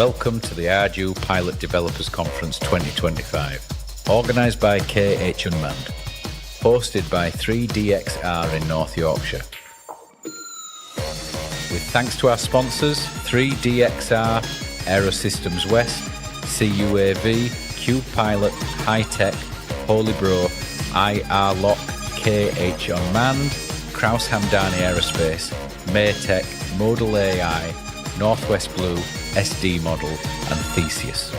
welcome to the ArduPilot Developers Conference 2025, organised by KH Unmanned, hosted by 3DXR in North Yorkshire. With thanks to our sponsors, 3DXR, Aerosystems West, CUAV, CubePilot, HiTec, HolyBro, IR-Lock, KH Unmanned, Kraus Hamdani Aerospace, Matek, Modal AI, Northwest Blue, SD Model and Theseus.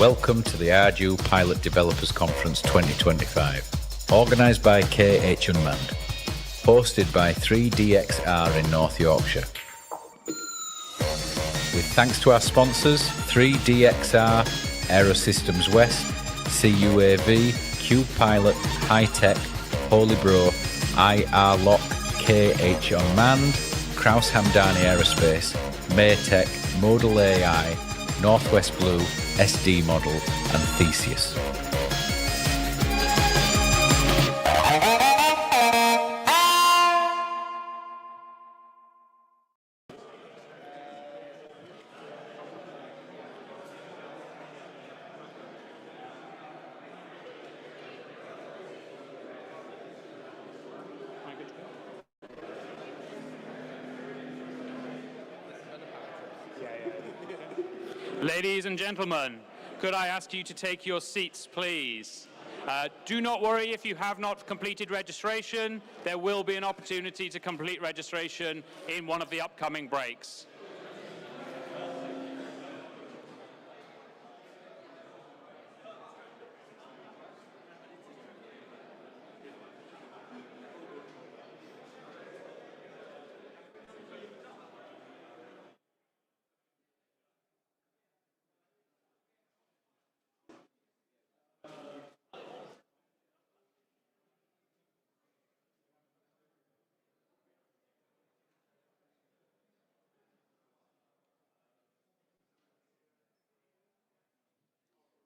Welcome to the ArduPilot Developers Conference 2025, organised by KH Unmanned, hosted by 3DXR in North Yorkshire. With thanks to our sponsors, 3DXR, Aero Systems West, CUAV, CubePilot, HiTec, HolyBro, IR-Lock, KH Unmanned, Kraus Hamdani Aerospace, Matek, Modal AI, Northwest Blue, SD Model, and Theseus. Ladies and gentlemen, could I ask you to take your seats, please? Do not worry if you have not completed registration. There will be an opportunity to complete registration in one of the upcoming breaks.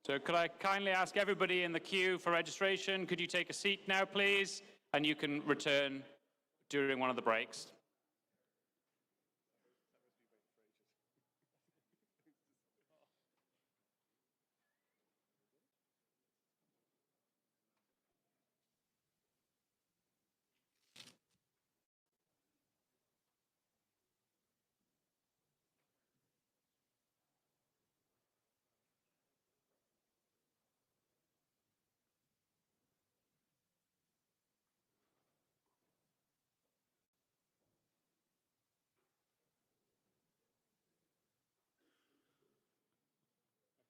So could I kindly ask everybody in the queue for registration, could you take a seat now, please? And you can return during one of the breaks.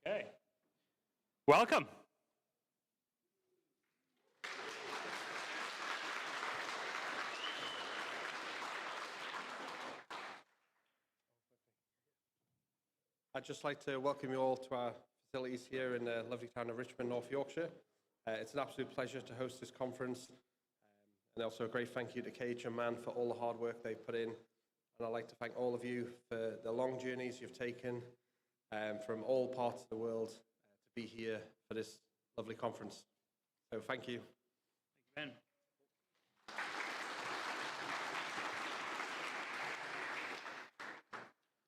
Okay. Welcome. I'd just like to welcome you all to our facilities here in the lovely town of Richmond, North Yorkshire. It's an absolute pleasure to host this conference, and also a great thank you to KH Unmanned for all the hard work they've put in. And I'd like to thank all of you for the long journeys you've taken from all parts of the world to be here for this lovely conference. So thank you. Thank you, Ben.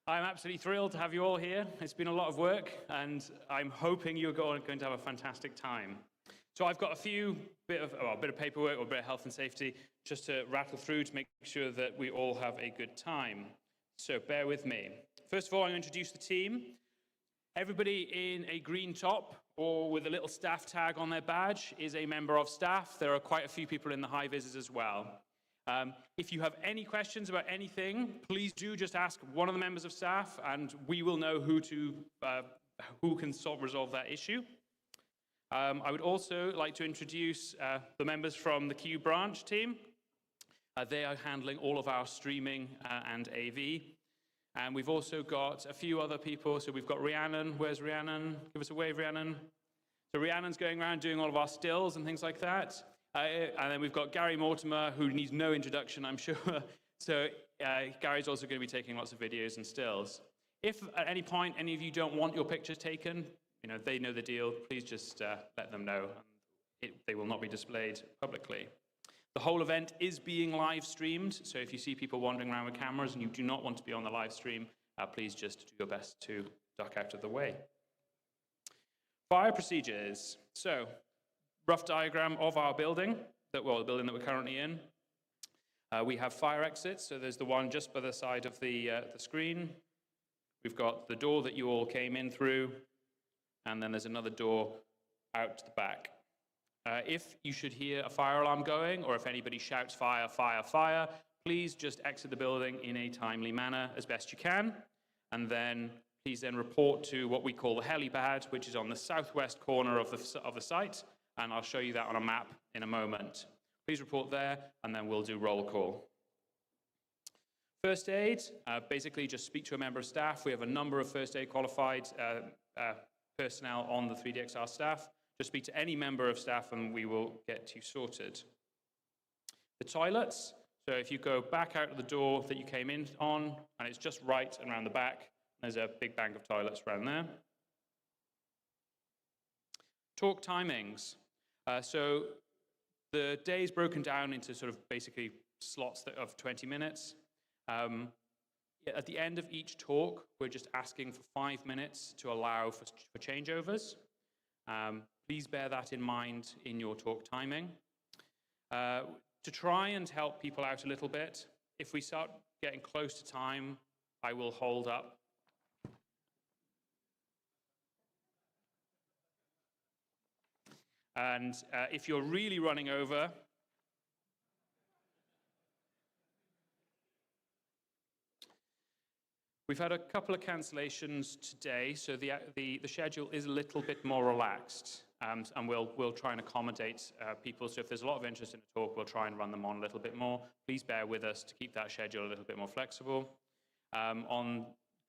I'm absolutely thrilled to have you all here. It's been a lot of work, and I'm hoping you're going to have a fantastic time. So I've got a bit of paperwork or a bit of health and safety just to rattle through to make sure that we all have a good time. So bear with me. First of all, I'm going to introduce the team. Everybody in a green top or with a little staff tag on their badge is a member of staff. There are quite a few people in the high vises as well. If you have any questions about anything, please do just ask one of the members of staff, and we will know who can resolve that issue. I would also like to introduce the members from the Q branch team. They are handling all of our streaming and AV. And we've also got a few other people. So we've got Rhiannon. Where's Rhiannon? Give us a wave, Rhiannon. So Rhiannon's going around doing all of our stills and things like that. And then we've got Gary Mortimer, who needs no introduction, I'm sure. So Gary's also going to be taking lots of videos and stills. If at any point any of you don't want your pictures taken, they know the deal. Please just let them know. They will not be displayed publicly. The whole event is being live streamed, so if you see people wandering around with cameras and you do not want to be on the live stream, please just do your best to duck out of the way. Fire procedures. So, rough diagram of our building, the building that we're currently in. We have fire exits, so there's the one just by the side of the screen. We've got the door that you all came in through, and then there's another door out the back. If you should hear a fire alarm going, or if anybody shouts fire, fire, fire, please just exit the building in a timely manner as best you can, and then please then report to what we call the helipad, which is on the southwest corner of the site, and I'll show you that on a map in a moment. Please report there, and then we'll do roll call. First aid, basically just speak to a member of staff. We have a number of first aid qualified personnel on the 3DXR staff. Just speak to any member of staff and we will get you sorted. The toilets, so if you go back out of the door that you came in on, and it's just right and around the back, there's a big bank of toilets around there. Talk timings. So the day is broken down into sort of basically slots of 20 minutes. At the end of each talk, we're just asking for 5 minutes to allow for changeovers. Please bear that in mind in your talk timing. To try and help people out a little bit, if we start getting close to time, I will hold up. And if you're really running over, we've had a couple of cancellations today, so the schedule is a little bit more relaxed, and we'll try and accommodate people. So if there's a lot of interest in a talk, we'll try and run them on a little bit more. Please bear with us to keep that schedule a little bit more flexible. On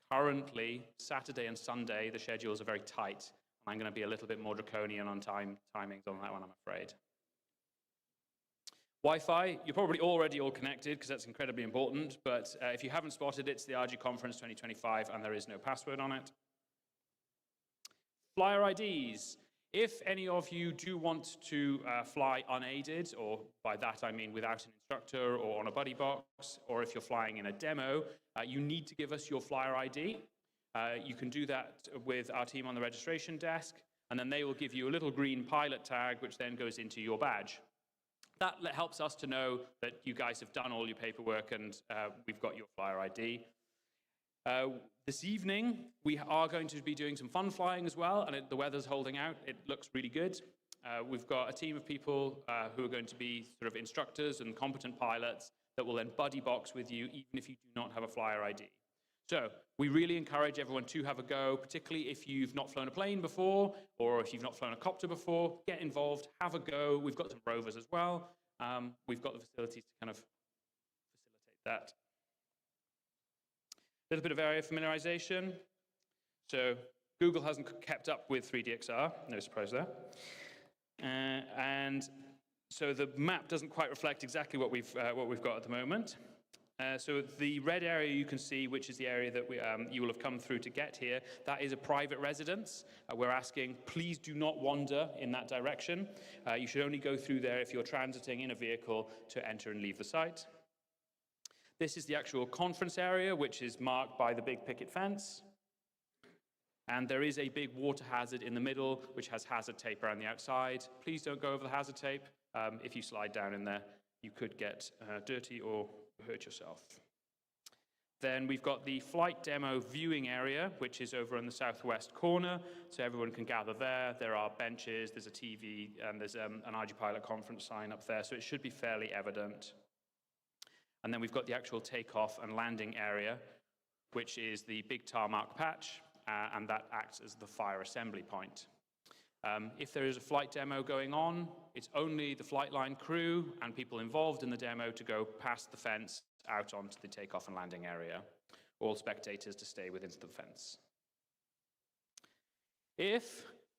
currently, Saturday and Sunday, the schedules are very tight. I'm going to be a little bit more draconian on timings on that one, I'm afraid. Wi-Fi, you're probably already all connected because that's incredibly important, but if you haven't spotted it, it's the RG Conference 2025 and there is no password on it. Flyer IDs. If any of you do want to fly unaided, or by that I mean without an instructor or on a buddy box, or if you're flying in a demo, you need to give us your flyer ID. You can do that with our team on the registration desk, and then they will give you a little green pilot tag, which then goes into your badge. That helps us to know that you guys have done all your paperwork and we've got your flyer ID. This evening, we are going to be doing some fun flying as well, and the weather's holding out. It looks really good. We've got a team of people who are going to be sort of instructors and competent pilots that will then buddy box with you, even if you do not have a flyer ID. So we really encourage everyone to have a go, particularly if you've not flown a plane before, or if you've not flown a copter before, get involved, have a go. We've got some rovers as well. We've got the facilities to kind of facilitate that. A little bit of area familiarization. So Google hasn't kept up with 3DXR, no surprise there. And so the map doesn't quite reflect exactly what we've got at the moment. So the red area you can see, which is the area that you will have come through to get here, that is a private residence. We're asking, please do not wander in that direction. You should only go through there if you're transiting in a vehicle to enter and leave the site. This is the actual conference area, which is marked by the big picket fence. And there is a big water hazard in the middle, which has hazard tape around the outside. Please don't go over the hazard tape. If you slide down in there, you could get dirty or hurt yourself. Then we've got the flight demo viewing area, which is over in the southwest corner, so everyone can gather there. There are benches, there's a TV, and there's an ArduPilot conference sign up there, so it should be fairly evident. And then we've got the actual takeoff and landing area, which is the big tarmac patch, and that acts as the fire assembly point. If there is a flight demo going on, it's only the flight line crew and people involved in the demo to go past the fence out onto the takeoff and landing area. All spectators to stay within the fence.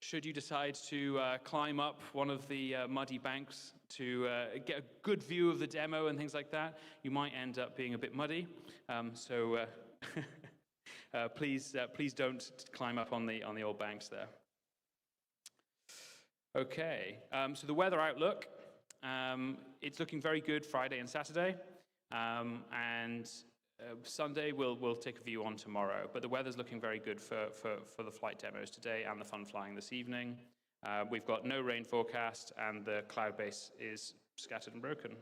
Should you decide to climb up one of the muddy banks to get a good view of the demo and things like that, you might end up being a bit muddy. Please don't climb up on the old banks there. Okay, so the weather outlook, it's looking very good Friday and Saturday, and Sunday we'll take a view on tomorrow, but the weather's looking very good for the flight demos today and the fun flying this evening. We've got no rain forecast and the cloud base is scattered and broken.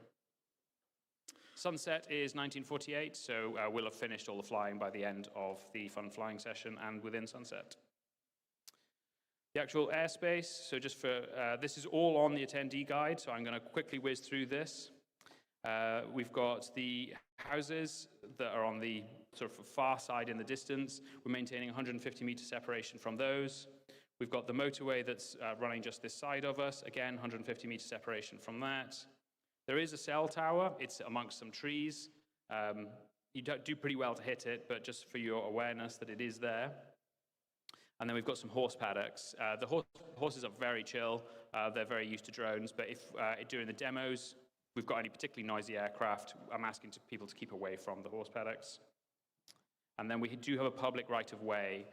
Sunset is 1948, so we'll have finished all the flying by the end of the fun flying session and within sunset. The actual airspace, so just for, this is all on the attendee guide, so I'm going to quickly whiz through this. We've got the houses that are on the sort of far side in the distance. We're maintaining 150-meter separation from those. We've got the motorway that's running just this side of us. Again, 150-meter separation from that. There is a cell tower. It's amongst some trees. You don't do pretty well to hit it, but just for your awareness that it is there. And then we've got some horse paddocks. The horses are very chill. They're very used to drones, but if during the demos, we've got any particularly noisy aircraft, I'm asking people to keep away from the horse paddocks. And then we do have a public right-of-way.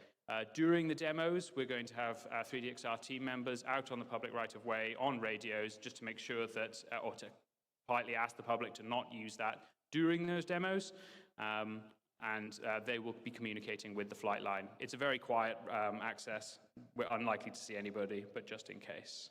During the demos, we're going to have 3DXR team members out on the public right-of-way on radios just to make sure that, or to politely ask the public to not use that during those demos. And they will be communicating with the flight line. It's a very quiet access. We're unlikely to see anybody, but just in case.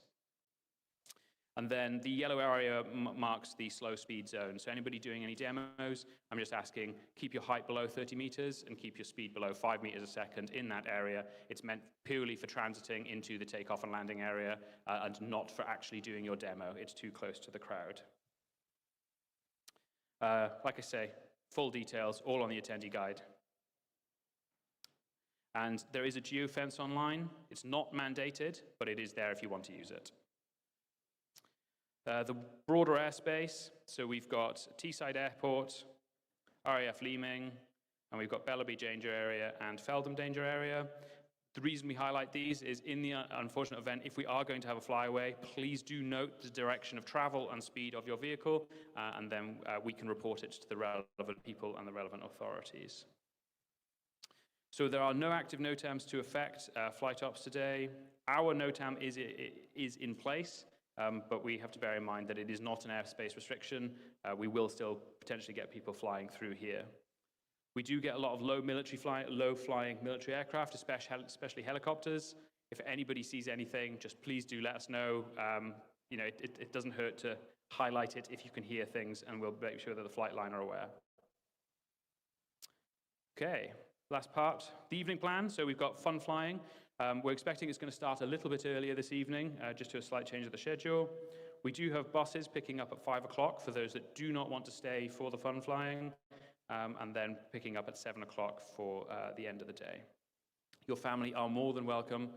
And then the yellow area marks the slow speed zone. So anybody doing any demos, I'm just asking, keep your height below 30 meters and keep your speed below 5 meters a second in that area. It's meant purely for transiting into the takeoff and landing area and not for actually doing your demo. It's too close to the crowd. Like I say, full details, all on the attendee guide. And there is a geofence online. It's not mandated, but it is there if you want to use it. The broader airspace, so we've got Teesside Airport, RAF Leeming, and we've got Bellaby danger area and Feldham danger area. The reason we highlight these is in the unfortunate event, if we are going to have a flyaway, please do note the direction of travel and speed of your vehicle, and then we can report it to the relevant people and the relevant authorities. So there are no active NOTAMs to affect flight ops today. Our NOTAM is in place, but we have to bear in mind that it is not an airspace restriction. We will still potentially get people flying through here. We do get a lot of low-flying military aircraft, especially helicopters. If anybody sees anything, just please do let us know. You know, it doesn't hurt to highlight it if you can hear things, and we'll make sure that the flight line are aware. Okay, last part, the evening plan. So we've got fun flying. We're expecting it's going to start a little bit earlier this evening, just to a slight change of the schedule. We do have buses picking up at 5 o'clock for those that do not want to stay for the fun flying. And then picking up at 7 o'clock for the end of the day. Your family are more than welcome.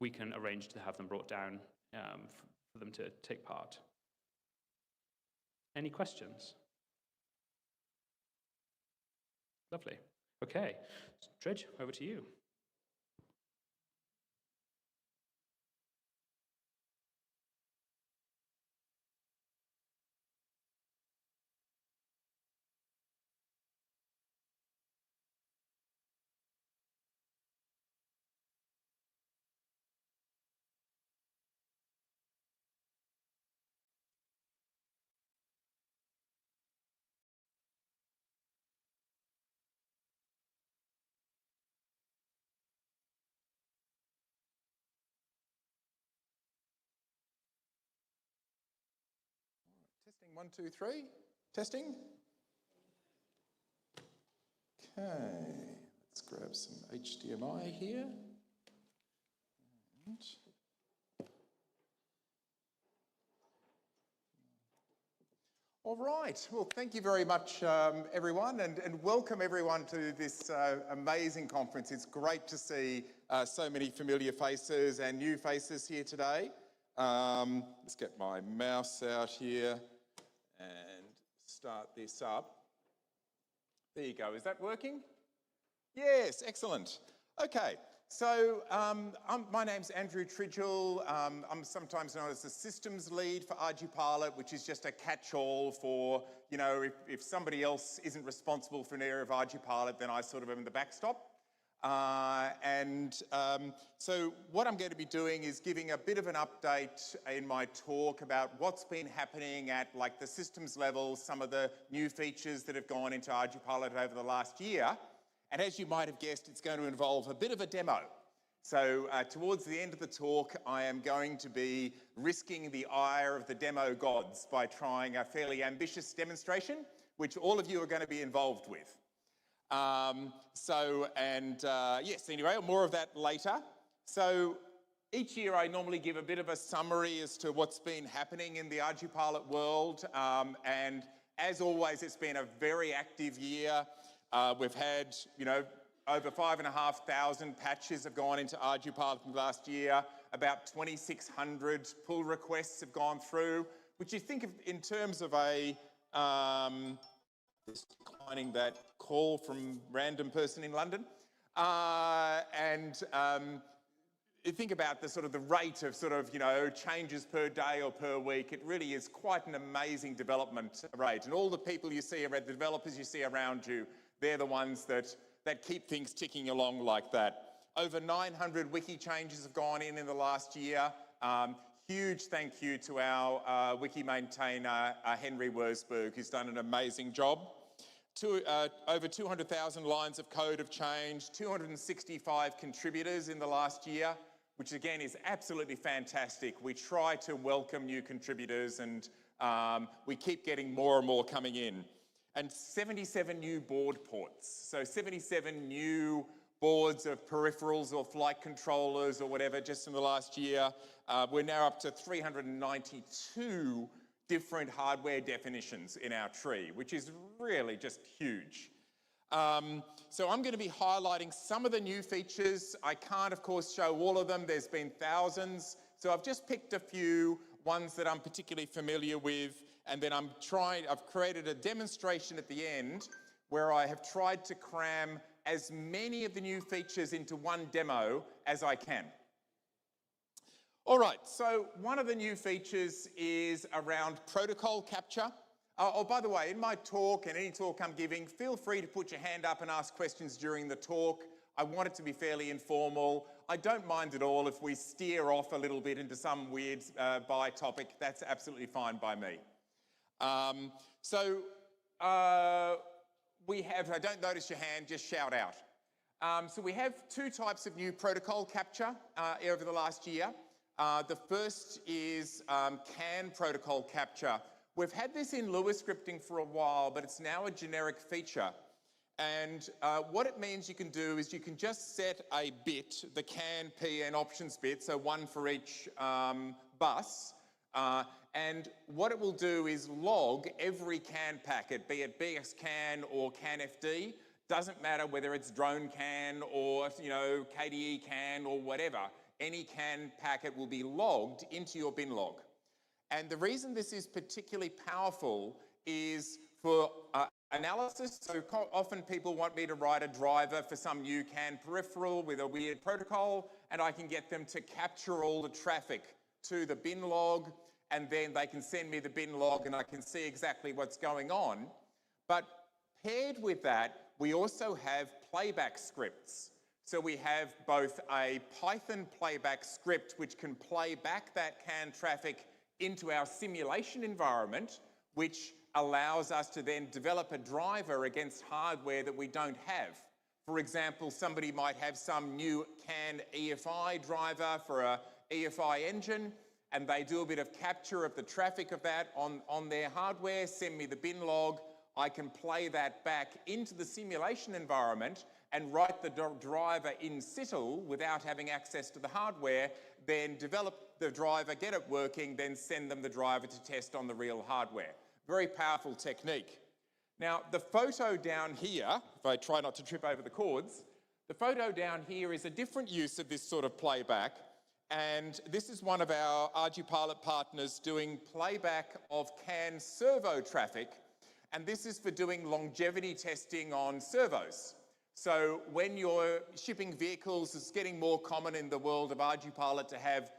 We can arrange to have them brought down for them to take part. Any questions? Lovely. Okay, Tridge, over to you. Testing, 1, 2, 3. Testing. Okay, let's grab some HDMI here. And all right, well, thank you very much, everyone, and welcome everyone to this amazing conference. It's great to see so many familiar faces and new faces here today. Let's get my mouse out here and start this up. There you go. Is that working? Yes, excellent. Okay, so my name's Andrew Tridgell. I'm sometimes known as the systems lead for ArduPilot, which is just a catch-all for, you know, if somebody else isn't responsible for an area of ArduPilot, then I sort of am the backstop. So what I'm going to be doing is giving a bit of an update in my talk about what's been happening at like the systems level, some of the new features that have gone into ArduPilot over the last year. And as you might have guessed, it's going to involve a bit of a demo. So towards the end of the talk, I am going to be risking the ire of the demo gods by trying a fairly ambitious demonstration, which all of you are going to be involved with. Yes, anyway, more of that later. So each year I normally give a bit of a summary as to what's been happening in the ArduPilot world. And as always, it's been a very active year. We've had, you know, over 5,500 patches have gone into ArduPilot in the last year. About 2,600 pull requests have gone through, which you think of in terms of a, just declining that call from random person in London. You think about the sort of the rate of sort of, you know, changes per day or per week. It really is quite an amazing development rate. And all the people you see, the developers you see around you, they're the ones that keep things ticking along like that. Over 900 wiki changes have gone in the last year. Huge thank you to our wiki maintainer, Henry Wurzburg, who's done an amazing job. Over 200,000 lines of code have changed, 265 contributors in the last year, which again is absolutely fantastic. We try to welcome new contributors and we keep getting more and more coming in. And 77 new board ports. So 77 new boards of peripherals or flight controllers or whatever just in the last year. We're now up to 392 different hardware definitions in our tree, which is really just huge. So I'm going to be highlighting some of the new features. I can't, of course, show all of them. There's been thousands. So I've just picked a few ones that I'm particularly familiar with, and then I've created a demonstration at the end where I have tried to cram as many of the new features into one demo as I can. All right, so one of the new features is around protocol capture. Oh, by the way, in my talk and any talk I'm giving, feel free to put your hand up and ask questions during the talk. I want it to be fairly informal. I don't mind at all if we steer off a little bit into some weird by topic. That's absolutely fine by me. We have, I don't notice your hand, just shout out. So we have two types of new protocol capture over the last year. The first is CAN protocol capture. We've had this in Lua scripting for a while, but it's now a generic feature. And what it means you can do is you can just set a bit, the CAN, P, and options bit, so one for each bus. And what it will do is log every CAN packet, be it BXCAN or CANFD. Doesn't matter whether it's drone CAN or, you know, KDE CAN or whatever. Any CAN packet will be logged into your bin log. And the reason this is particularly powerful is for analysis. So often people want me to write a driver for some new CAN peripheral with a weird protocol, and I can get them to capture all the traffic to the bin log, and then they can send me the bin log and I can see exactly what's going on. But paired with that, we also have playback scripts. So we have both a Python playback script which can play back that CAN traffic into our simulation environment, which allows us to then develop a driver against hardware that we don't have. For example, somebody might have some new CAN EFI driver for a EFI engine, and they do a bit of capture of the traffic of that on their hardware, send me the bin log. I can play that back into the simulation environment and write the driver in situ without having access to the hardware, then develop the driver, get it working, then send them the driver to test on the real hardware. Very powerful technique. Now, the photo down here, if I try not to trip over the cords, the photo down here is a different use of this sort of playback. And this is one of our ArduPilot partners doing playback of CAN servo traffic. And this is for doing longevity testing on servos. So when you're shipping vehicles, it's getting more common in the world of ArduPilot to have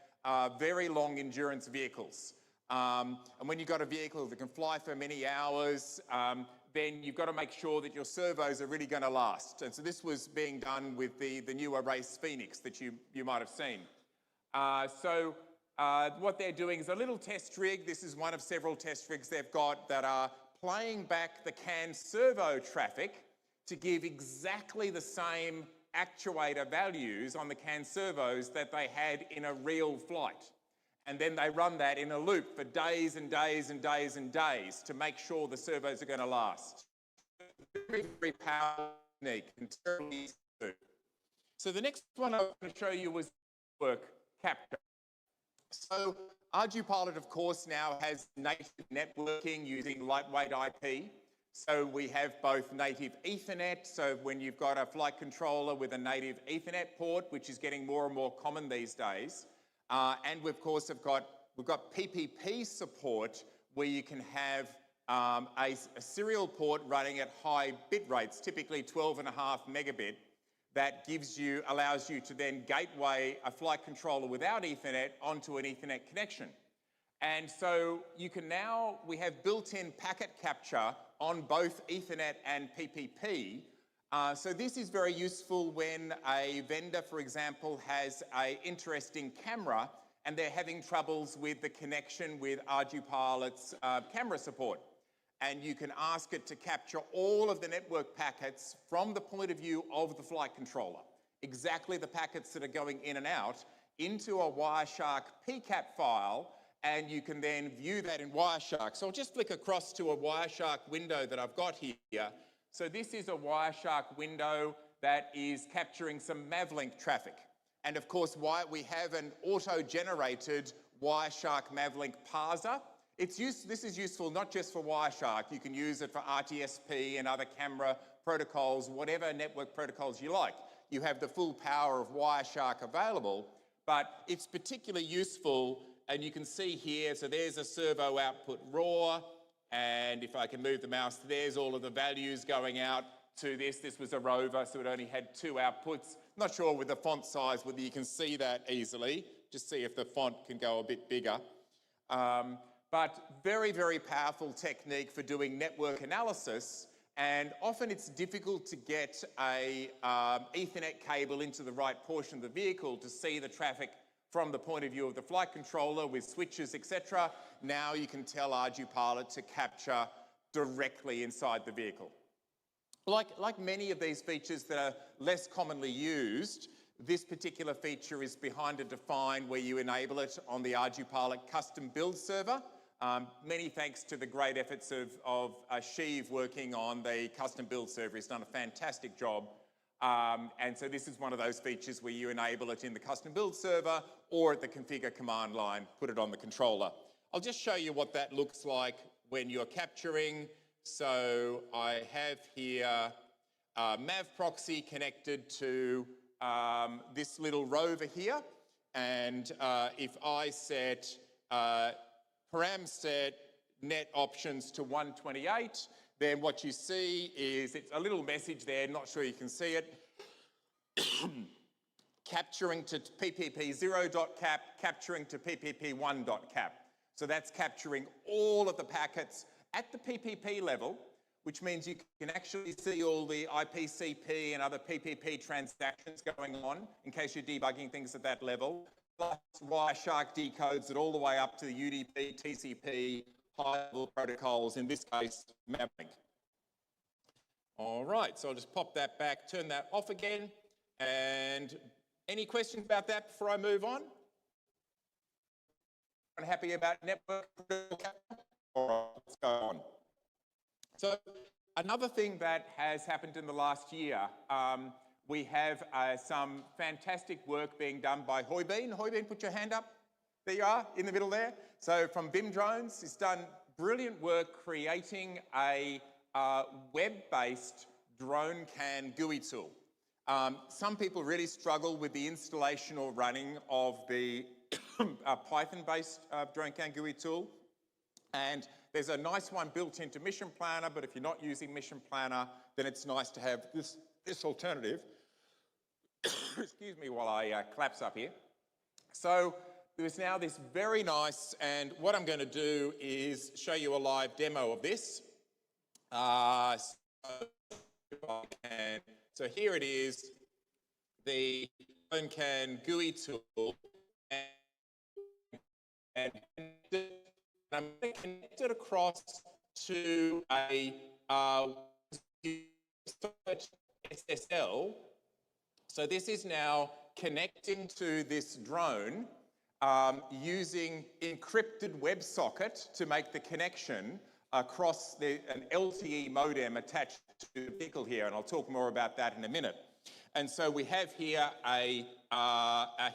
very long endurance vehicles. And when you've got a vehicle that can fly for many hours, then you've got to make sure that your servos are really going to last. And so this was being done with the newer race Phoenix that you might have seen. What they're doing is a little test rig. This is one of several test rigs they've got that are playing back the CAN servo traffic to give exactly the same actuator values on the CAN servos that they had in a real flight. And then they run that in a loop for days and days and days and days to make sure the servos are going to last. Very, very powerful technique and terribly easy to do. So the next one I want to show you was network capture. So ArduPilot, of course, now has native networking using lightweight IP. So we have both native Ethernet, so when you've got a flight controller with a native Ethernet port, which is getting more and more common these days, and we of course we've got PPP support where you can have a serial port running at high bit rates, typically 12.5 megabit, that allows you to then gateway a flight controller without Ethernet onto an Ethernet connection. And so we have built-in packet capture on both Ethernet and PPP. So this is very useful when a vendor, for example, has an interesting camera and they're having troubles with the connection with ArduPilot's camera support. And you can ask it to capture all of the network packets from the point of view of the flight controller, exactly the packets that are going in and out, into a Wireshark PCAP file, and you can then view that in Wireshark. So I'll just flick across to a Wireshark window that I've got here. So this is a Wireshark window that is capturing some Mavlink traffic. And of course, we have an auto-generated Wireshark Mavlink parser. This is useful not just for Wireshark. You can use it for RTSP and other camera protocols, whatever network protocols you like. You have the full power of Wireshark available, but it's particularly useful. And you can see here, so there's a servo output raw, and if I can move the mouse, there's all of the values going out to this. This was a rover, so it only had 2 outputs. Not sure with the font size whether you can see that easily. Just see if the font can go a bit bigger. But very, very powerful technique for doing network analysis, and often it's difficult to get a Ethernet cable into the right portion of the vehicle to see the traffic from the point of view of the flight controller with switches, etc. Now you can tell ArduPilot to capture directly inside the vehicle. Like many of these features that are less commonly used, this particular feature is behind a define where you enable it on the ArduPilot custom build server. Many thanks to the great efforts of Shiv working on the custom build server. He's done a fantastic job. And so this is one of those features where you enable it in the custom build server or at the configure command line, put it on the controller. I'll just show you what that looks like when you're capturing. So I have here Mav proxy connected to this little rover here. And if I set param set net options to 128, then what you see is it's a little message there, not sure you can see it. Capturing to PPP0.cap, capturing to PPP1.cap. So that's capturing all of the packets at the PPP level, which means you can actually see all the IPCP and other PPP transactions going on in case you're debugging things at that level. Plus Wireshark decodes it all the way up to the UDP, TCP, high-level protocols, in this case, Maglio. All right, so I'll just pop that back, turn that off again. And any questions about that before I move on? Happy about network? All right, let's go on. So another thing that has happened in the last year, we have some fantastic work being done by Hoybeen. Hoybeen, put your hand up. There you are, in the middle there. So from BIM Drones, he's done brilliant work creating a web-based drone CAN GUI tool. Some people really struggle with the installation or running of the Python-based drone CAN GUI tool. And there's a nice one built into Mission Planner, but if you're not using Mission Planner, then it's nice to have this alternative. Excuse me while I collapse up here. So there's now this very nice, and what I'm going to do is show you a live demo of this. So here it is, the drone CAN GUI tool, and I'm going to connect it across to a SSL. So this is now connecting to this drone using encrypted WebSocket to make the connection across an LTE modem attached to the vehicle here, and I'll talk more about that in a minute. And so we have here a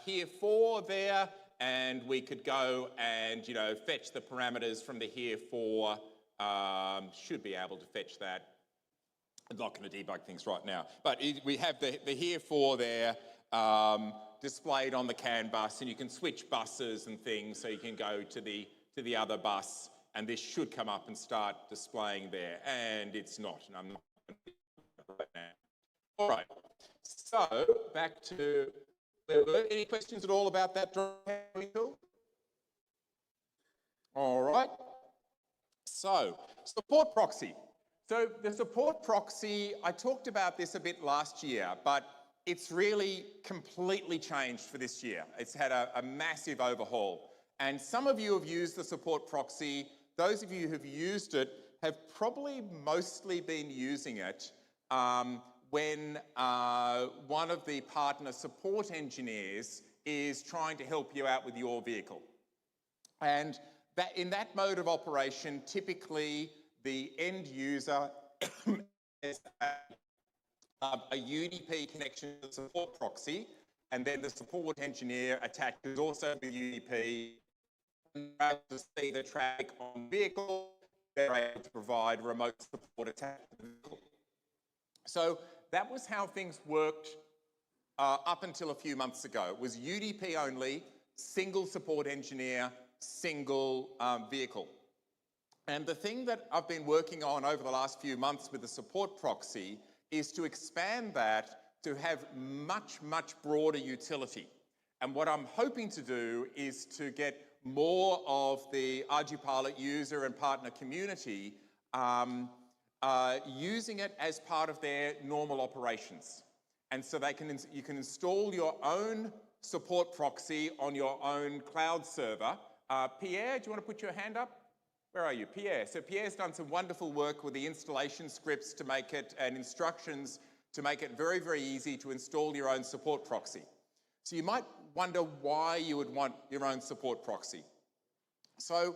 here for there, and we could go and fetch the parameters from the here for should be able to fetch that. I'm not going to debug things right now, but we have the here for there displayed on the CAN bus, and you can switch buses and things, so you can go to the other bus, and this should come up and start displaying there, and it's not, and I'm not going to do that right now. All right, so back to where we were. Any questions at all about that drawing tool? All right, so support proxy. So the support proxy, I talked about this a bit last year, but it's really completely changed for this year. It's had a massive overhaul. And some of you have used the support proxy. Those of you who've used it have probably mostly been using it when one of the partner support engineers is trying to help you out with your vehicle. And that, in that mode of operation, typically the end user has a UDP connection to the support proxy, and then the support engineer attaches also with UDP and able to see the traffic on the vehicle. They're able to provide remote support attached to the vehicle. So that was how things worked up until a few months ago. It was UDP only, single support engineer, single vehicle. And the thing that I've been working on over the last few months with the support proxy is to expand that to have much, much broader utility. And what I'm hoping to do is to get more of the ArduPilot user and partner community using it as part of their normal operations. And so you can install your own support proxy on your own cloud server. Pierre, do you want to put your hand up? Where are you? Pierre. So Pierre's done some wonderful work with the installation scripts to make it, and instructions to make it very, very easy to install your own support proxy. So you might wonder why you would want your own support proxy. So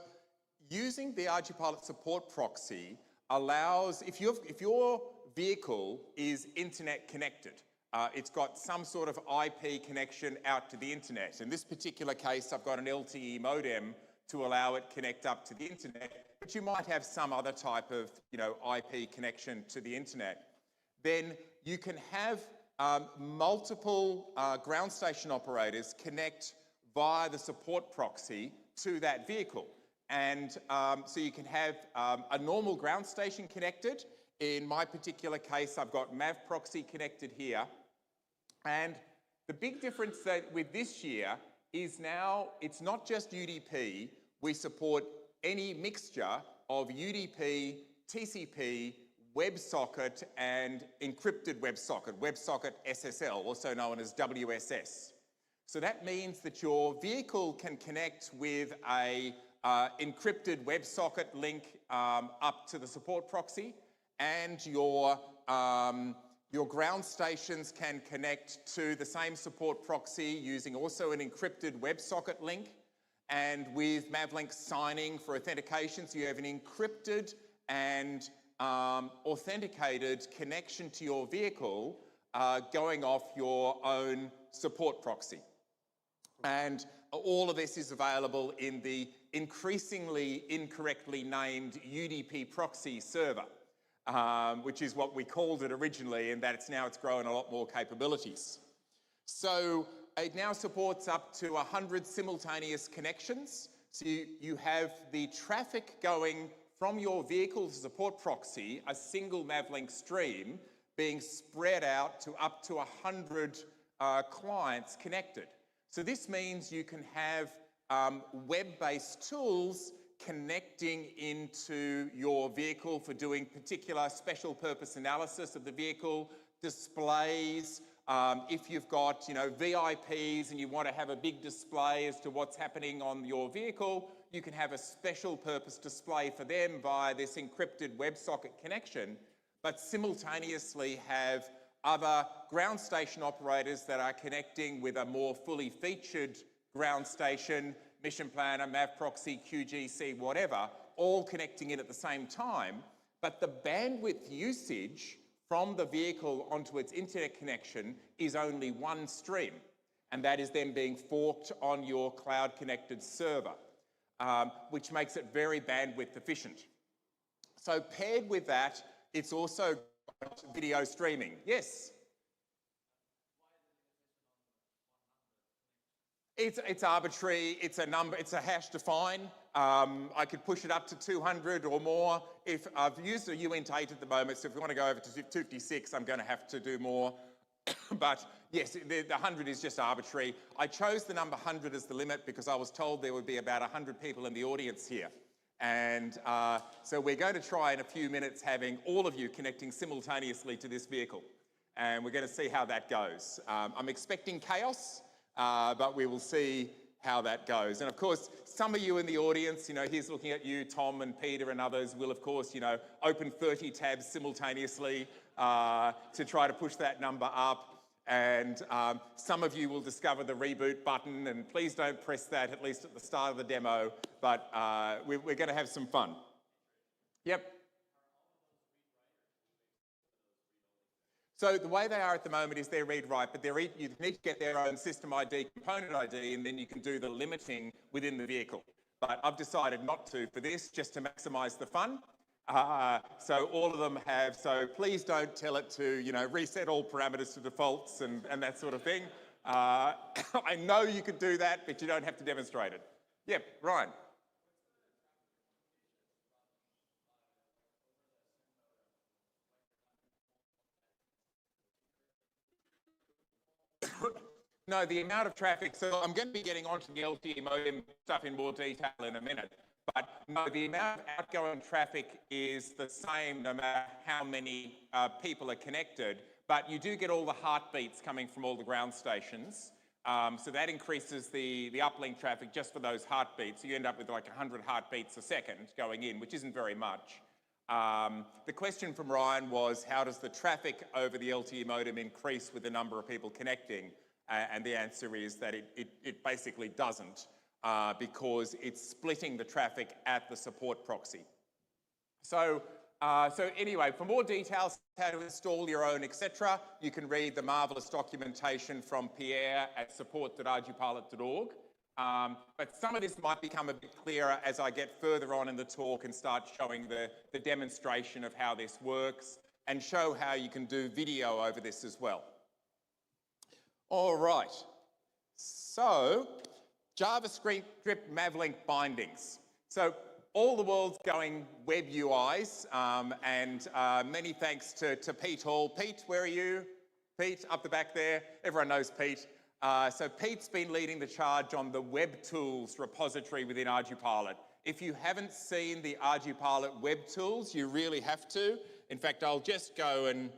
using the ArduPilot support proxy allows, if your vehicle is internet connected, it's got some sort of IP connection out to the internet. In this particular case, I've got an LTE modem to allow it connect up to the internet, but you might have some other type of, IP connection to the internet. Then you can have multiple ground station operators connect via the support proxy to that vehicle. And so you can have a normal ground station connected. In my particular case, I've got MAV proxy connected here. And the big difference that with this year is now it's not just UDP, we support any mixture of UDP, TCP, WebSocket and encrypted WebSocket SSL, also known as WSS. So that means that your vehicle can connect with a encrypted WebSocket link up to the support proxy, and your ground stations can connect to the same support proxy using also an encrypted WebSocket link, and with Mavlink signing for authentication, so you have an encrypted and authenticated connection to your vehicle going off your own support proxy. And all of this is available in the increasingly incorrectly named UDP proxy server, which is what we called it originally, and that it's grown a lot more capabilities. So it now supports up to 100 simultaneous connections. So you have the traffic going from your vehicle to support proxy, a single Mavlink stream, being spread out to up to 100 clients connected. So this means you can have web-based tools connecting into your vehicle for doing particular special purpose analysis of the vehicle, displays. If you've got VIPs and you want to have a big display as to what's happening on your vehicle, you can have a special purpose display for them via this encrypted WebSocket connection, but simultaneously have other ground station operators that are connecting with a more fully featured ground station, mission planner, MAV proxy, QGC, whatever, all connecting in at the same time, but the bandwidth usage from the vehicle onto its internet connection is only one stream, and that is then being forked on your cloud-connected server, which makes it very bandwidth efficient. So paired with that, it's also got video streaming. Yes? It's arbitrary, it's a number, it's a hash define. I could push it up to 200 or more. If I've used a uint 8 at the moment, so if we want to go over to 256, I'm going to have to do more. But yes, the 100 is just arbitrary. I chose the number 100 as the limit because I was told there would be about 100 people in the audience here. And so we're going to try in a few minutes having all of you connecting simultaneously to this vehicle. And we're going to see how that goes. I'm expecting chaos. But we will see how that goes. And of course, some of you in the audience, here's looking at you, Tom and Peter and others will of course, open 30 tabs simultaneously to try to push that number up. And some of you will discover the reboot button, and please don't press that, at least at the start of the demo, but we're going to have some fun. Yep. So the way they are at the moment is they're read-write, but you need to get their own system ID, component ID, and then you can do the limiting within the vehicle. But I've decided not to for this, just to maximise the fun. So all of them have, so please don't tell it to, reset all parameters to defaults and that sort of thing. I know you could do that, but you don't have to demonstrate it. Yep, Ryan. No, the amount of traffic, so I'm going to be getting onto the LTE modem stuff in more detail in a minute, but no, the amount of outgoing traffic is the same no matter how many people are connected, but you do get all the heartbeats coming from all the ground stations, so that increases the uplink traffic just for those heartbeats, so you end up with like 100 heartbeats a second going in, which isn't very much. The question from Ryan was, how does the traffic over the LTE modem increase with the number of people connecting? And the answer is that it basically doesn't because it's splitting the traffic at the support proxy. So anyway, for more details, how to install your own, etc., you can read the marvellous documentation from Pierre at support.ardupilot.org. But some of this might become a bit clearer as I get further on in the talk and start showing the demonstration of how this works and show how you can do video over this as well. All right, so JavaScript Mavlink bindings. So all the world's going web UIs, and many thanks to Pete Hall. Pete, where are you? Pete, up the back there. Everyone knows Pete. So Pete's been leading the charge on the web tools repository within ArduPilot. If you haven't seen the ArduPilot web tools, you really have to. In fact, I'll just go and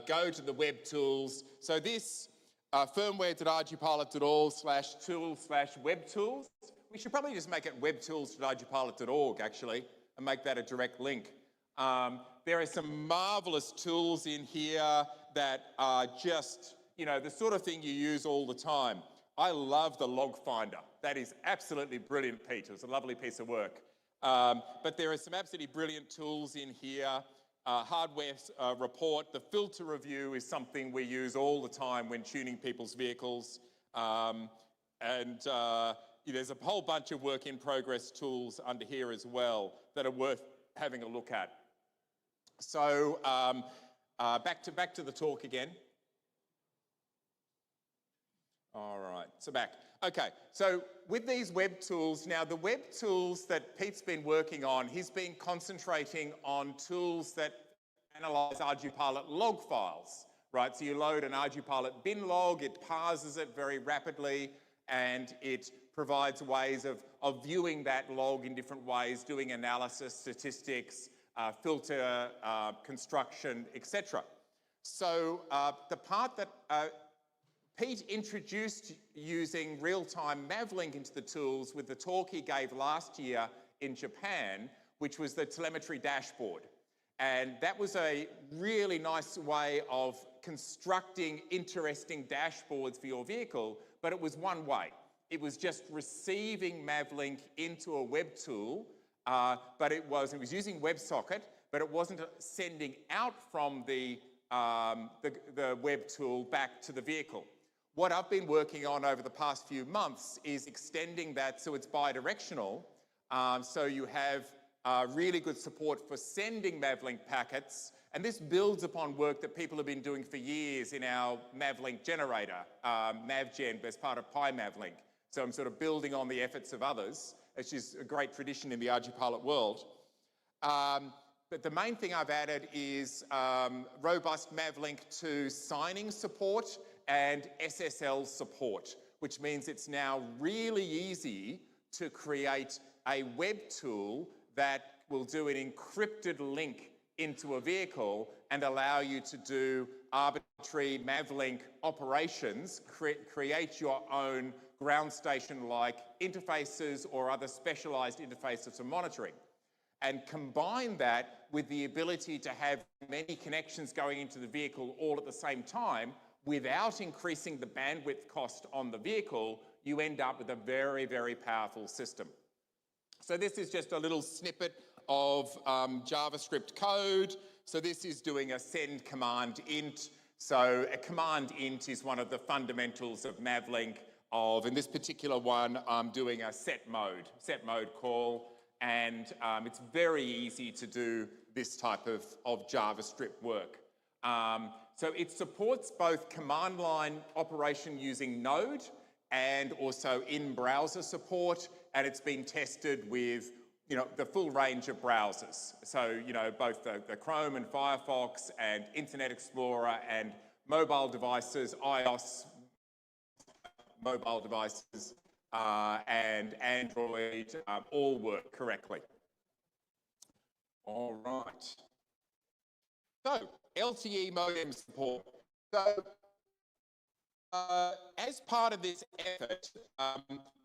go to the web tools. So this firmware.ardupilot.org/tools/web tools. We should probably just make it webtools.ardupilot.org actually and make that a direct link. There are some marvelous tools in here that are just, the sort of thing you use all the time. I love the log finder. That is absolutely brilliant, Pete. It was a lovely piece of work. But there are some absolutely brilliant tools in here. Hardware report, the filter review is something we use all the time when tuning people's vehicles. There's a whole bunch of work in progress tools under here as well that are worth having a look at. So back to the talk again. All right, so back. Okay, so with these web tools, now the web tools that Pete's been working on, he's been concentrating on tools that analyze ArduPilot log files, right? So you load an ArduPilot bin log, it parses it very rapidly, and it provides ways of viewing that log in different ways, doing analysis, statistics, filter, construction, etc. So the part that Pete introduced using real-time Mavlink into the tools with the talk he gave last year in Japan, which was the telemetry dashboard. And that was a really nice way of constructing interesting dashboards for your vehicle, but it was one way. It was just receiving Mavlink into a web tool, but it was using WebSocket, but it wasn't sending out from the web tool back to the vehicle. What I've been working on over the past few months is extending that so it's bidirectional. So you have really good support for sending Mavlink packets, and this builds upon work that people have been doing for years in our Mavlink generator, MavGen, as part of PyMavlink. So I'm sort of building on the efforts of others, which is a great tradition in the ArduPilot world. But the main thing I've added is robust Mavlink to signing support and SSL support, which means it's now really easy to create a web tool that will do an encrypted link into a vehicle and allow you to do arbitrary Mavlink operations, create your own ground station-like interfaces or other specialized interfaces for monitoring, and combine that with the ability to have many connections going into the vehicle all at the same time without increasing the bandwidth cost on the vehicle. You end up with a very, very powerful system. So this is just a little snippet of JavaScript code. So this is doing a send command int. So a command int is one of the fundamentals of Mavlink. In this particular one, I'm doing a set mode call, and it's very easy to do this type of JavaScript work. So it supports both command line operation using Node and also in-browser support, and it's been tested with the full range of browsers. So, both the Chrome and Firefox and Internet Explorer and mobile devices, iOS mobile devices and Android all work correctly. All right. So, LTE modem support. So, as part of this effort,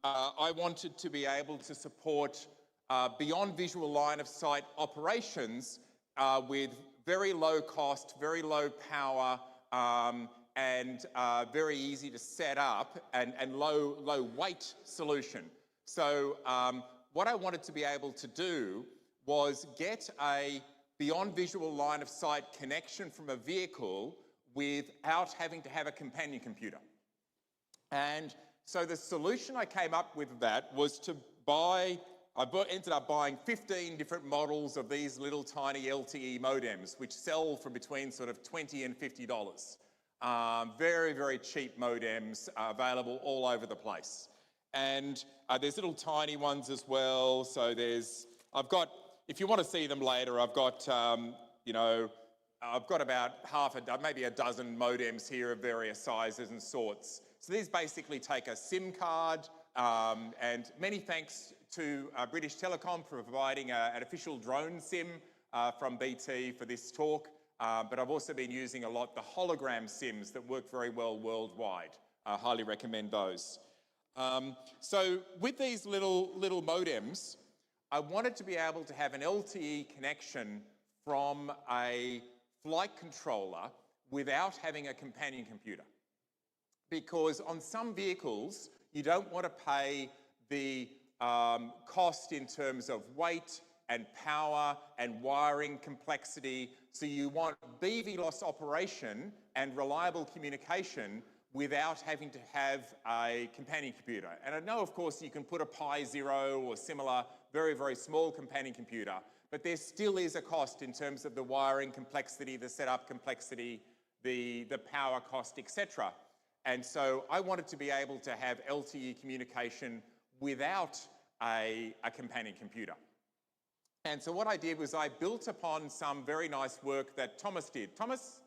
I wanted to be able to support beyond visual line of sight operations with very low cost, very low power, and very easy to set up and low weight solution. So what I wanted to be able to do was get a beyond visual line of sight connection from a vehicle without having to have a companion computer. And so the solution I came up with that was to ended up buying 15 different models of these little tiny LTE modems, which sell for between sort of $20 and $50. Very, very cheap modems available all over the place. And there's little tiny ones as well. So if you want to see them later, I've got, I've got about maybe a dozen modems here of various sizes and sorts. So these basically take a SIM card, and many thanks to British Telecom for providing an official drone SIM from BT for this talk. But I've also been using a lot the hologram SIMs that work very well worldwide. I highly recommend those. So with these little modems, I wanted to be able to have an LTE connection from a flight controller without having a companion computer. Because on some vehicles, you don't want to pay the cost in terms of weight and power and wiring complexity. So you want BVLOS operation and reliable communication without having to have a companion computer. And I know, of course, you can put a Pi Zero or similar very, very small companion computer, but there still is a cost in terms of the wiring complexity, the setup complexity, the power cost, etc. And so I wanted to be able to have LTE communication without a companion computer. And so what I did was I built upon some very nice work that Thomas did. Thomas,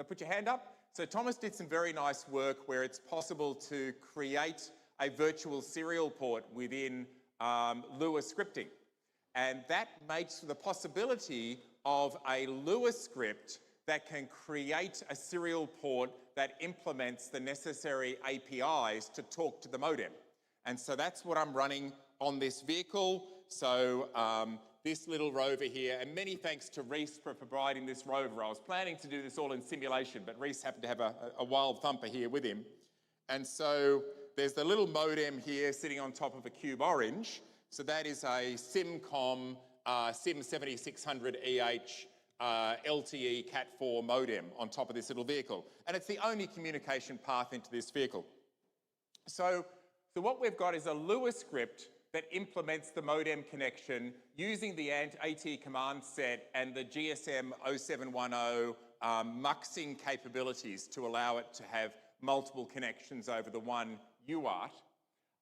put your hand up. So Thomas did some very nice work where it's possible to create a virtual serial port within Lua scripting. And that makes the possibility of a Lua script that can create a serial port that implements the necessary APIs to talk to the modem. And so that's what I'm running on this vehicle. So this little rover here, and many thanks to Rhys for providing this rover. I was planning to do this all in simulation, but Rhys happened to have a wild thumper here with him. And so there's the little modem here sitting on top of a Cube Orange. So that is a SIMCOM SIM7600EH LTE Cat4 modem on top of this little vehicle. And it's the only communication path into this vehicle. So what we've got is a Lua script that implements the modem connection using the AT command set and the GSM 0710 muxing capabilities to allow it to have multiple connections over the one UART.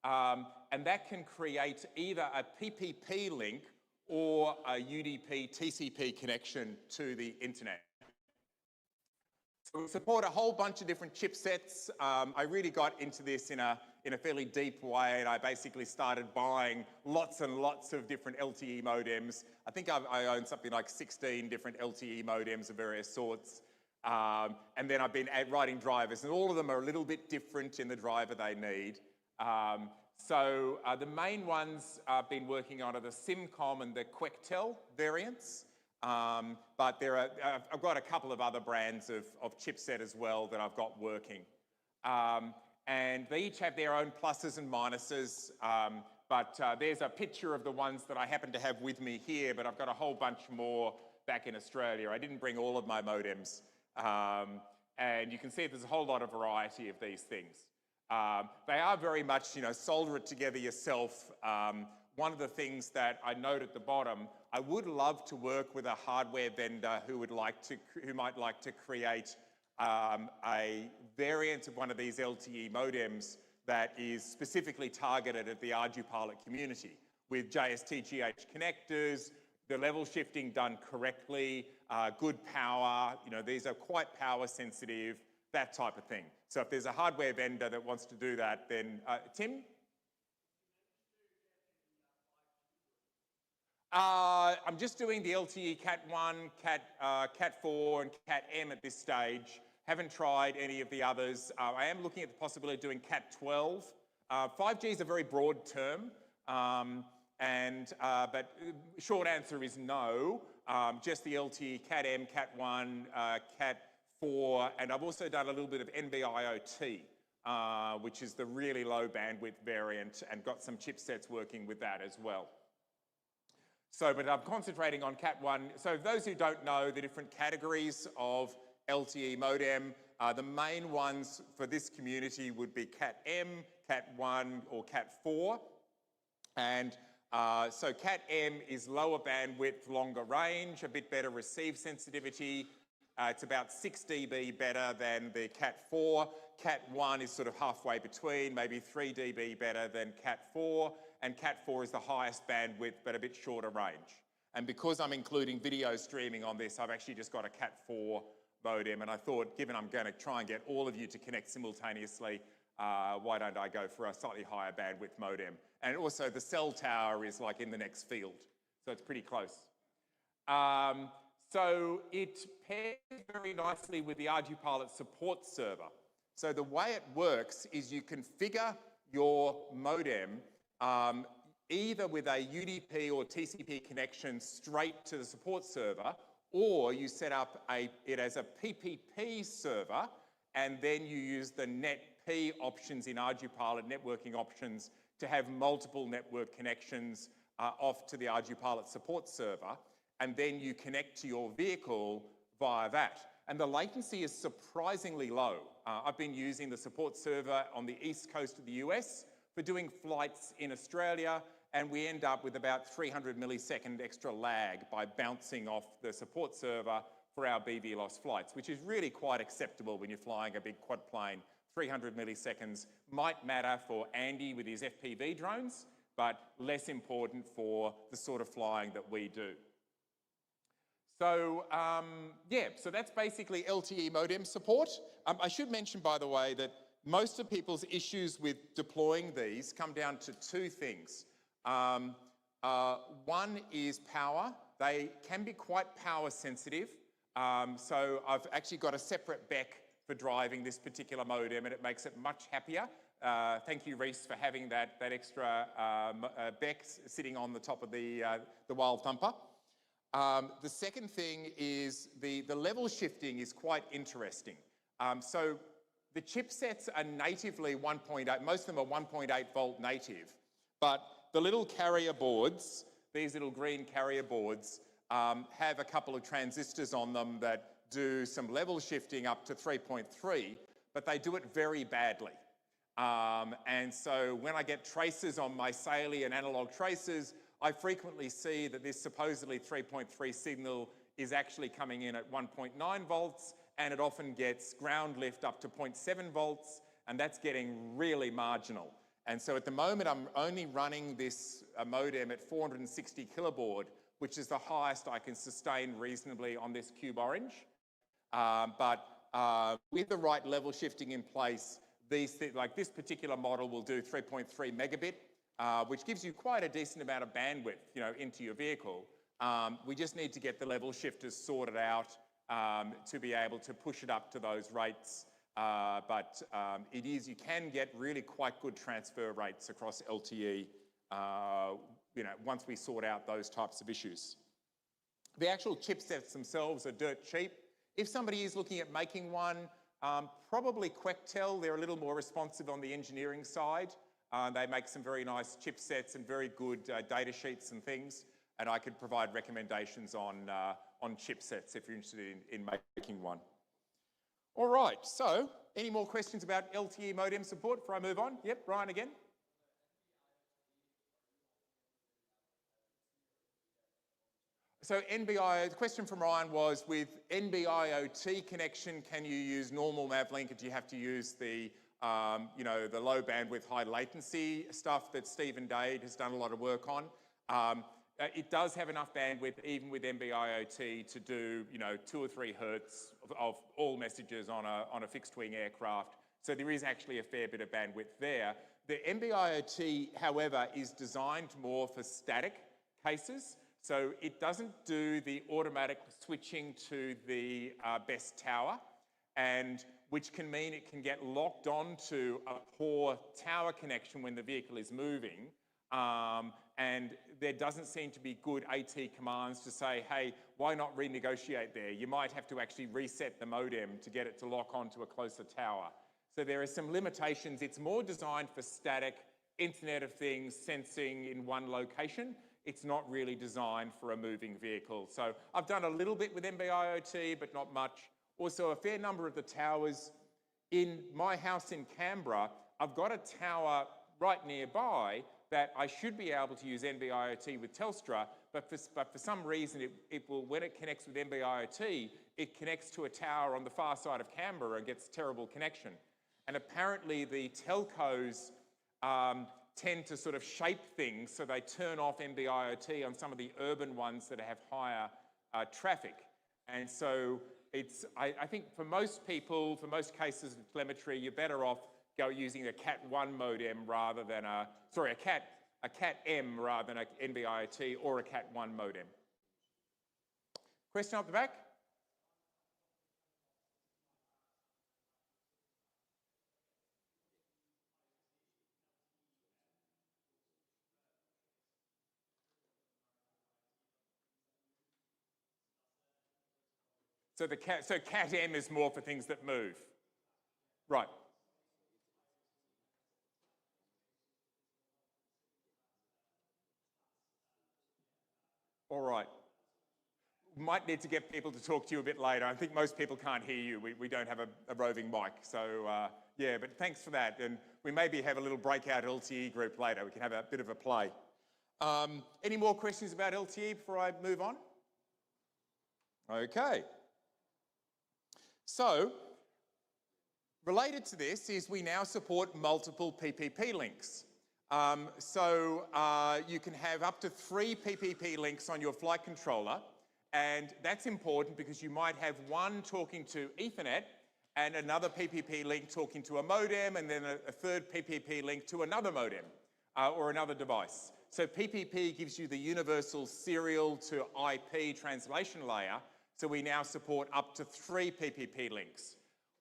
And that can create either a PPP link or a UDP TCP connection to the internet. So we support a whole bunch of different chipsets. I really got into this in a fairly deep way, and I basically started buying lots and lots of different LTE modems. I think I own something like 16 different LTE modems of various sorts. And then I've been writing drivers, and all of them are a little bit different in the driver they need. So the main ones I've been working on are the SIMCOM and the Quectel variants. But I've got a couple of other brands of chipset as well that I've got working. And they each have their own pluses and minuses, but there's a picture of the ones that I happen to have with me here, but I've got a whole bunch more back in Australia. I didn't bring all of my modems. And you can see there's a whole lot of variety of these things. They are very much, solder it together yourself. One of the things that I note at the bottom, I would love to work with a hardware vendor who might like to create a variant of one of these LTE modems that is specifically targeted at the ArduPilot community with JSTGH connectors, the level shifting done correctly, good power, these are quite power sensitive, that type of thing. So if there's a hardware vendor that wants to do that, then Tim? I'm just doing the LTE Cat 1, Cat 4 and Cat M at this stage. Haven't tried any of the others. I am looking at the possibility of doing Cat 12. 5G is a very broad term, but short answer is no. Just the LTE Cat M, Cat 1, Cat 4, and I've also done a little bit of NB-IoT, which is the really low bandwidth variant, and got some chipsets working with that as well. So, but I'm concentrating on Cat 1. So those who don't know the different categories of LTE modem, the main ones for this community would be Cat M, Cat 1 or Cat 4. And so Cat M is lower bandwidth, longer range, a bit better receive sensitivity. It's about 6 dB better than the Cat 4. Cat 1 is sort of halfway between, maybe 3 dB better than Cat 4. And Cat 4 is the highest bandwidth, but a bit shorter range. And because I'm including video streaming on this, I've actually just got a Cat 4 modem. And I thought, given I'm going to try and get all of you to connect simultaneously, why don't I go for a slightly higher bandwidth modem? And also the cell tower is like in the next field. So it's pretty close. So it pairs very nicely with the ArduPilot support server. So the way it works is you configure your modem either with a UDP or TCP connection straight to the support server, or you set up it as a PPP server, and then you use the NetP options in ArduPilot, networking options, to have multiple network connections off to the ArduPilot support server, and then you connect to your vehicle via that. And the latency is surprisingly low. I've been using the support server on the east coast of the US for doing flights in Australia, and we end up with about 300 millisecond extra lag by bouncing off the support server for our BVLOS flights, which is really quite acceptable when you're flying a big quad plane. 300 milliseconds might matter for Andy with his FPV drones, but less important for the sort of flying that we do. So, so that's basically LTE modem support. I should mention, by the way, that most of people's issues with deploying these come down to two things. One is power. They can be quite power sensitive. So I've actually got a separate BEC for driving this particular modem, and it makes it much happier. Thank you, Rhys, for having that extra BEC sitting on the top of the wild thumper. The second thing is the level shifting is quite interesting. So the chipsets are natively 1.8, most of them are 1.8 volt native, but the little carrier boards, these little green carrier boards, have a couple of transistors on them that do some level shifting up to 3.3, but they do it very badly. And so when I get traces on my Saley and analog traces, I frequently see that this supposedly 3.3 signal is actually coming in at 1.9 volts, and it often gets ground lift up to 0.7 volts, and that's getting really marginal. And so at the moment, I'm only running this modem at 460 kilobaud, which is the highest I can sustain reasonably on this Cube Orange. But with the right level shifting in place, like this particular model will do 3.3 megabit, which gives you quite a decent amount of bandwidth, into your vehicle. We just need to get the level shifters sorted out to be able to push it up to those rates. But you can get really quite good transfer rates across LTE, once we sort out those types of issues. The actual chipsets themselves are dirt cheap. If somebody is looking at making one, probably Quectel, they're a little more responsive on the engineering side. They make some very nice chipsets and very good data sheets and things, and I could provide recommendations on chipsets if you're interested in making one. All right, so any more questions about LTE modem support before I move on? Yep, Ryan again. So the question from Ryan was, with NB-IoT connection, can you use normal MAVLink, or do you have to use the the low bandwidth, high latency stuff that Stephen Dade has done a lot of work on? It does have enough bandwidth, even with NB-IoT, to do 2 or 3 hertz of all messages on a fixed wing aircraft. So there is actually a fair bit of bandwidth there. The NB-IoT, however, is designed more for static cases. So it doesn't do the automatic switching to the best tower, and which can mean it can get locked onto a poor tower connection when the vehicle is moving. And there doesn't seem to be good AT commands to say, hey, why not renegotiate there? You might have to actually reset the modem to get it to lock onto a closer tower. So there are some limitations. It's more designed for static Internet of Things sensing in one location. It's not really designed for a moving vehicle. So I've done a little bit with NB-IoT, but not much. Also, a fair number of the towers in my house in Canberra, I've got a tower right nearby that I should be able to use NB-IoT with Telstra, but for some reason, it will, when it connects with NB-IoT, it connects to a tower on the far side of Canberra and gets terrible connection. And apparently the telcos tend to sort of shape things so they turn off NB-IoT on some of the urban ones that have higher traffic. And so it's, I think for most people, for most cases of telemetry, you're better off using a Cat1 modem rather than a Cat-M rather than an NB-IoT or a Cat1 modem. Question up the back? So Cat-M is more for things that move. Right. All right. Might need to get people to talk to you a bit later. I think most people can't hear you. We don't have a roving mic. So yeah, but thanks for that. And we maybe have a little breakout LTE group later. We can have a bit of a play. Any more questions about LTE before I move on? Okay. So, related to this is we now support multiple PPP links. You can have up to 3 PPP links on your flight controller, and that's important because you might have one talking to Ethernet and another PPP link talking to a modem, and then a third PPP link to another modem or another device. So PPP gives you the universal serial to IP translation layer. So we now support up to 3 PPP links.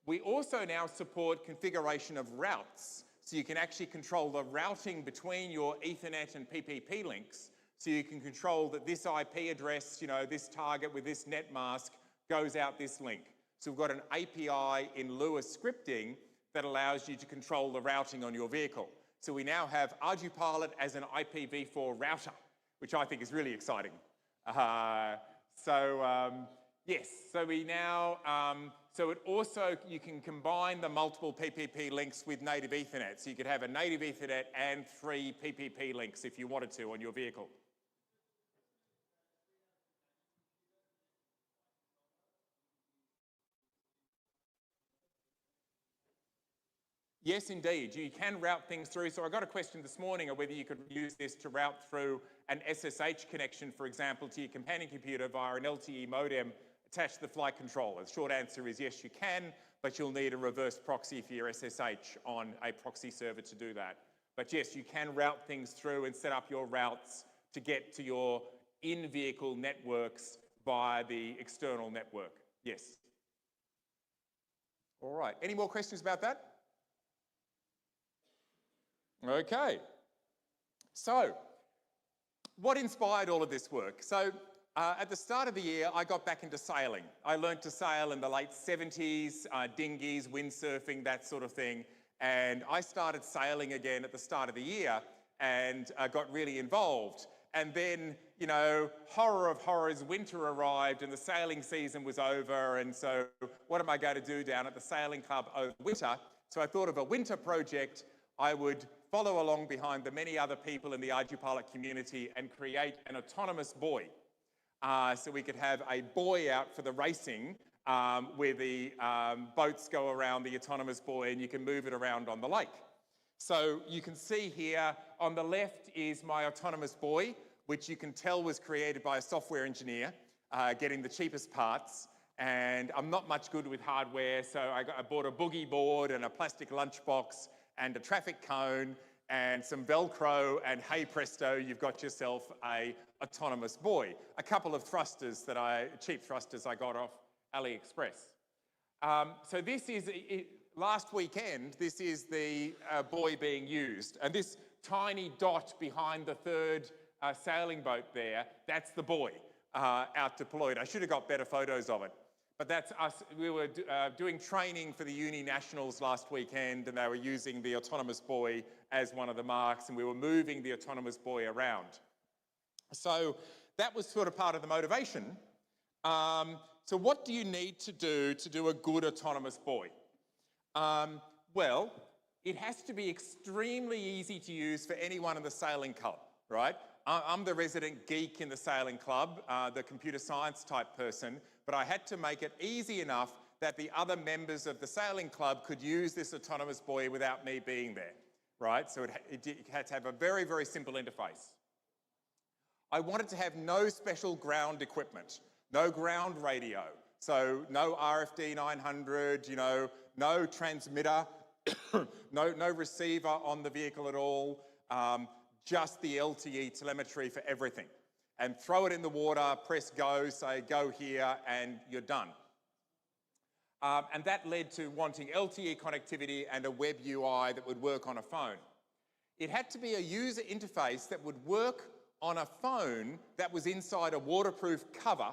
We also now support configuration of routes. So you can actually control the routing between your Ethernet and PPP links. So you can control that this IP address, this target with this net mask goes out this link. So we've got an API in lieu of scripting that allows you to control the routing on your vehicle. So we now have ArduPilot as an IPv4 router, which I think is really exciting. Yes, so we now, so it also, you can combine the multiple PPP links with native Ethernet. So you could have a native Ethernet and 3 PPP links if you wanted to on your vehicle. Yes, indeed. You can route things through. So I got a question this morning of whether you could use this to route through an SSH connection, for example, to your companion computer via an LTE modem attached to the flight controller. The short answer is yes, you can, but you'll need a reverse proxy for your SSH on a proxy server to do that. But yes, you can route things through and set up your routes to get to your in-vehicle networks via the external network. Yes. All right. Any more questions about that? Okay. So, what inspired all of this work? So, at the start of the year, I got back into sailing. I learned to sail in the late 70s, dinghies, windsurfing, that sort of thing. And I started sailing again at the start of the year and got really involved. And then, you know, horror of horrors, winter arrived and the sailing season was over. And so what am I going to do down at the sailing club over winter? So I thought of a winter project. I would follow along behind the many other people in the ArduPilot community and create an autonomous buoy. So we could have a buoy out for the racing where the boats go around the autonomous buoy and you can move it around on the lake. So you can see here on the left is my autonomous buoy, which you can tell was created by a software engineer getting the cheapest parts. And I'm not much good with hardware, so I bought a boogie board and a plastic lunchbox and a traffic cone and some Velcro, and hey presto, you've got yourself a autonomous buoy. A couple of thrusters cheap thrusters I got off AliExpress. So this is, last weekend, this is the buoy being used. And this tiny dot behind the third sailing boat there, that's the buoy out deployed. I should have got better photos of it. But that's us. We were doing training for the Uni Nationals last weekend, and they were using the autonomous buoy as one of the marks, and we were moving the autonomous buoy around. So that was sort of part of the motivation. So what do you need to do a good autonomous buoy? Well, it has to be extremely easy to use for anyone in the sailing club, right? I'm the resident geek in the sailing club, the computer science type person, but I had to make it easy enough that the other members of the sailing club could use this autonomous buoy without me being there, right? So it had to have a very, very simple interface. I wanted to have no special ground equipment, no ground radio, so no RFD 900, you know, no transmitter, no receiver on the vehicle at all, just the LTE telemetry for everything. And throw it in the water, press go, say go here, and you're done. And that led to wanting LTE connectivity and a web UI that would work on a phone. It had to be a user interface that would work on a phone that was inside a waterproof cover,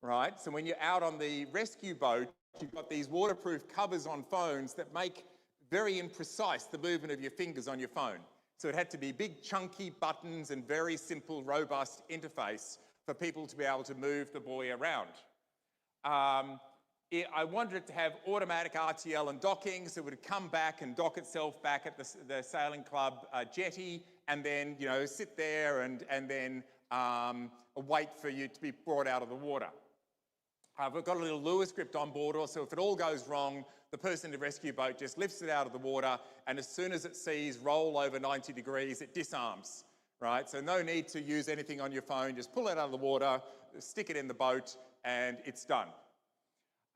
right? So when you're out on the rescue boat, you've got these waterproof covers on phones that make very imprecise the movement of your fingers on your phone. So it had to be big, chunky buttons and very simple, robust interface for people to be able to move the buoy around. I wanted it to have automatic RTL and docking, so it would come back and dock itself back at the sailing club jetty, and then, you know, sit there and then wait for you to be brought out of the water. I've got a little Lewis script on board also. If it all goes wrong, the person in the rescue boat just lifts it out of the water, and as soon as it sees roll over 90 degrees, it disarms, right? So no need to use anything on your phone. Just pull it out of the water, stick it in the boat, and it's done.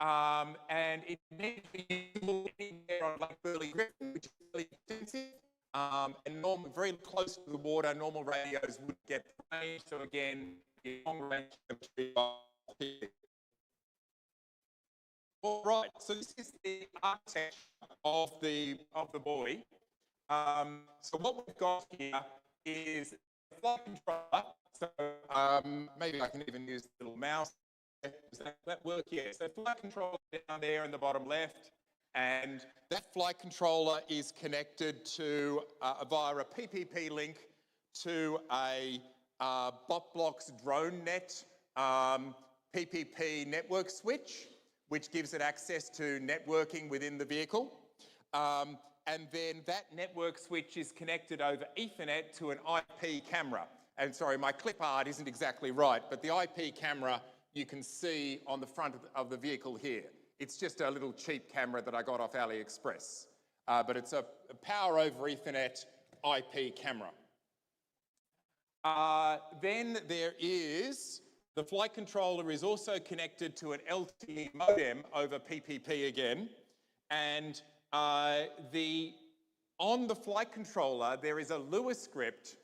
And it needs to be usable anywhere on Lake Burley-Griffin, which is really expensive, and very close to the water, normal radios would get range. So again, long range. All right, so this is the architecture of the buoy. So what we've got here is a flight controller. So maybe I can even use the little mouse. Does that work? Yeah. So flight controller down there in the bottom left, and that flight controller is connected to via a PPP link to a BotBlox drone net PPP network switch, which gives it access to networking within the vehicle. And then that network switch is connected over Ethernet to an IP camera. And sorry, my clip art isn't exactly right, but the IP camera you can see on the front of the vehicle here. It's just a little cheap camera that I got off AliExpress. But it's a power over Ethernet IP camera. Then there is, the flight controller is also connected to an LTE modem over PPP again. And on the flight controller, there is a Lua script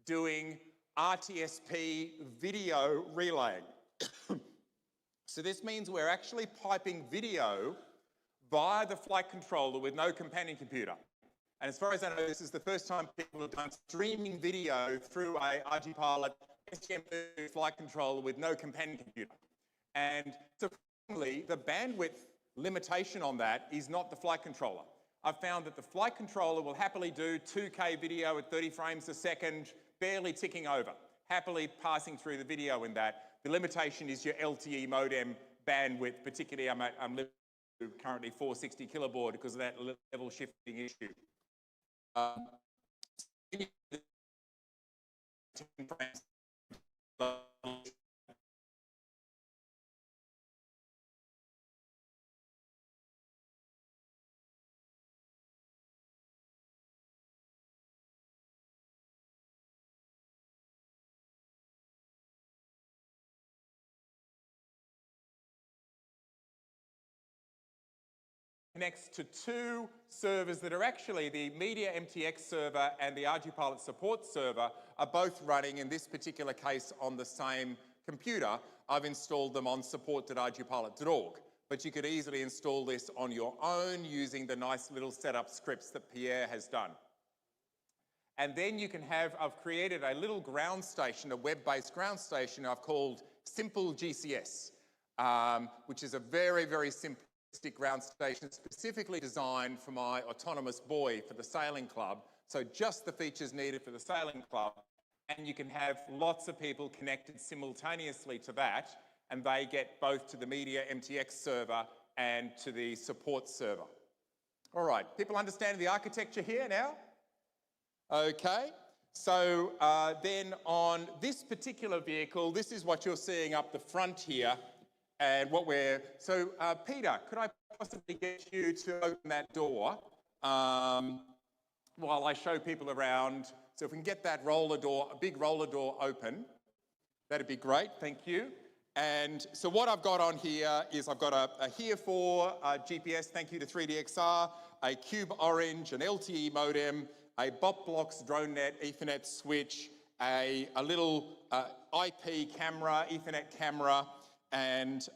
doing RTSP video relaying. So this means we're actually piping video via the flight controller with no companion computer. And as far as I know, this is the first time people have done streaming video through a ArduPilot STM32 flight controller with no companion computer. And surprisingly, the bandwidth limitation on that is not the flight controller. I've found that the flight controller will happily do 2K video at 30 frames a second, barely ticking over, happily passing through the video in that. The limitation is your LTE modem bandwidth, particularly I'm limited to currently 460 kilobaud because of that level shifting issue. Connects to two servers that are actually the Media MTX server and the ArduPilot support server are both running, in this particular case, on the same computer. I've installed them on support.ardupilot.org, but you could easily install this on your own using the nice little setup scripts that Pierre has done. And then you can have, I've created a little ground station, a web-based ground station I've called Simple GCS, which is a very, very simple ground station specifically designed for my autonomous buoy for the sailing club. So just the features needed for the sailing club. And you can have lots of people connected simultaneously to that, and they get both to the Media MTX server and to the support server. All right, people understanding the architecture here now? Okay, so then on this particular vehicle, this is what you're seeing up the front here. And what we're, so Peter, could I possibly get you to open that door while I show people around? So if we can get that roller door, a big roller door open, that'd be great, thank you. And so what I've got on here is I've got a here for GPS, thank you to 3DXR, a Cube Orange, an LTE modem, a BotBlocks DroneNet Ethernet switch, a little IP camera, Ethernet camera, and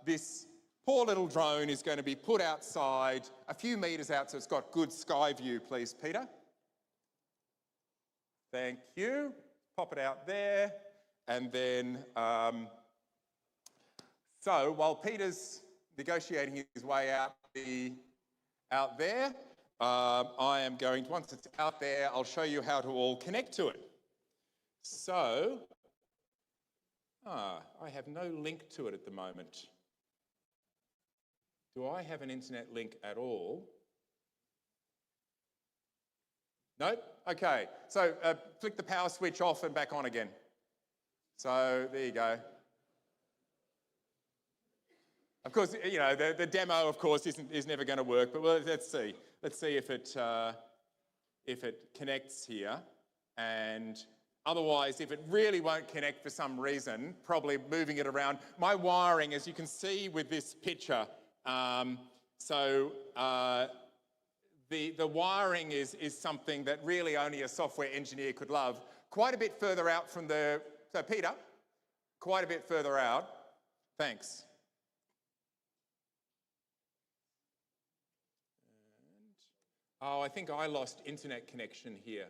this poor little drone is going to be put outside a few metres out so it's got good sky view, please, Peter. Thank you. Pop it out there. And then, so while Peter's negotiating his way out there, I am going to, once it's out there, I'll show you how to all connect to it. So, I have no link to it at the moment. Do I have an internet link at all? Nope? Okay, so flick the power switch off and back on again. So there you go. Of course, you know, the demo, of course, is never going to work, but well, let's see. Let's see if it connects here. And otherwise, if it really won't connect for some reason, probably moving it around. My wiring, as you can see with this picture, the wiring is something that really only a software engineer could love. Quite a bit further out from the, so Peter, quite a bit further out. Thanks. Oh, I think I lost internet connection here.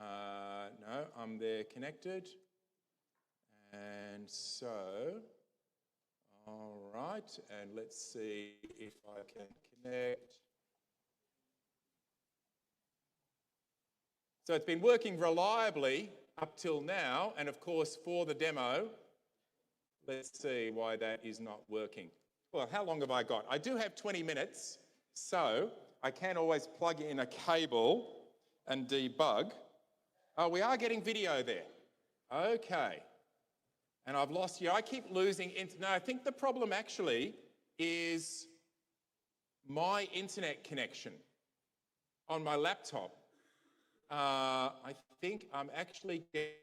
No, I'm there connected. And so, all right, and let's see if I can connect. So it's been working reliably up till now, and of course for the demo, Let's see why that is not working. Well, how long have I got? I do have 20 minutes, so I can always plug in a cable and debug. Oh, we are getting video there. Okay. And I've lost you. I keep losing no, I think the problem actually is my internet connection on my laptop. I think I'm actually getting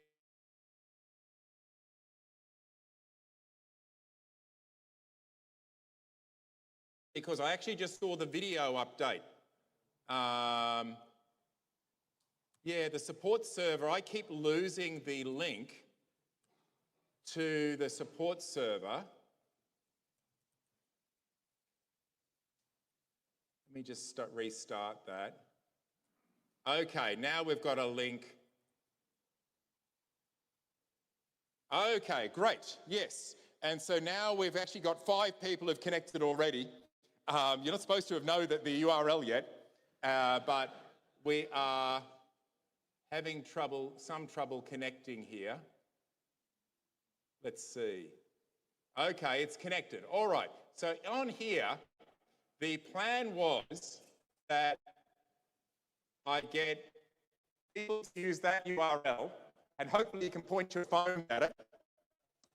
because I actually just saw the video update. Yeah, the support server, I keep losing the link to the support server. Let me just restart that. Okay, now we've got a link. Okay, great, yes. And so now we've actually got 5 people who've connected already. You're not supposed to have known that the URL yet, but we are having some trouble connecting here. Let's see. Okay, it's connected. All right, so on here, the plan was that I get people to use that URL, and hopefully you can point your phone at it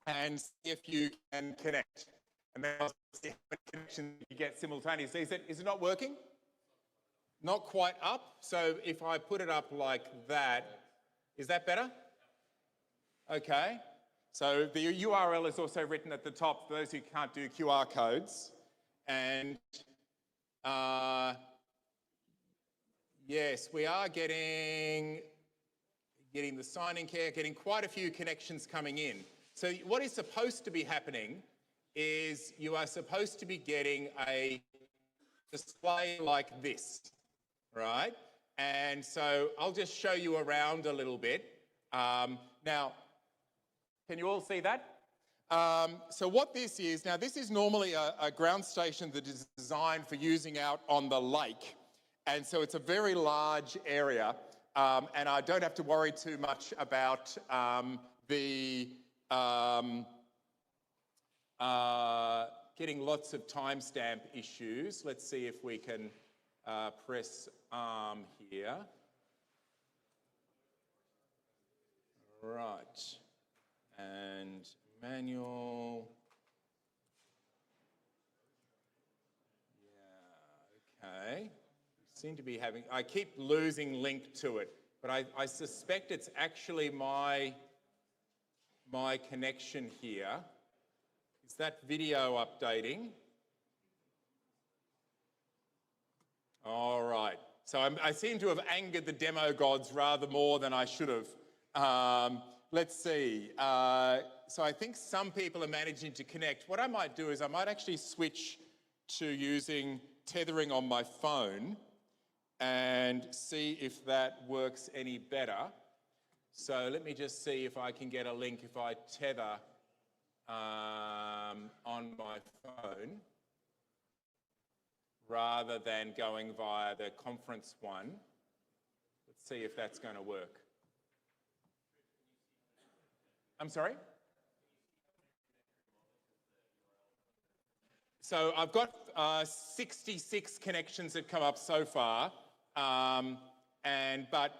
and see if you can connect. And then I'll see how many connections you get simultaneously. Is it not working? Not quite up. So if I put it up like that, is that better? Okay. So the URL is also written at the top for those who can't do QR codes. And yes, we are getting the sign-in care, getting quite a few connections coming in. So what is supposed to be happening is you are supposed to be getting a display like this, right? And so I'll just show you around a little bit. Now, can you all see that? So what this is, now this is normally a ground station that is designed for using out on the lake. And so it's a very large area. And I don't have to worry too much about getting lots of timestamp issues. Let's see if we can press here. Right. And manual. Yeah, okay. Seem to be having, I keep losing link to it, but I suspect it's actually my connection here. Is that video updating? All right. So I seem to have angered the demo gods rather more than I should have. Let's see. So I think some people are managing to connect. What I might do is I might actually switch to using tethering on my phone and see if that works any better. So let me just see if I can get a link if I tether on my phone rather than going via the conference one. Let's see if that's going to work. I'm sorry? So I've got 66 connections that come up so far, but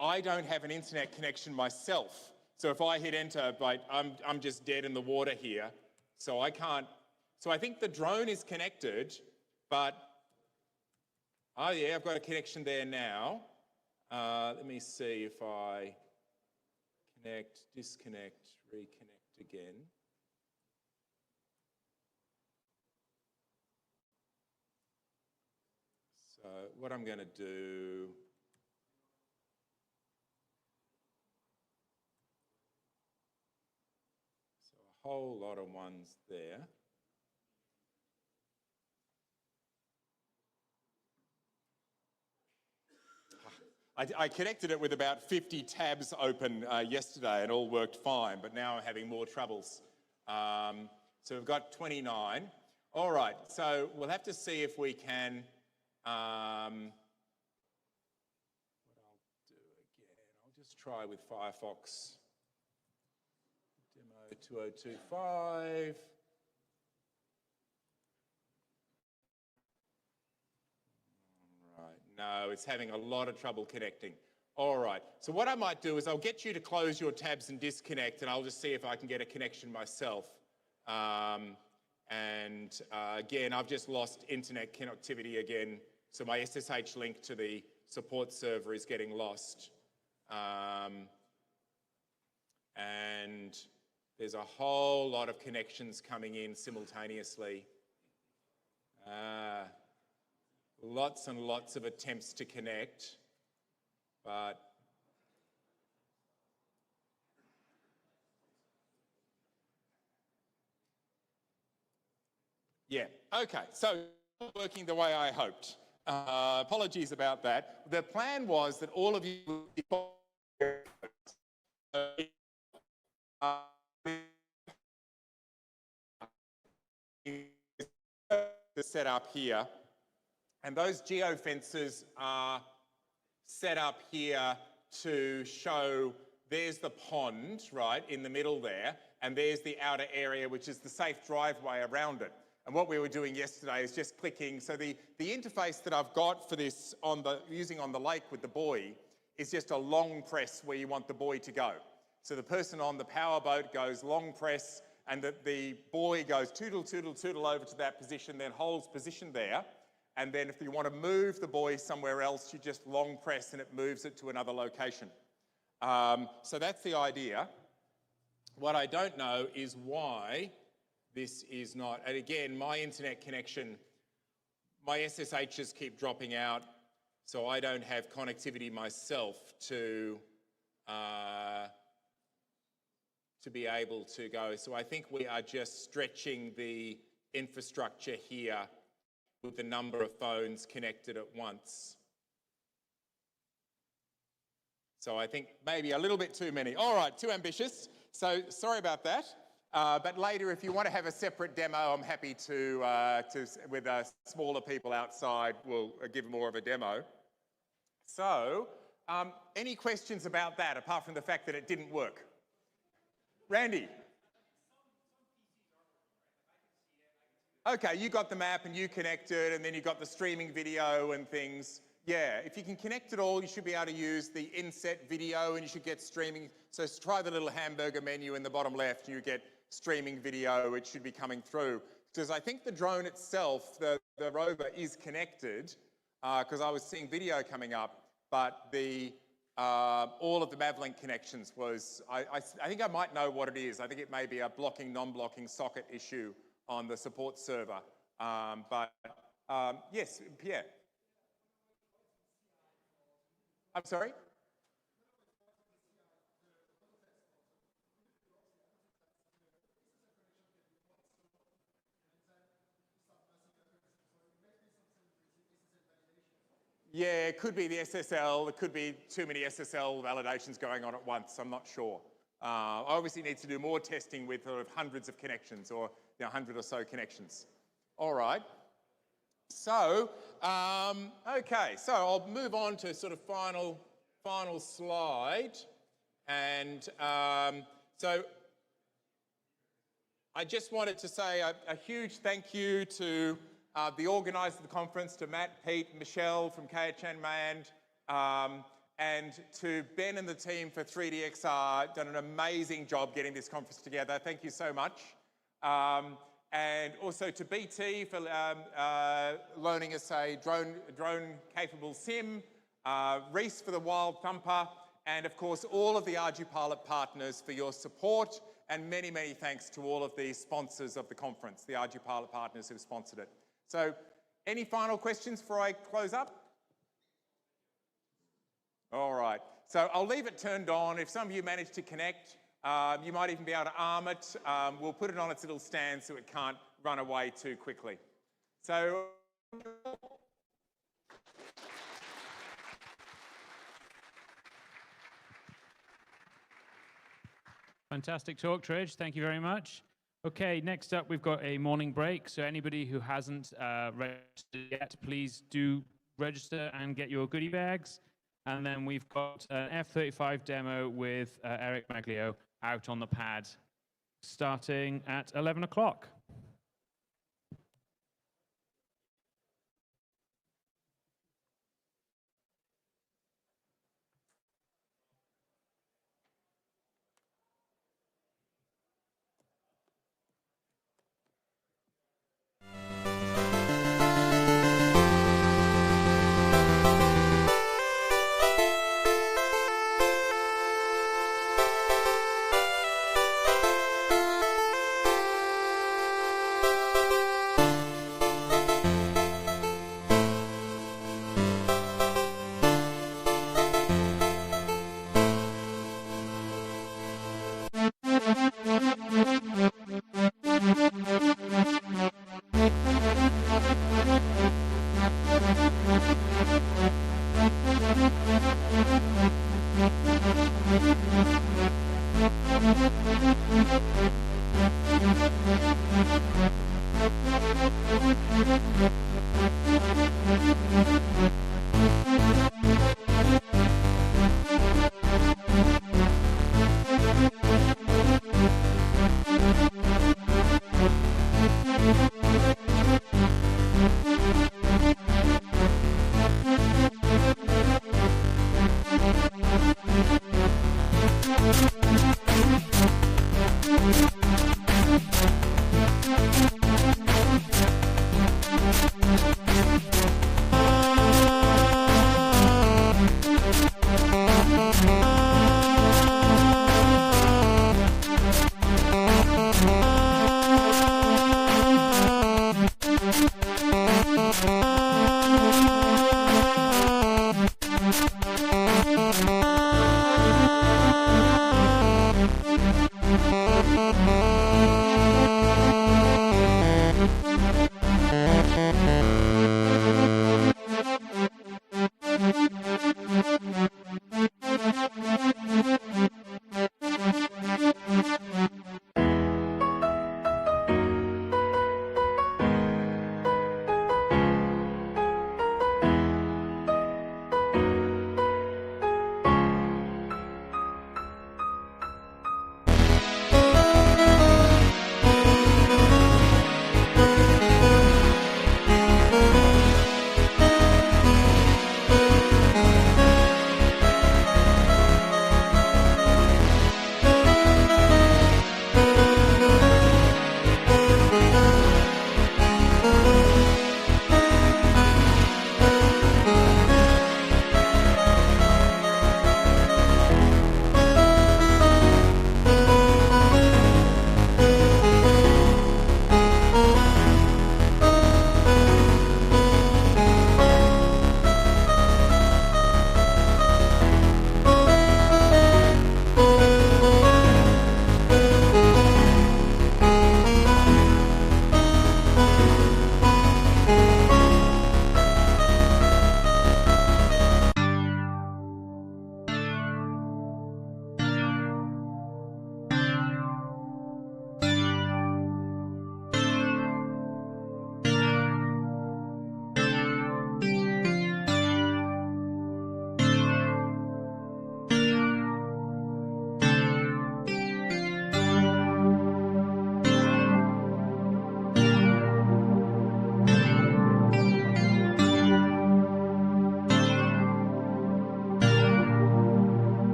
I don't have an internet connection myself. So if I hit enter, I'm just dead in the water here. So I can't. So I think the drone is connected, but oh yeah, I've got a connection there now. Let me see if I connect, disconnect, reconnect again. So what I'm going to do, so a whole lot of ones there. I connected it with about 50 tabs open yesterday and all worked fine, but now I'm having more troubles. So we've got 29. All right, so we'll have to see if we can, what I'll do again, I'll just try with Firefox demo 2025. Right, no, it's having a lot of trouble connecting. All right, so what I might do is I'll get you to close your tabs and disconnect, and I'll just see if I can get a connection myself. Again, I've just lost internet connectivity again, so my SSH link to the support server is getting lost. And there's a whole lot of connections coming in simultaneously. Lots and lots of attempts to connect, but yeah, okay, so working the way I hoped. Apologies about that. The plan was that all of you would be set up here, and those geofences are set up here to show there's the pond, right, in the middle there, and there's the outer area, which is the safe driveway around it. And what we were doing yesterday is just clicking. So the interface that I've got for this using on the lake with the buoy is just a long press where you want the buoy to go. So the person on the power boat goes long press, and the buoy goes tootle, tootle, tootle over to that position, then holds position there. And then if you want to move the buoy somewhere else, you just long press and it moves it to another location. So that's the idea. What I don't know is why this is not, and again, my internet connection, my SSHs keep dropping out, so I don't have connectivity myself to be able to go. So I think we are just stretching the infrastructure here with the number of phones connected at once. So I think maybe a little bit too many. All right, too ambitious. So sorry about that. But later, if you want to have a separate demo, I'm happy to with smaller people outside, we'll give more of a demo. So, any questions about that, apart from the fact that it didn't work? Randy? Okay, you got the map and you connected, and then you got the streaming video and things. Yeah, if you can connect it all, you should be able to use the inset video and you should get streaming. So try the little hamburger menu in the bottom left and you get streaming video. It should be coming through. Because I think the drone itself, the rover, is connected, because I was seeing video coming up, but the all of the Mavlink connections was, I think I might know what it is. I think it may be a blocking, non-blocking socket issue on the support server. Yes, Pierre. I'm sorry? Yeah, it could be the SSL. It could be too many SSL validations going on at once. I'm not sure. I obviously need to do more testing with sort of hundreds of connections, or 100 or so connections. All right. So, okay. So I'll move on to sort of final slide. And so I just wanted to say a huge thank you to the organisers of the conference, to Matt, Pete, Michelle from Unmanned, and to Ben and the team for 3DXR, done an amazing job getting this conference together. Thank you so much. And also to BT for loaning us a drone-capable sim, Rhys for the Wild Thumper, and of course all of the ArduPilot partners for your support, and many, many thanks to all of the sponsors of the conference, the ArduPilot partners who sponsored it. So, any final questions before I close up? All right, so I'll leave it turned on. If some of you manage to connect, you might even be able to arm it. We'll put it on its little stand so it can't run away too quickly. So, Fantastic talk, Tridge. Thank you very much. Okay, next up we've got a morning break. So anybody who hasn't registered yet, please do register and get your goodie bags. And then we've got an F-35 demo with Eric Maglio out on the pad starting at 11 o'clock.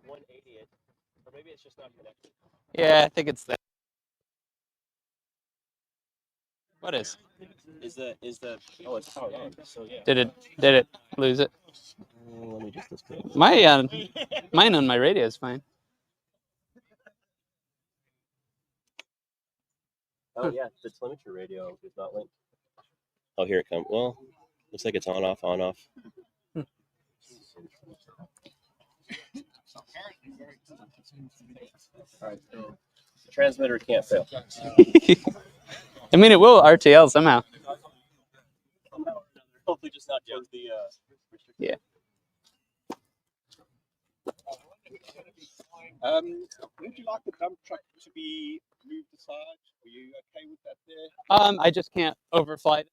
180, or maybe it's just not connected. Yeah, I think it's that. What is? Is the oh, it's powered on. So yeah. Did it lose it? Let me just disconnect. Mine on my radio is fine. Oh yeah, the telemetry radio is not linked. Oh, here it comes. Well, looks like it's on off on off. All right, so the transmitter can't fail. I mean, it will RTL somehow. Hopefully, just not towards the. Yeah. Would you like the dump truck to be moved aside? Were you okay with that there? I just can't overfly it.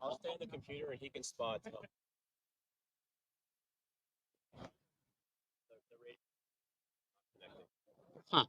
I'll stay on the computer and he can spot. Huh.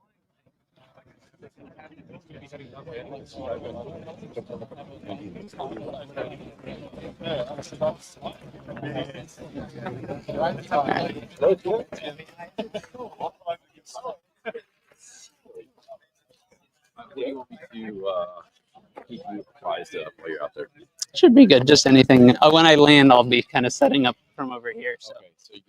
Keep you apprised of while you're out there. Should be good. Just anything. When I land, I'll be kind of setting up from over here. So. Okay, so you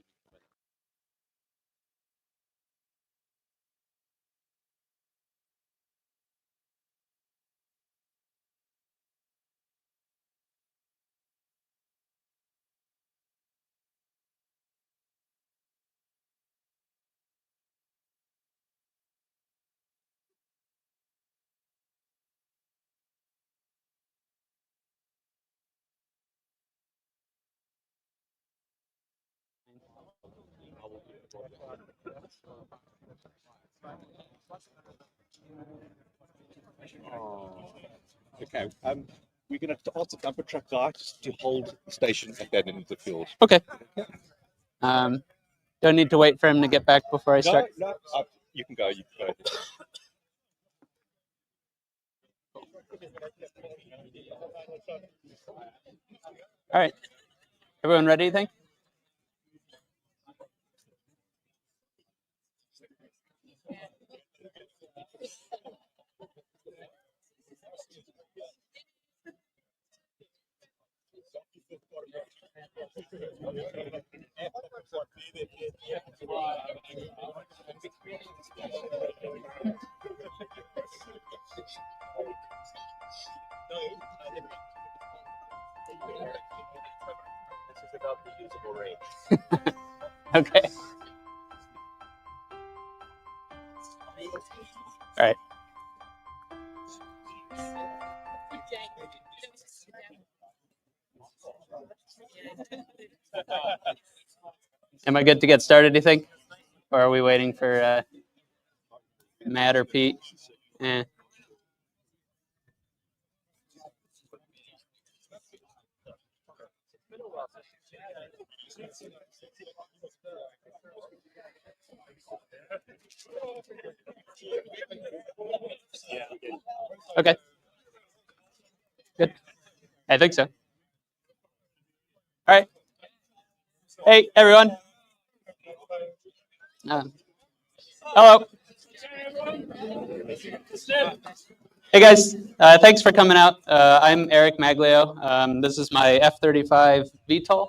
Okay. We're going to ask the dumper truck guy just to hold the station at that end of the field. Okay. Do I need to wait for him to get back before I start? No, you can go. You can go. All right. Everyone ready, you think? This is about the usable range. Okay. All right. Am I good to get started, do you think? Or are we waiting for Matt or Pete? Eh. Okay. Good. I think so. All right. Hey, everyone. Hello. Hey, guys. Thanks for coming out. I'm Eric Maglio. This is my F-35 VTOL.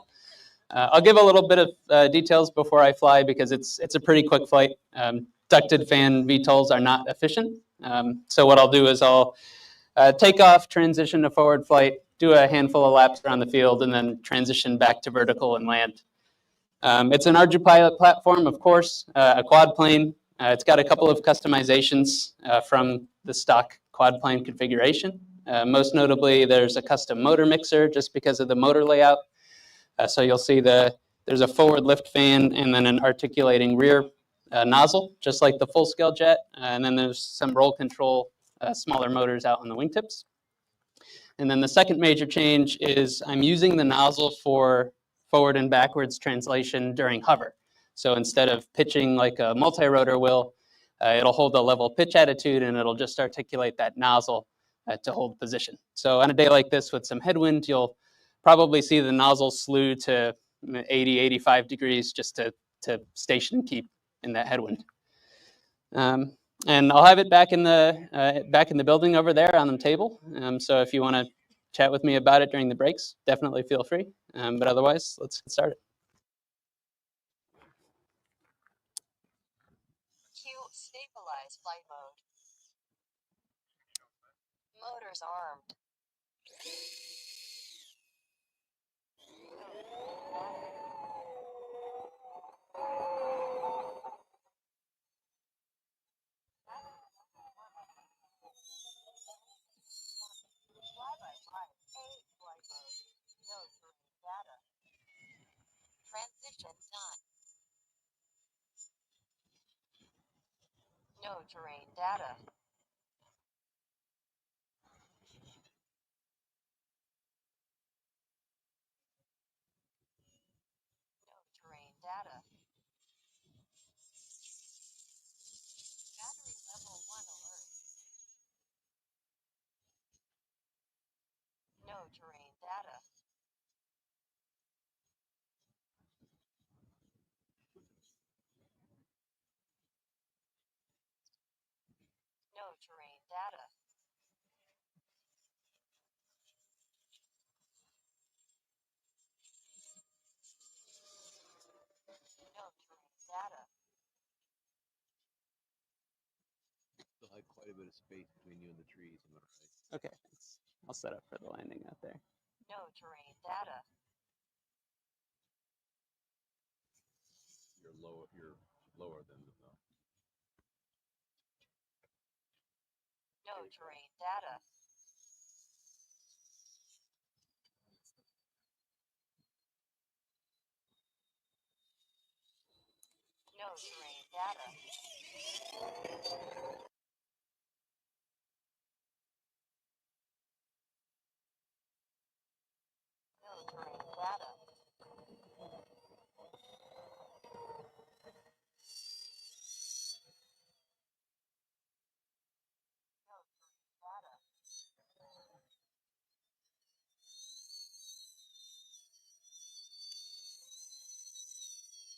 I'll give a little bit of details before I fly because it's a pretty quick flight. Ducted fan VTOLs are not efficient. So what I'll do is I'll take off, transition to forward flight, do a handful of laps around the field, and then transition back to vertical and land. It's an ArduPilot platform, of course, a quad plane. It's got a couple of customizations from the stock quad plane configuration. Most notably, there's a custom motor mixer just because of the motor layout. So you'll see there's a forward lift fan and then an articulating rear nozzle, just like the full-scale jet. And then there's some roll control, smaller motors out on the wingtips. And then the second major change is I'm using the nozzle for forward and backwards translation during hover. So instead of pitching like a multi-rotor will, it'll hold a level pitch attitude and it'll just articulate that nozzle to hold position. So on a day like this with some headwind, you'll probably see the nozzle slew to 80, 85 degrees just to station and keep in that headwind. And I'll have it back in the building over there on the table. So if you want to chat with me about it during the breaks, definitely feel free. But otherwise, let's get started. Q stabilize flight mode. Motors armed. Transition done. No terrain data. No terrain data. Battery level 1 alert. No terrain data. No terrain data. No terrain data. Still have quite a bit of space between you and the trees. Am I right? Okay, I'll set up for the landing out there. No terrain data. You're lower than the. No terrain data. No terrain data. No terrain data. No terrain data.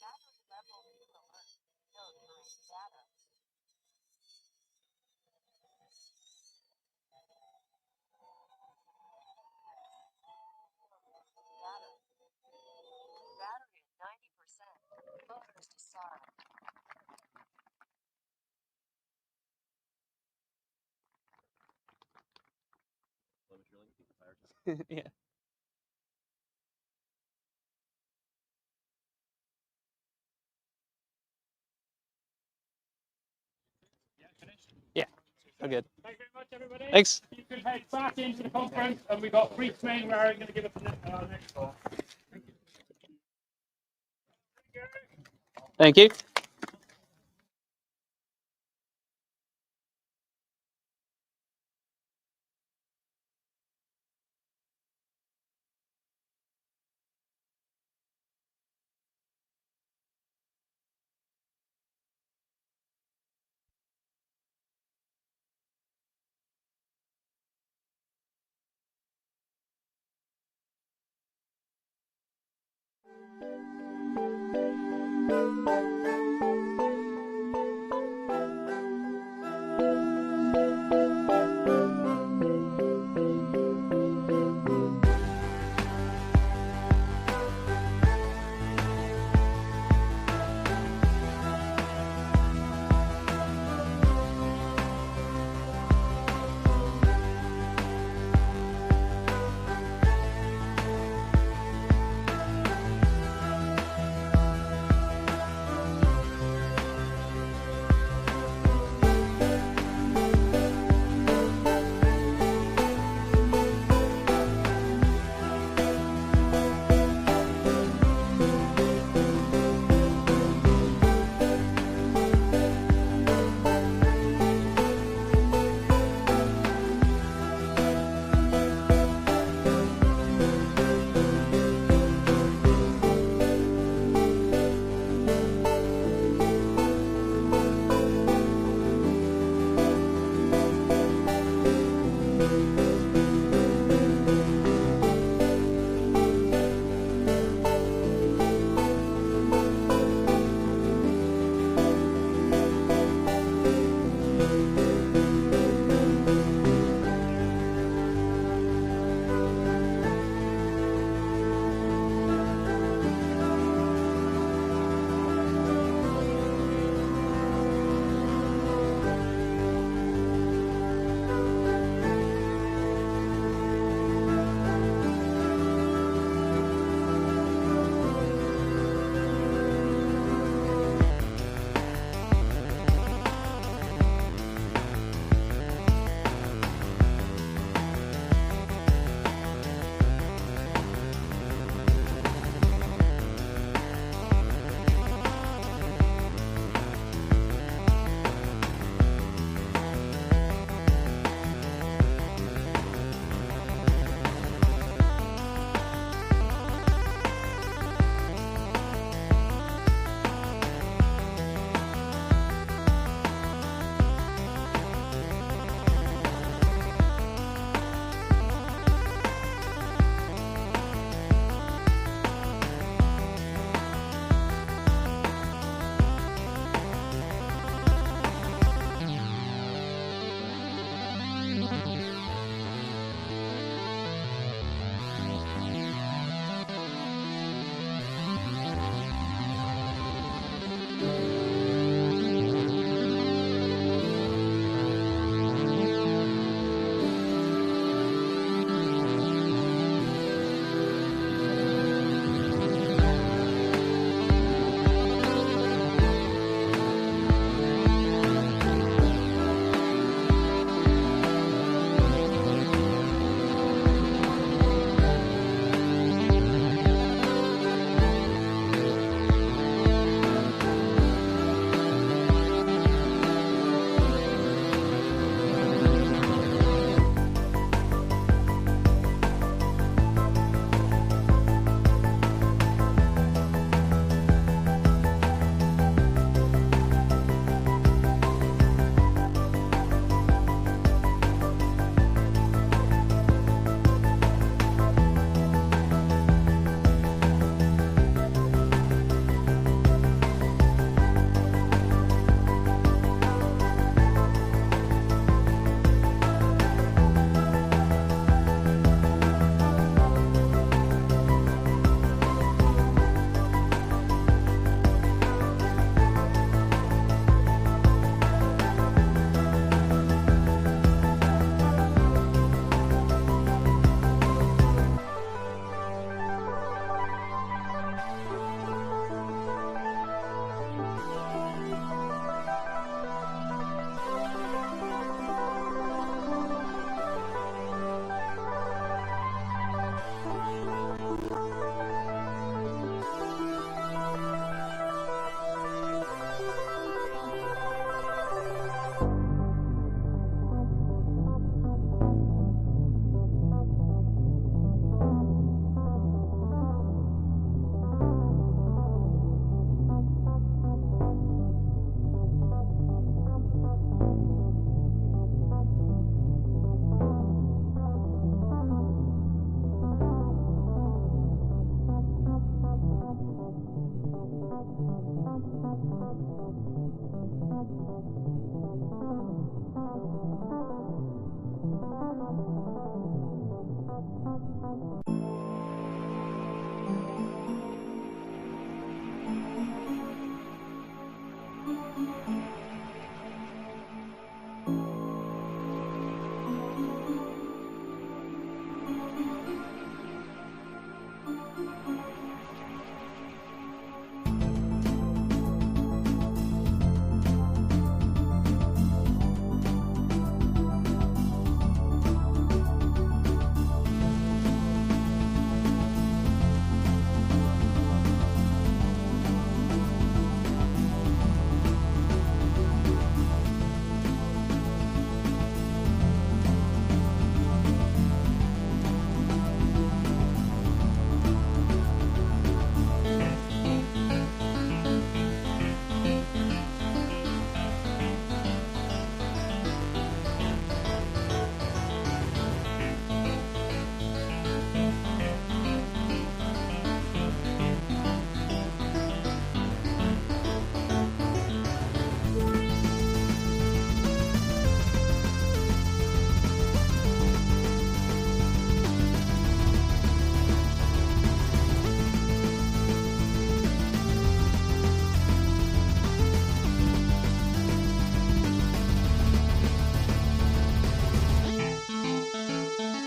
Battery level 2 alert. No terrain data. Data. Battery at 90%. Motors disarmed. Yeah. Yeah, finished? Yeah, we're good. Thank you very much, everybody. Thanks. You can head back into the conference, and we've got Rhys Mainwaring going to give us the next talk. Thank you.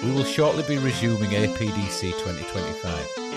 We will shortly be resuming APDC 2025.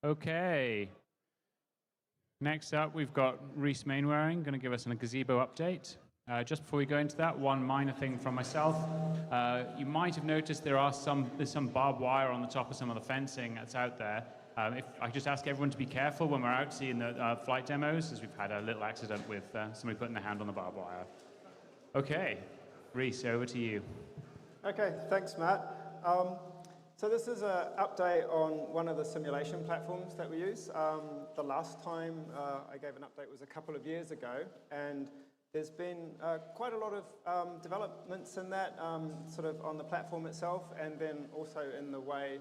Okay. Next up, we've got Rhys Mainwaring going to give us a Gazebo update. Just before we go into that, one minor thing from myself. You might have noticed there's some barbed wire on the top of some of the fencing that's out there. If I just ask everyone to be careful when we're out seeing the flight demos, as we've had a little accident with somebody putting their hand on the barbed wire. Okay, Rhys, over to you. Okay, thanks, Matt. So this is an update on one of the simulation platforms that we use. The last time I gave an update was a couple of years ago, and there's been quite a lot of developments in that, sort of on the platform itself, and then also in the way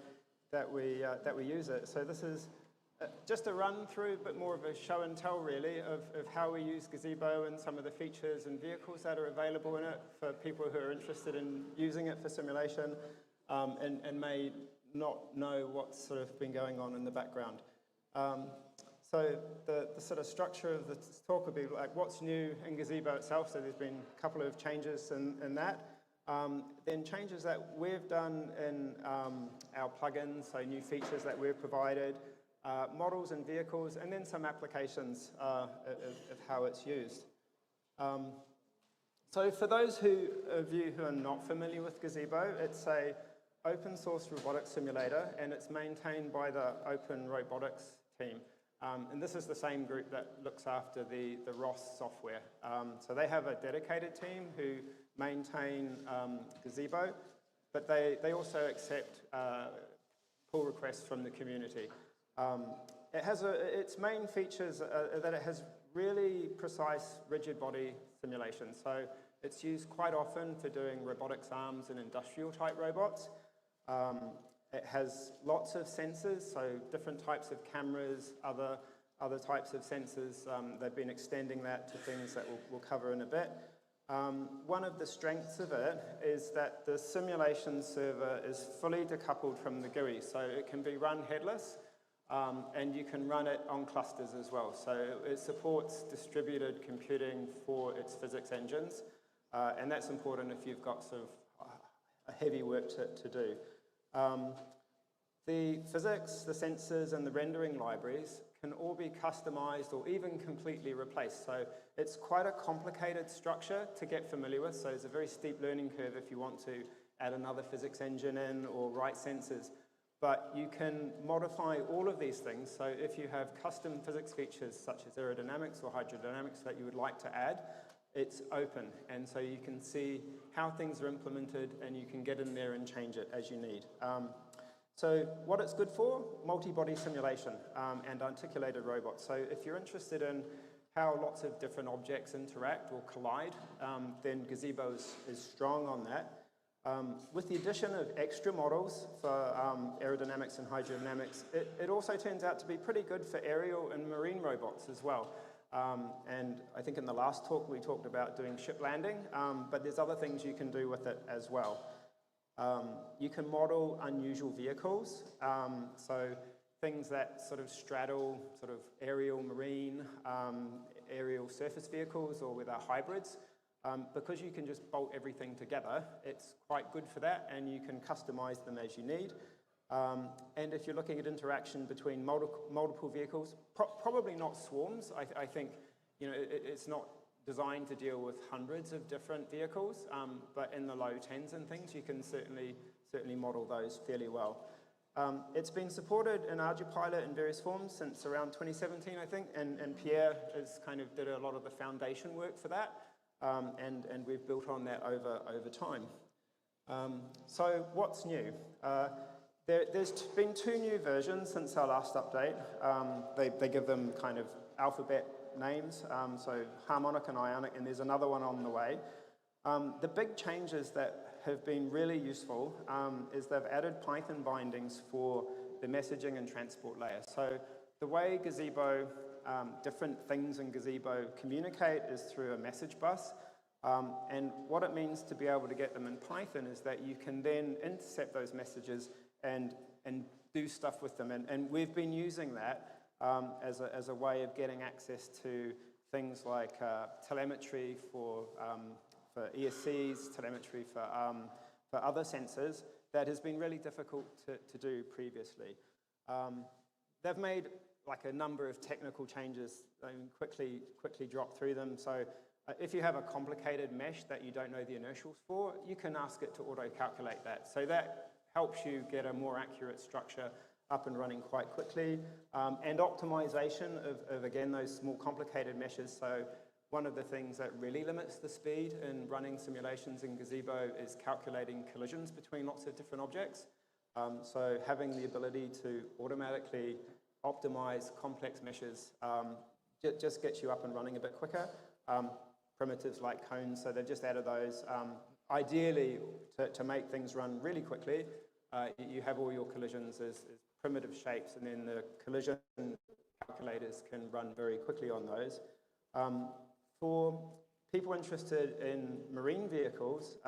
that we use it. So this is just a run through, a bit more of a show and tell really of how we use Gazebo and some of the features and vehicles that are available in it for people who are interested in using it for simulation and may not know what's sort of been going on in the background. So the sort of structure of the talk would be like what's new in Gazebo itself. So there's been a couple of changes in that. Then changes that we've done in our plugins, so new features that we've provided, models and vehicles, and then some applications of how it's used. So for those of you who are not familiar with Gazebo, it's a open source robotics simulator, and it's maintained by the Open Robotics team. And this is the same group that looks after the ROS software. So they have a dedicated team who maintain Gazebo, but they also accept pull requests from the community. It has its main features are that it has really precise rigid body simulation. So it's used quite often for doing robotics arms and industrial type robots. It has lots of sensors, so different types of cameras, other types of sensors. They've been extending that to things that we'll cover in a bit. One of the strengths of it is that the simulation server is fully decoupled from the GUI, so it can be run headless, and you can run it on clusters as well. So it supports distributed computing for its physics engines, and that's important if you've got sort of heavy work to do. The physics, the sensors, and the rendering libraries can all be customized or even completely replaced. So it's quite a complicated structure to get familiar with. So it's a very steep learning curve if you want to add another physics engine in or write sensors. But you can modify all of these things. So if you have custom physics features such as aerodynamics or hydrodynamics that you would like to add, it's open. And so you can see how things are implemented, and you can get in there and change it as you need. So what it's good for, multi-body simulation and articulated robots. So if you're interested in how lots of different objects interact or collide, then Gazebo is strong on that. With the addition of extra models for aerodynamics and hydrodynamics, it also turns out to be pretty good for aerial and marine robots as well. And I think in the last talk we talked about doing ship landing, but there's other things you can do with it as well. You can model unusual vehicles, so things that sort of straddle sort of aerial, marine, aerial surface vehicles, or with our hybrids. Because you can just bolt everything together, it's quite good for that, and you can customize them as you need. And if you're looking at interaction between multiple vehicles, probably not swarms. I think it's not designed to deal with hundreds of different vehicles, but in the low tens and things, you can certainly model those fairly well. It's been supported in ArduPilot in various forms since around 2017, I think, and Pierre did a lot of the foundation work for that, and we've built on that over time. So what's new? There's been 2 new versions since our last update. They give them kind of alphabet names, so harmonic and ionic, and there's another one on the way. The big changes that have been really useful is they've added Python bindings for the messaging and transport layer. So the way Gazebo, different things in Gazebo communicate is through a message bus. And what it means to be able to get them in Python is that you can then intercept those messages and do stuff with them. And we've been using that as a way of getting access to things like telemetry for ESCs, telemetry for other sensors that has been really difficult to do previously. They've made like a number of technical changes. I mean, quickly drop through them. So if you have a complicated mesh that you don't know the inertials for, you can ask it to auto-calculate that. So that helps you get a more accurate structure up and running quite quickly. And optimization of, again, those small complicated meshes. So one of the things that really limits the speed in running simulations in Gazebo is calculating collisions between lots of different objects. So having the ability to automatically optimize complex meshes just gets you up and running a bit quicker. Primitives like cones, so they've just added those. Ideally, to make things run really quickly, you have all your collisions as primitive shapes, and then the collision calculators can run very quickly on those. For people interested in marine vehicles,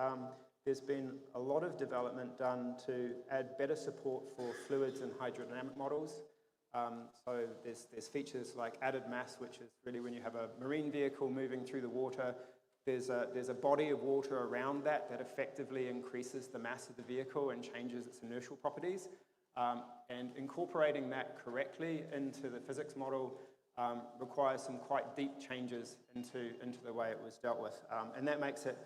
there's been a lot of development done to add better support for fluids and hydrodynamic models. So there's features like added mass, which is really when you have a marine vehicle moving through the water, there's a body of water around that effectively increases the mass of the vehicle and changes its inertial properties. And incorporating that correctly into the physics model requires some quite deep changes into the way it was dealt with. And that makes it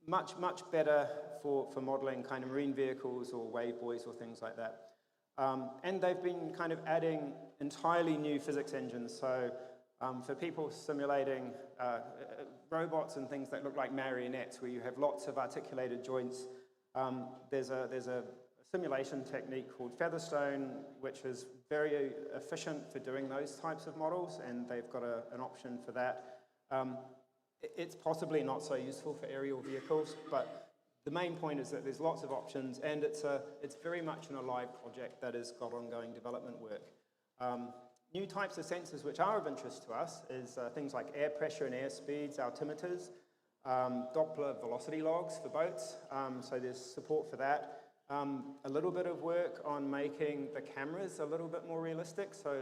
much better for modeling kind of marine vehicles or wave buoys or things like that. And they've been kind of adding entirely new physics engines. So for people simulating robots and things that look like marionettes, where you have lots of articulated joints, there's a simulation technique called Featherstone, which is very efficient for doing those types of models, and they've got an option for that. It's possibly not so useful for aerial vehicles, but the main point is that there's lots of options, and it's very much an alive project that has got ongoing development work. New types of sensors which are of interest to us is things like air pressure and air speeds, altimeters, Doppler velocity logs for boats, so there's support for that. A little bit of work on making the cameras a little bit more realistic, so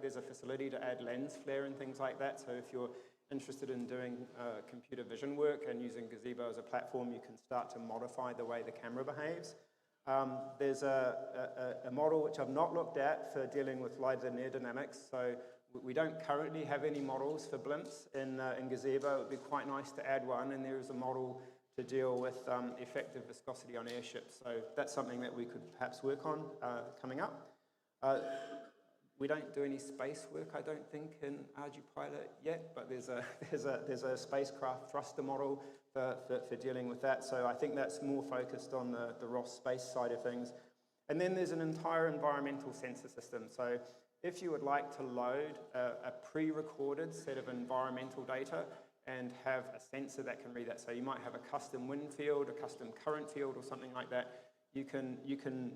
there's a facility to add lens flare and things like that, so if you're interested in doing computer vision work and using Gazebo as a platform, you can start to modify the way the camera behaves. There's a model which I've not looked at for dealing with live linear dynamics, so we don't currently have any models for blimps in Gazebo. It would be quite nice to add one, and there is a model to deal with effective viscosity on airships, so that's something that we could perhaps work on coming up. We don't do any space work, I don't think, in ArduPilot yet, but there's a spacecraft thruster model for dealing with that. So I think that's more focused on the Ross space side of things. And then there's an entire environmental sensor system. So if you would like to load a pre-recorded set of environmental data and have a sensor that can read that, so you might have a custom wind field, a custom current field, or something like that, you can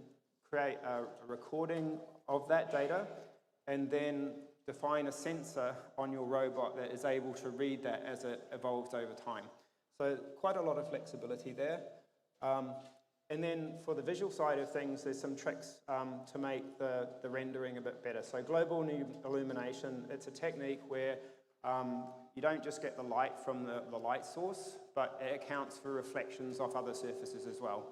create a recording of that data and then define a sensor on your robot that is able to read that as it evolves over time. So quite a lot of flexibility there. And then for the visual side of things, there's some tricks to make the rendering a bit better. So global illumination, it's a technique where you don't just get the light from the light source, but it accounts for reflections off other surfaces as well.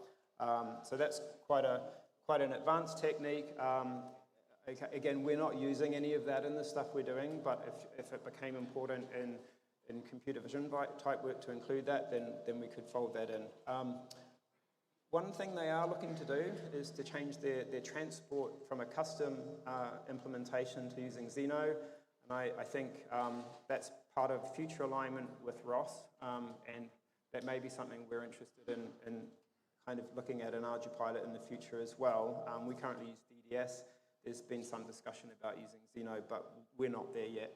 So that's quite an advanced technique. Again, we're not using any of that in the stuff we're doing, but if it became important in computer vision type work to include that, then we could fold that in. One thing they are looking to do is to change their transport from a custom implementation to using Xeno, and I think that's part of future alignment with Ross, and that may be something we're interested in kind of looking at an ArduPilot in the future as well. We currently use DDS. There's been some discussion about using Xeno, but we're not there yet.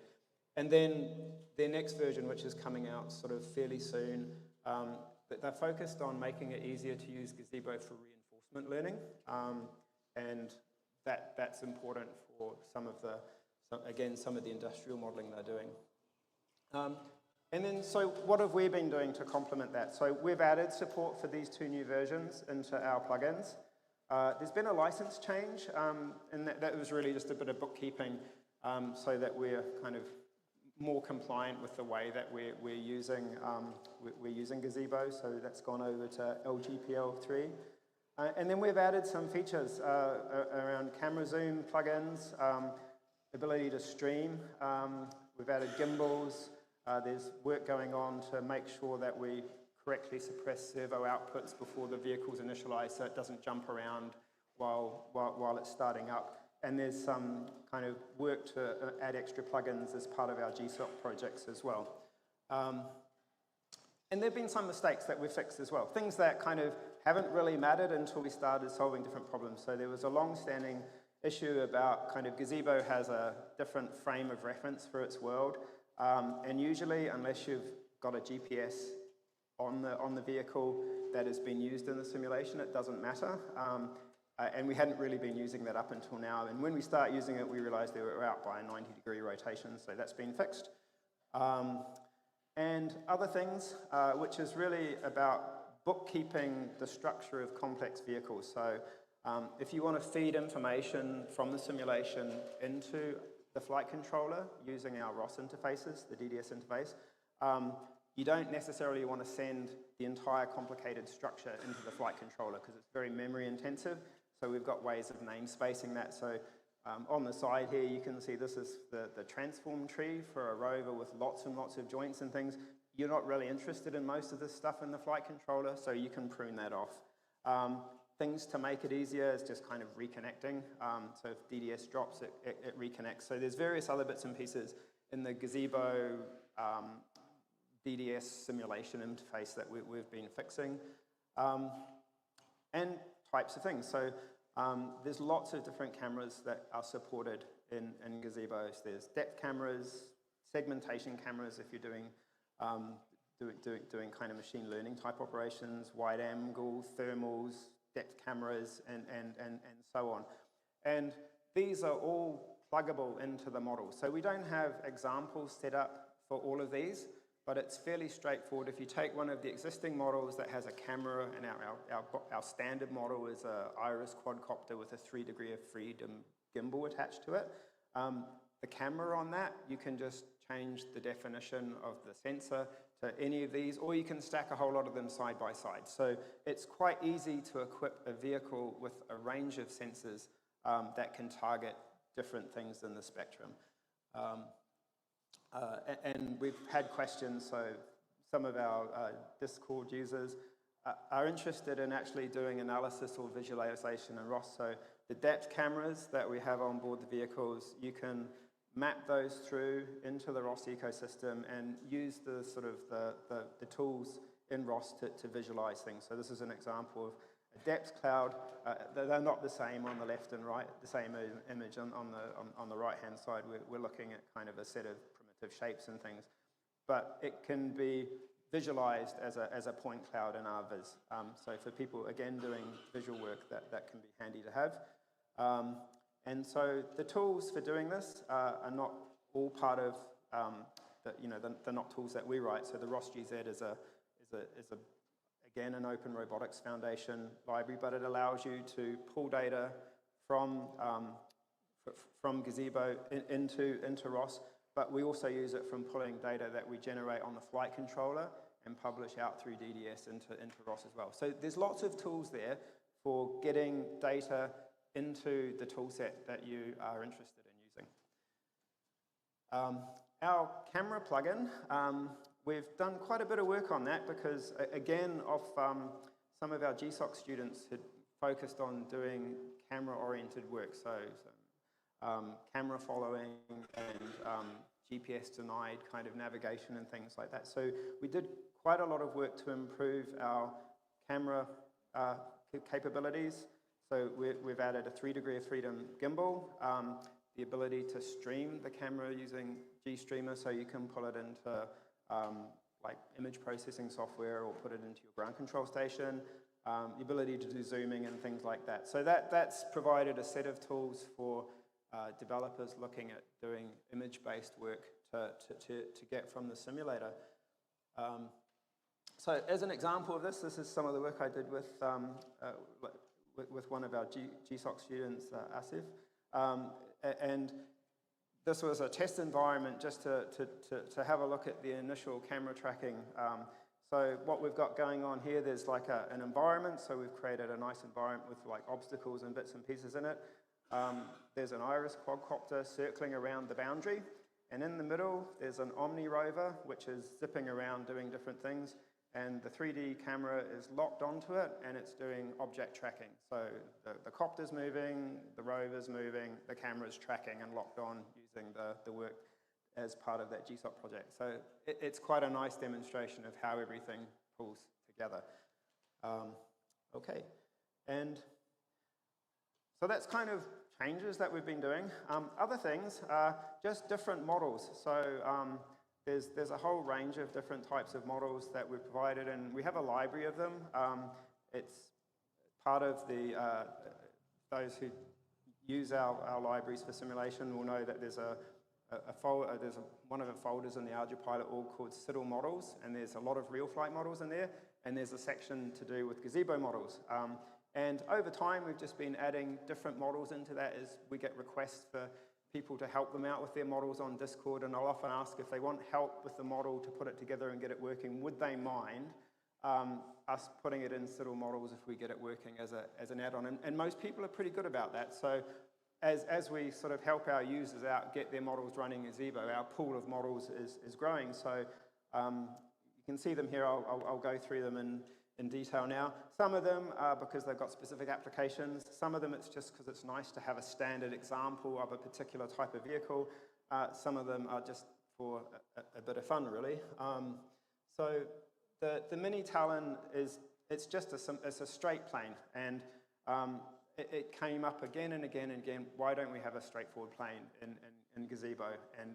And then their next version, which is coming out sort of fairly soon, but they're focused on making it easier to use Gazebo for reinforcement learning, and that's important for some of the industrial modeling they're doing. And then, so what have we been doing to complement that? So we've added support for these 2 new versions into our plugins. There's been a license change, and that was really just a bit of bookkeeping, so that we're kind of more compliant with the way that we're using Gazebo. So that's gone over to LGPL3, and then we've added some features around camera zoom plugins, ability to stream. We've added gimbals. There's work going on to make sure that we correctly suppress servo outputs before the vehicle's initialized, so it doesn't jump around while it's starting up. And there's some kind of work to add extra plugins as part of our GSOC projects as well. And there have been some mistakes that we've fixed as well, things that kind of haven't really mattered until we started solving different problems. So there was a long-standing issue about kind of Gazebo has a different frame of reference for its world, and usually, unless you've got a GPS on the vehicle that has been used in the simulation, it doesn't matter. And we hadn't really been using that up until now. And when we start using it, we realized they were out by a 90-degree rotation, so that's been fixed. And other things, which is really about bookkeeping the structure of complex vehicles. So if you want to feed information from the simulation into the flight controller using our ROS interfaces, the DDS interface, you don't necessarily want to send the entire complicated structure into the flight controller because it's very memory intensive. So we've got ways of namespacing that. So on the side here, you can see this is the transform tree for a rover with lots and lots of joints and things. You're not really interested in most of this stuff in the flight controller, so you can prune that off. Things to make it easier is just kind of reconnecting. So if DDS drops, it reconnects. So there's various other bits and pieces in the Gazebo DDS simulation interface that we've been fixing. And types of things. So there's lots of different cameras that are supported in Gazebos. There's depth cameras, segmentation cameras if you're doing kind of machine learning type operations, wide angle, thermals, depth cameras, and so on. And these are all pluggable into the model. So we don't have examples set up for all of these, but it's fairly straightforward. If you take one of the existing models that has a camera, and our standard model is an Iris quadcopter with a 3 degree of freedom gimbal attached to it, the camera on that, you can just change the definition of the sensor to any of these, or you can stack a whole lot of them side by side. So it's quite easy to equip a vehicle with a range of sensors that can target different things in the spectrum. And we've had questions, so some of our Discord users are interested in actually doing analysis or visualization in ROS. So the depth cameras that we have on board the vehicles, you can map those through into the ROS ecosystem and use the sort of the tools in ROS to visualize things. So this is an example of a depth cloud. They're not the same on the left and right, the same image on the right-hand side. We're looking at kind of a set of primitive shapes and things, but it can be visualized as a point cloud in RViz. So for people, again, doing visual work, that can be handy to have. And so the tools for doing this are not all part of, they're not tools that we write. So the ROS-GZ is again, an Open Robotics Foundation library, but it allows you to pull data from Gazebo into ROS, but we also use it from pulling data that we generate on the flight controller and publish out through DDS into ROS as well. So there's lots of tools there for getting data into the tool set that you are interested in using. Our camera plugin, we've done quite a bit of work on that because, again, some of our GSOC students had focused on doing camera-oriented work, so camera following and GPS-denied kind of navigation and things like that. So we did quite a lot of work to improve our camera capabilities. So we've added a 3 degree of freedom gimbal, the ability to stream the camera using GStreamer, so you can pull it into like image processing software or put it into your ground control station, the ability to do zooming and things like that. So that's provided a set of tools for developers looking at doing image-based work to get from the simulator. So as an example of this is some of the work I did with one of our GSOC students, Asif. And this was a test environment just to have a look at the initial camera tracking. So what we've got going on here, there's like an environment, so we've created a nice environment with like obstacles and bits and pieces in it. There's an Iris quadcopter circling around the boundary, and in the middle there's an Omni rover which is zipping around doing different things, and the 3D camera is locked onto it and it's doing object tracking. So the copter's moving, the rover's moving, the camera's tracking and locked on using the work as part of that GSOC project. So it's quite a nice demonstration of how everything pulls together. Okay, and so that's kind of changes that we've been doing. Other things are just different models. So there's a whole range of different types of models that we've provided, and we have a library of them. It's part of the, those who use our libraries for simulation will know that there's one of the folders in the ArduPilot org called CIDL models, and there's a lot of real flight models in there, and there's a section to do with gazebo models. And over time, we've just been adding different models into that as we get requests for people to help them out with their models on Discord, and I'll often ask if they want help with the model to put it together and get it working, would they mind us putting it in CIDL models if we get it working as an add-on? And most people are pretty good about that. So as we sort of help our users out, get their models running as Gazebo, our pool of models is growing. So you can see them here. I'll go through them in detail now. Some of them are because they've got specific applications. Some of them it's just because it's nice to have a standard example of a particular type of vehicle. Some of them are just for a bit of fun, really. So the Mini Talon it's a straight plane, and it came up again and again and again. Why don't we have a straightforward plane in Gazebo? And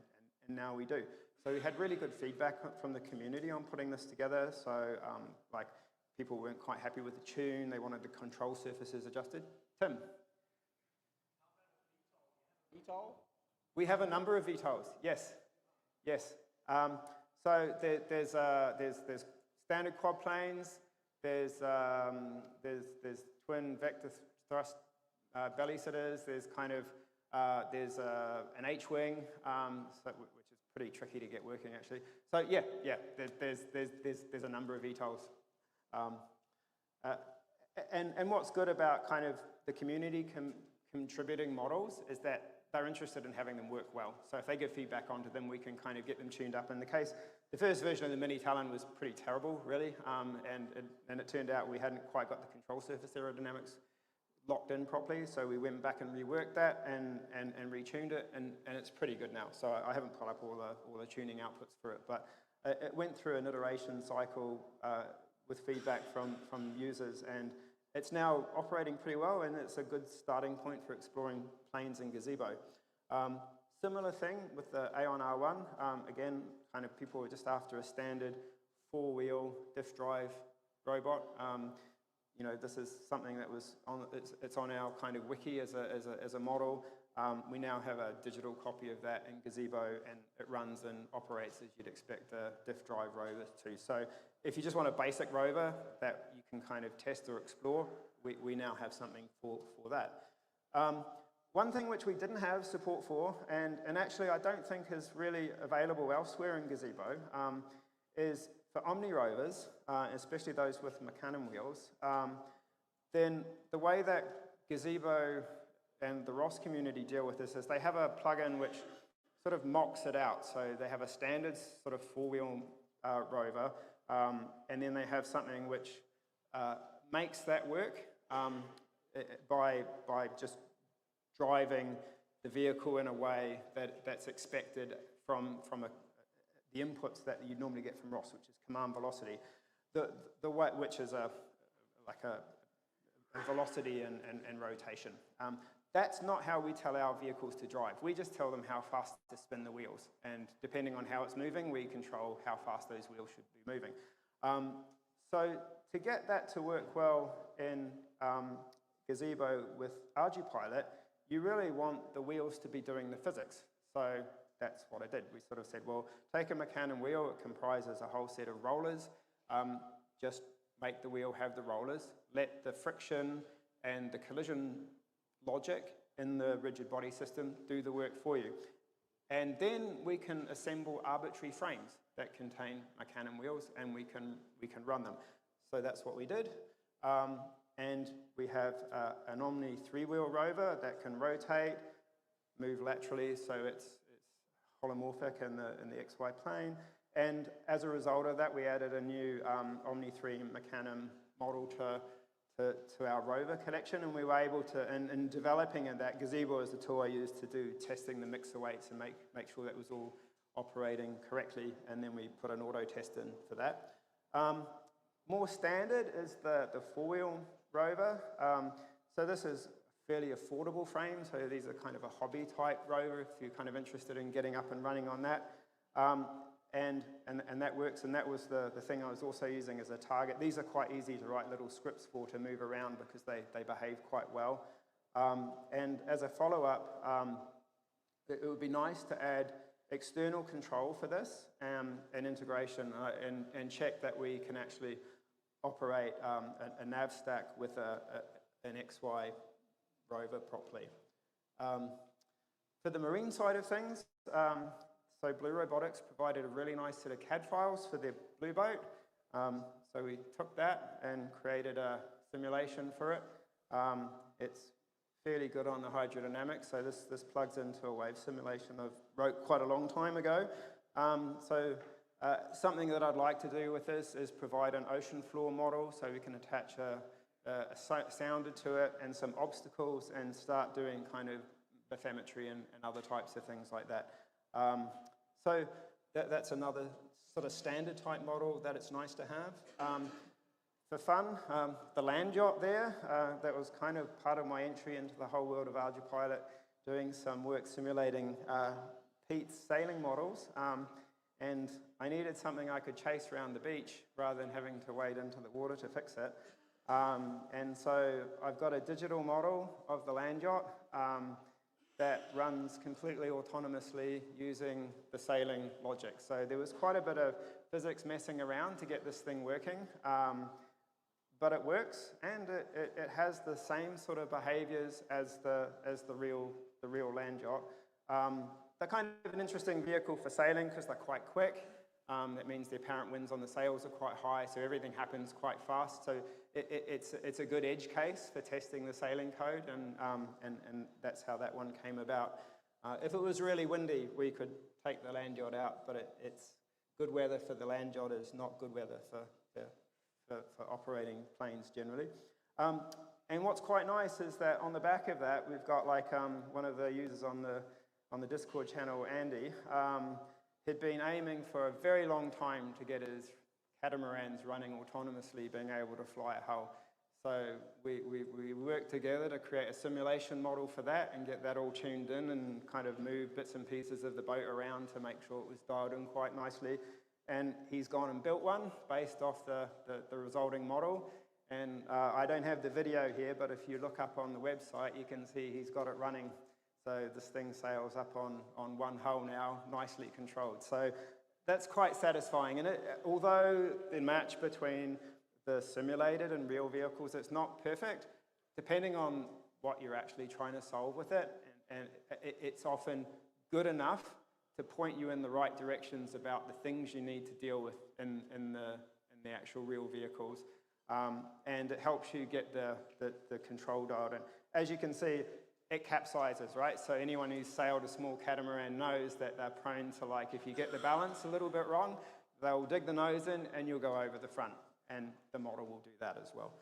now we do. So we had really good feedback from the community on putting this together. So like people weren't quite happy with the tune. They wanted the control surfaces adjusted. Tim? VTOL? We have a number of VTOLs. Yes. So there's standard quad planes. There's twin vector thrust belly sitters. There's kind of there's an H-wing, which is pretty tricky to get working actually. So yeah. There's a number of VTOLs. And what's good about kind of the community contributing models is that they're interested in having them work well. So if they give feedback onto them, we can kind of get them tuned up. In the case, the first version of the Mini Talon was pretty terrible, really, and it turned out we hadn't quite got the control surface aerodynamics locked in properly, so we went back and reworked that and retuned it, and it's pretty good now. So I haven't put up all the tuning outputs for it, but it went through an iteration cycle with feedback from users, and it's now operating pretty well, and it's a good starting point for exploring planes in Gazebo. Similar thing with the Aeon R1. Again, kind of people were just after a standard 4-wheel diff drive robot. You know, this is something that was it's on our kind of wiki as a model. We now have a digital copy of that in Gazebo, and it runs and operates as you'd expect a diff drive rover to. So if you just want a basic rover that you can kind of test or explore, we now have something for that. One thing which we didn't have support for, and actually I don't think is really available elsewhere in Gazebo, is for Omni rovers, especially those with Mecanum wheels, then the way that Gazebo and the ROS community deal with this is they have a plugin which sort of mocks it out. So they have a standard sort of four-wheel rover, and then they have something which makes that work by just driving the vehicle in a way that's expected from the inputs that you normally get from ROS, which is command velocity, the way, which is like a velocity and rotation. That's not how we tell our vehicles to drive. We just tell them how fast to spin the wheels, and depending on how it's moving, we control how fast those wheels should be moving. So to get that to work well in Gazebo with ArduPilot, you really want the wheels to be doing the physics. So that's what I did. We sort of said, well, take a Mecanum wheel, it comprises a whole set of rollers, just make the wheel have the rollers, let the friction and the collision logic in the rigid body system do the work for you. And then we can assemble arbitrary frames that contain Mecanum wheels, and we can run them. So that's what we did. And we have an Omni three-wheel rover that can rotate, move laterally, so it's holomorphic in the XY plane. And as a result of that, we added a new Omni 3 Mecanum model to our rover collection, and we were able to, in developing that, Gazebo is the tool I used to do testing the mixer weights and make sure that was all operating correctly, and then we put an auto test in for that. More standard is the four-wheel rover. So this is a fairly affordable frame, so these are kind of a hobby type rover if you're kind of interested in getting up and running on that. And that works, and that was the thing I was also using as a target. These are quite easy to write little scripts for to move around because they behave quite well. And as a follow-up, it would be nice to add external control for this and integration and check that we can actually operate a nav stack with an XY rover properly. For the marine side of things, so Blue Robotics provided a really nice set of CAD files for their Blue Boat. So we took that and created a simulation for it. It's fairly good on the hydrodynamics, so this plugs into a wave simulation I wrote quite a long time ago. Something that I'd like to do with this is provide an ocean floor model so we can attach a sounder to it and some obstacles and start doing kind of bathymetry and other types of things like that. So that's another sort of standard type model that it's nice to have. For fun, the land yacht there, that was kind of part of my entry into the whole world of ArduPilot, doing some work simulating Pete's sailing models. And I needed something I could chase around the beach rather than having to wade into the water to fix it. And so I've got a digital model of the land yacht that runs completely autonomously using the sailing logic. So there was quite a bit of physics messing around to get this thing working, but it works, and it has the same sort of behaviors as the real land yacht. They're kind of an interesting vehicle for sailing because they're quite quick. That means the apparent winds on the sails are quite high, so everything happens quite fast. So it's a good edge case for testing the sailing code, and that's how that one came about. If it was really windy, we could take the land yacht out, but it's good weather for the land yacht is not good weather for operating planes generally. And what's quite nice is that on the back of that, we've got like one of the users on the Discord channel, Andy, had been aiming for a very long time to get his catamarans running autonomously, being able to fly a hull. So we worked together to create a simulation model for that and get that all tuned in and kind of move bits and pieces of the boat around to make sure it was dialed in quite nicely. And he's gone and built one based off the resulting model. And I don't have the video here, but if you look up on the website, you can see he's got it running. So this thing sails up on one hull now, nicely controlled. So that's quite satisfying. And although the match between the simulated and real vehicles, it's not perfect, depending on what you're actually trying to solve with it and it's often good enough to point you in the right directions about the things you need to deal with in the actual real vehicles. And it helps you get the control dialed in. As you can see, it capsizes, right? So anyone who's sailed a small catamaran knows that they're prone to, like, if you get the balance a little bit wrong, they'll dig the nose in and you'll go over the front. And the model will do that as well.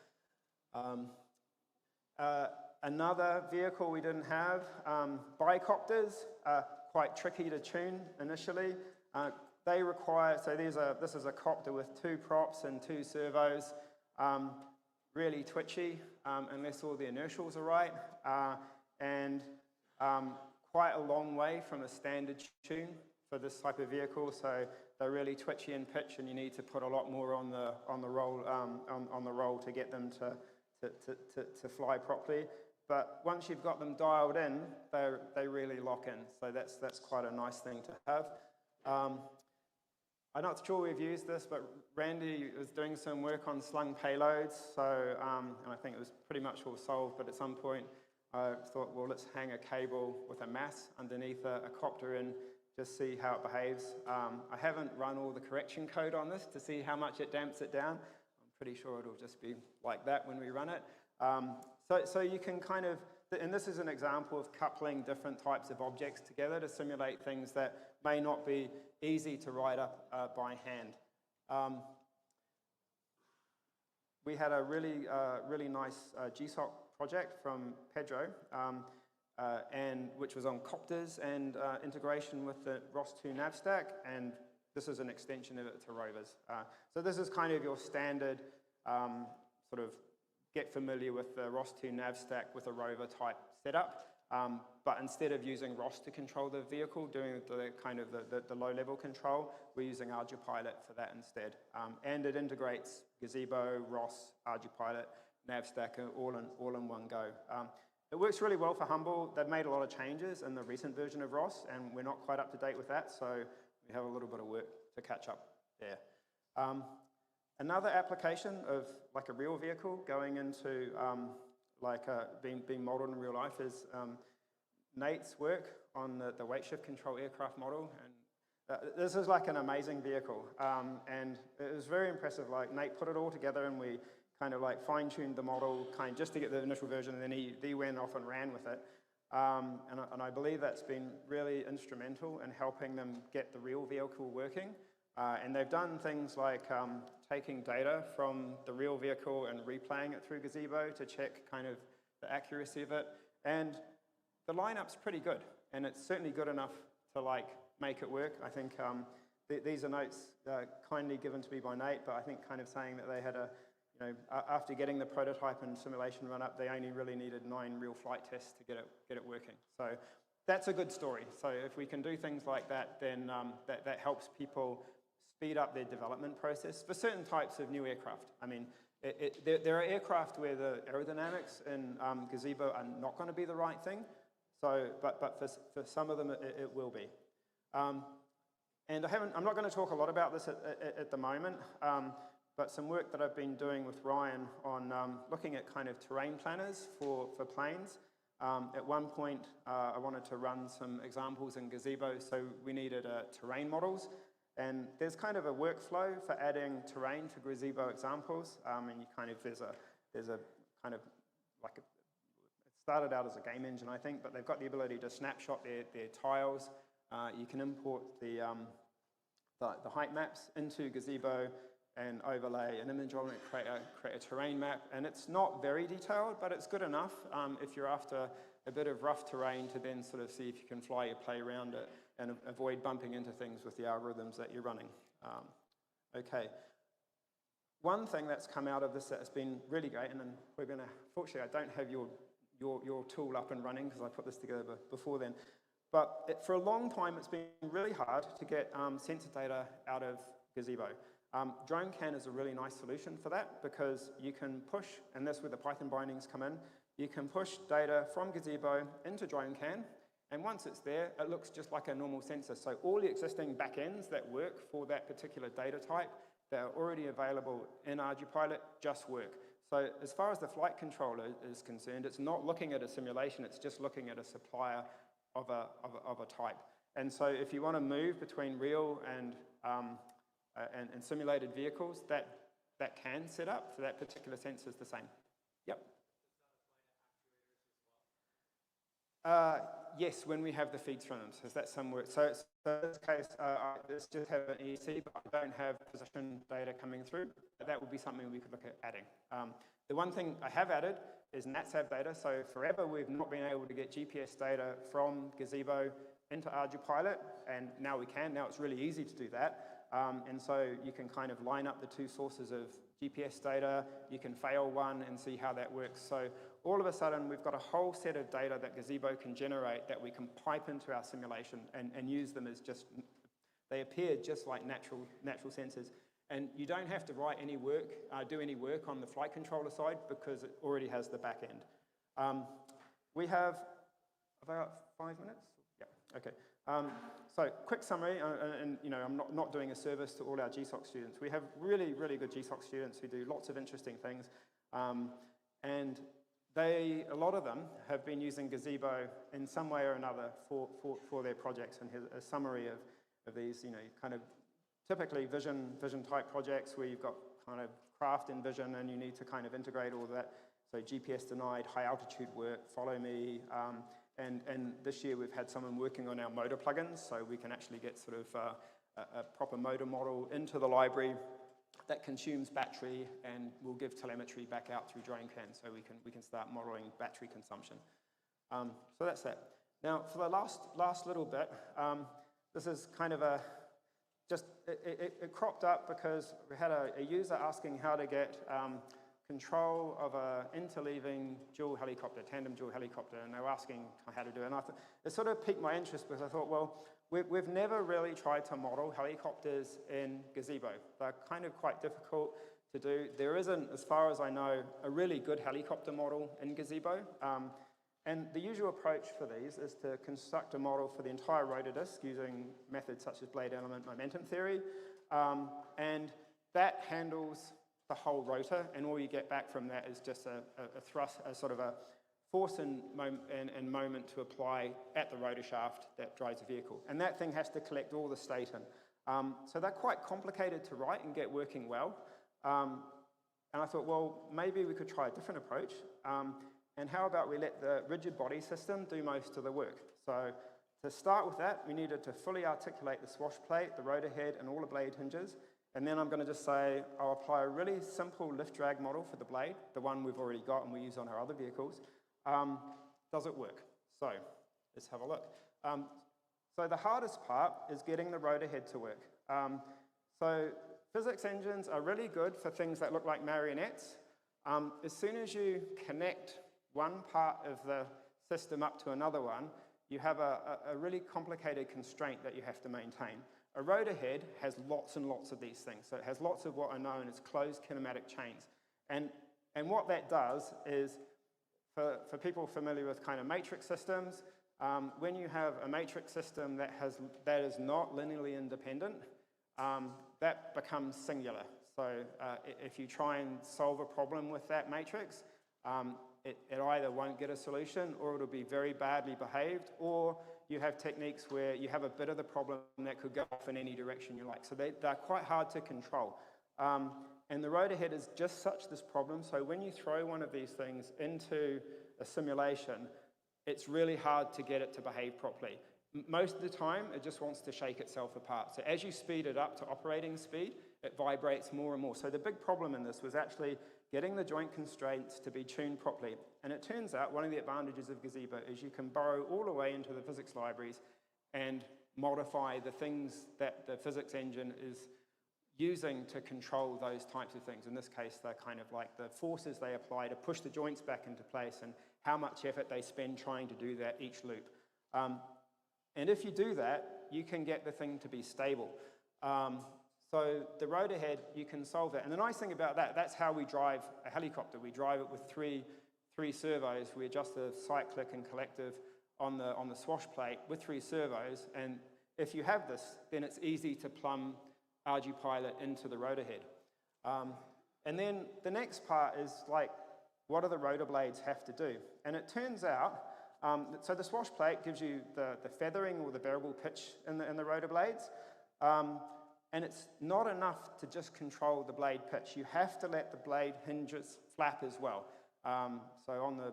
Another vehicle we didn't have, bicopters, quite tricky to tune initially. They require, so this is a copter with 2 props and 2 servos, really twitchy unless all the inertials are right, and quite a long way from a standard tune for this type of vehicle. So they're really twitchy in pitch, and you need to put a lot more on the roll to get them to fly properly. But once you've got them dialed in, they really lock in. So that's quite a nice thing to have. I'm not sure we've used this, but Randy was doing some work on slung payloads. So and I think it was pretty much all solved. But at some point, I thought, well, let's hang a cable with a mass underneath a copter and just see how it behaves. I haven't run all the correction code on this to see how much it damps it down. I'm pretty sure it'll just be like that when we run it. So you can kind of, and this is an example of coupling different types of objects together to simulate things that may not be easy to write up by hand. We had a really nice GSOC project from Pedro, and which was on copters and integration with the ROS2 nav stack, and this is an extension of it to rovers. So this is kind of your standard sort of get familiar with the ROS2 nav stack with a rover type setup, but instead of using ROS to control the vehicle, doing the kind of the low level control, we're using ArduPilot for that instead. And it integrates Gazebo, ROS, ArduPilot, nav stack all in one go. It works really well for Humble. They've made a lot of changes in the recent version of ROS, and we're not quite up to date with that, so we have a little bit of work to catch up there. Another application of like a real vehicle going into being modeled in real life is Nate's work on the weight shift control aircraft model. And this is like an amazing vehicle, and it was very impressive. Like Nate put it all together, and we kind of like fine-tuned the model just to get the initial version, and then he went off and ran with it. And I believe that's been really instrumental in helping them get the real vehicle working. And they've done things like taking data from the real vehicle and replaying it through Gazebo to check kind of the accuracy of it. And the lineup's pretty good, and it's certainly good enough to like make it work. I think these are notes kindly given to me by Nate, but I think kind of saying that they had after getting the prototype and simulation run up, they only really needed 9 real flight tests to get it working. So that's a good story. So if we can do things like that, then that helps people speed up their development process for certain types of new aircraft. I mean, there are aircraft where the aerodynamics in Gazebo are not going to be the right thing. So, but for some of them, it will be. And I'm not going to talk a lot about this at the moment. But some work that I've been doing with Ryan on looking at kind of terrain planners for planes. At one point, I wanted to run some examples in Gazebo, so we needed terrain models. And there's kind of a workflow for adding terrain to Gazebo examples. And you kind of, there's a kind of like it started out as a game engine, I think, but they've got the ability to snapshot their tiles. You can import the height maps into Gazebo and overlay an image on it, create a terrain map. And it's not very detailed, but it's good enough if you're after a bit of rough terrain to then sort of see if you can fly your play around it and avoid bumping into things with the algorithms that you're running. Okay. One thing that's come out of this that has been really great, and then we're going to, fortunately I don't have your tool up and running because I put this together before then, but for a long time it's been really hard to get sensor data out of Gazebo. DroneCan is a really nice solution for that because you can push, and that's where the Python bindings come in, you can push data from Gazebo into DroneCan, and once it's there, it looks just like a normal sensor. So all the existing backends that work for that particular data type that are already available in ArduPilot just work. So as far as the flight controller is concerned, it's not looking at a simulation, it's just looking at a supplier of a type. And so if you want to move between real and simulated vehicles, that can set up for that particular sensor is the same. Yep. Yes, when we have the feeds from them, so that's some work. So in this case, I just have an EC, but I don't have position data coming through. That would be something we could look at adding. The one thing I have added is NatSav data. So forever we've not been able to get GPS data from Gazebo into ArduPilot, and now we can. Now it's really easy to do that. And so you can kind of line up the two sources of GPS data, you can fail one and see how that works. So all of a sudden we've got a whole set of data that Gazebo can generate that we can pipe into our simulation and use them as just, they appear just like natural sensors. And you don't have to write any work, do any work on the flight controller side because it already has the back end. We have about 5 minutes? Yeah, okay. So quick summary, and you know, I'm not doing a service to all our GSOC students. We have really, really good GSOC students who do lots of interesting things. And a lot of them have been using Gazebo in some way or another for their projects. And here's a summary of these, you know, kind of typically vision type projects where you've got kind of craft in vision and you need to kind of integrate all of that. So GPS denied, high altitude work, follow me. And this year we've had someone working on our motor plugins, so we can actually get sort of a proper motor model into the library that consumes battery and will give telemetry back out through DroneCam, so we can start modeling battery consumption. So that's that. Now for the last little bit, this is kind of it cropped up because we had a user asking how to get control of a interleaving tandem dual helicopter, and they were asking how to do it. And I thought, it sort of piqued my interest because I thought, well, we've never really tried to model helicopters in Gazebo. They're kind of quite difficult to do. There isn't, as far as I know, a really good helicopter model in Gazebo. And the usual approach for these is to construct a model for the entire rotor disk using methods such as blade element momentum theory. And that handles the whole rotor, and all you get back from that is just a thrust, a sort of a force and moment to apply at the rotor shaft that drives the vehicle. And that thing has to collect all the state in. So they're quite complicated to write and get working well. And I thought, well, maybe we could try a different approach. And how about we let the rigid body system do most of the work? So to start with that, we needed to fully articulate the swash plate, the rotor head, and all the blade hinges. And then I'm going to just say, I'll apply a really simple lift-drag model for the blade, the one we've already got and we use on our other vehicles. Does it work? So let's have a look. So the hardest part is getting the rotor head to work. So physics engines are really good for things that look like marionettes. As soon as you connect one part of the system up to another one, you have a really complicated constraint that you have to maintain. A rotor head has lots and lots of these things. So it has lots of what are known as closed kinematic chains. And what that does is, for people familiar with kind of matrix systems, when you have a matrix system that is not linearly independent, that becomes singular. So if you try and solve a problem with that matrix, it either won't get a solution, or it'll be very badly behaved, or you have techniques where you have a bit of the problem that could go off in any direction you like. So they're quite hard to control. And the rotor head is just such this problem. So when you throw one of these things into a simulation, it's really hard to get it to behave properly. Most of the time, it just wants to shake itself apart. So as you speed it up to operating speed, it vibrates more and more. So the big problem in this was actually getting the joint constraints to be tuned properly. And it turns out one of the advantages of Gazebo is you can burrow all the way into the physics libraries and modify the things that the physics engine is using to control those types of things. In this case, they're kind of like the forces they apply to push the joints back into place and how much effort they spend trying to do that each loop. And if you do that, you can get the thing to be stable. So the rotor head, you can solve that. And the nice thing about that, that's how we drive a helicopter. We drive it with three servos. We adjust the cyclic and collective on the swash plate with 3 servos. And if you have this, then it's easy to plumb ArduPilot into the rotor head. And then the next part is like, what do the rotor blades have to do? And it turns out, so the swash plate gives you the feathering or the variable pitch in the rotor blades. And it's not enough to just control the blade pitch. You have to let the blade hinges flap as well. So on the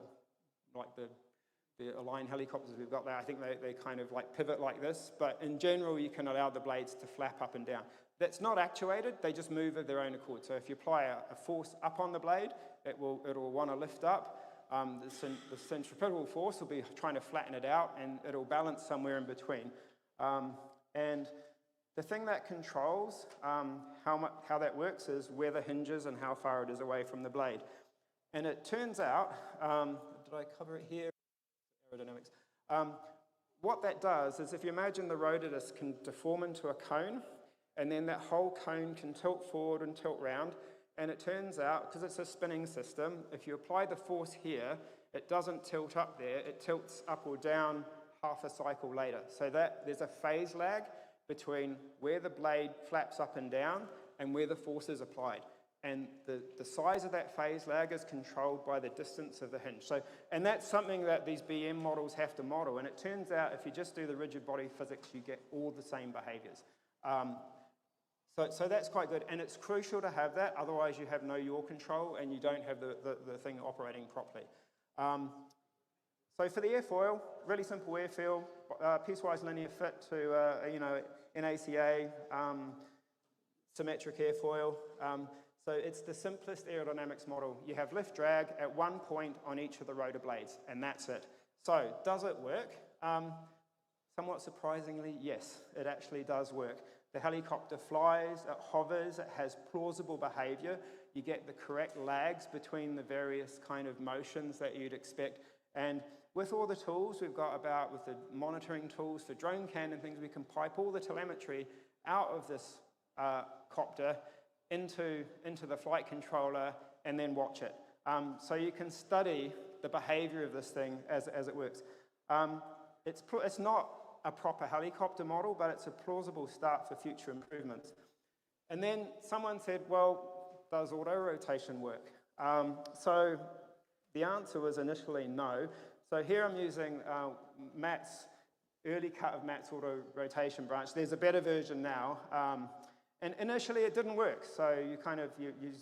Align helicopters we've got there, I think they kind of like pivot like this, but in general you can allow the blades to flap up and down. That's not actuated, they just move of their own accord. So if you apply a force up on the blade, it will want to lift up. The centripetal force will be trying to flatten it out, and it'll balance somewhere in between. And the thing that controls how that works is where the hinges and how far it is away from the blade. And it turns out, did I cover it here? Aerodynamics. What that does is, if you imagine the rotor disc can deform into a cone, and then that whole cone can tilt forward and tilt round, and it turns out, because it's a spinning system, if you apply the force here, it doesn't tilt up there, it tilts up or down half a cycle later. So that there's a phase lag between where the blade flaps up and down and where the force is applied. And the size of that phase lag is controlled by the distance of the hinge. So, and that's something that these BM models have to model. And it turns out if you just do the rigid body physics, you get all the same behaviors. So that's quite good. And it's crucial to have that, otherwise you have no yaw control and you don't have the thing operating properly. So for the airfoil, really simple airfoil, piecewise linear fit to NACA, symmetric airfoil. So it's the simplest aerodynamics model. You have lift drag at one point on each of the rotor blades, and that's it. So does it work? Somewhat surprisingly, yes, it actually does work. The helicopter flies, it hovers, it has plausible behavior. You get the correct lags between the various kind of motions that you'd expect. And with all the tools we've got with the monitoring tools for drone can and things, we can pipe all the telemetry out of this copter into the flight controller and then watch it. So you can study the behavior of this thing as it works. It's not a proper helicopter model, but it's a plausible start for future improvements. And then someone said, well, does auto-rotation work? So the answer was initially no. So here I'm using Matt's early cut of Matt's auto-rotation branch. There's a better version now. And initially it didn't work. So you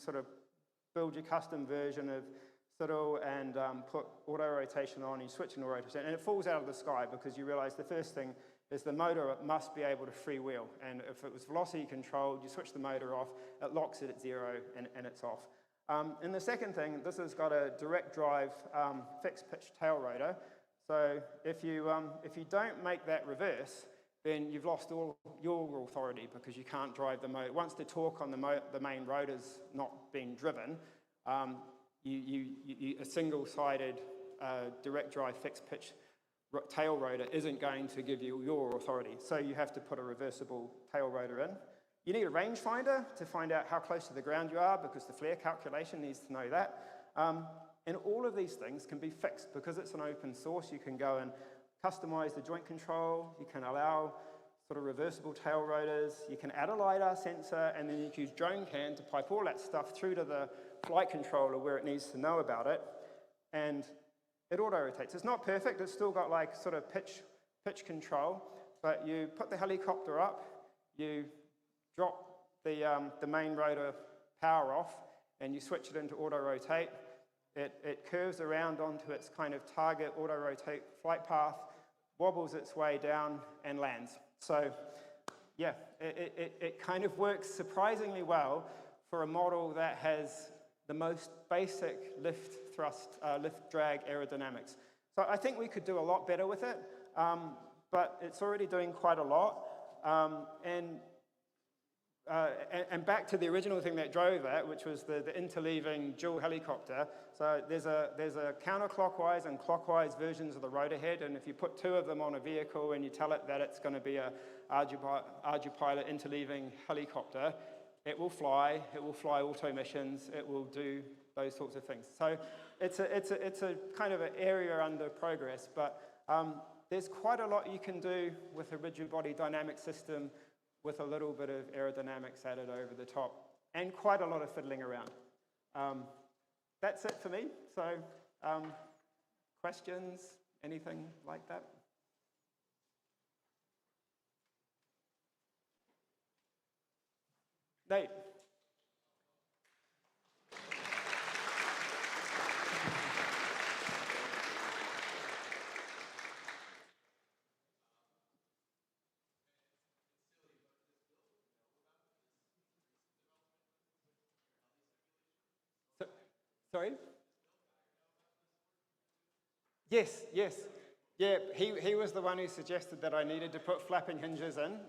sort of build your custom version of Citadel and put auto-rotation on, you switch an auto-rotation, and it falls out of the sky because you realize the first thing is the motor must be able to freewheel. And if it was velocity controlled, you switch the motor off, it locks it at 0 and it's off. And the second thing, this has got a direct drive fixed pitch tail rotor. So if you don't make that reverse, then you've lost all your authority because you can't drive the motor. Once the torque on the main rotor's not being driven, a single-sided direct drive fixed pitch tail rotor isn't going to give you your authority. So you have to put a reversible tail rotor in. You need a rangefinder to find out how close to the ground you are because the flare calculation needs to know that. And all of these things can be fixed because it's an open source. You can go and customize the joint control. You can allow sort of reversible tail rotors. You can add a LiDAR sensor, and then you can use drone can to pipe all that stuff through to the flight controller where it needs to know about it. And it auto-rotates. It's not perfect. It's still got like sort of pitch control, but you put the helicopter up, you drop the main rotor power off, and you switch it into auto-rotate. It curves around onto its kind of target auto-rotate flight path, wobbles its way down, and lands. So yeah, it kind of works surprisingly well for a model that has the most basic lift drag aerodynamics. So I think we could do a lot better with it, but it's already doing quite a lot. And back to the original thing that drove that, which was the interleaving dual helicopter. So there's a counterclockwise and clockwise versions of the rotor head, and if you put two of them on a vehicle and you tell it that it's going to be a ArduPilot interleaving helicopter, it will fly auto missions, it will do those sorts of things. So it's a kind of an area under progress, but there's quite a lot you can do with a rigid body dynamic system with a little bit of aerodynamics added over the top, and quite a lot of fiddling around. That's it for me. So questions, anything like that? Nate. Sorry? Yes. Yeah, he was the one who suggested that I needed to put flapping hinges in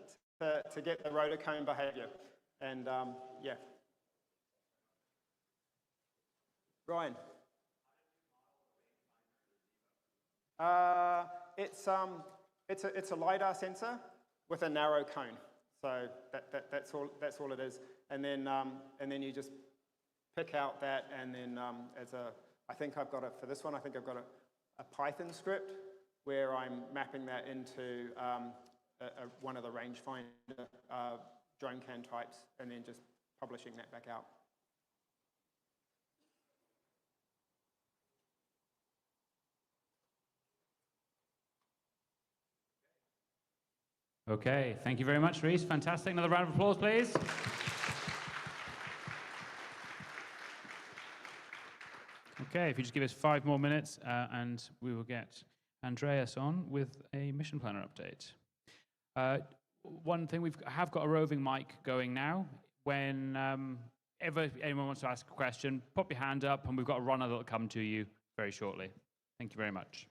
to get the rotor cone behavior. And yeah. Ryan. It's a LiDAR sensor with a narrow cone. So that's all it is. And then you just pick out that, and then I think I've got for this one, I think I've got a Python script where I'm mapping that into one of the rangefinder drone can types, and then just publishing that back out. Okay, thank you very much, Rhys. Fantastic. Another round of applause, please. Okay, if you just give us 5 more minutes, and we will get Andreas on with a mission planner update. One thing, we have got a roving mic going now. When ever anyone wants to ask a question, pop your hand up, and we've got a runner that will come to you very shortly. Thank you very much.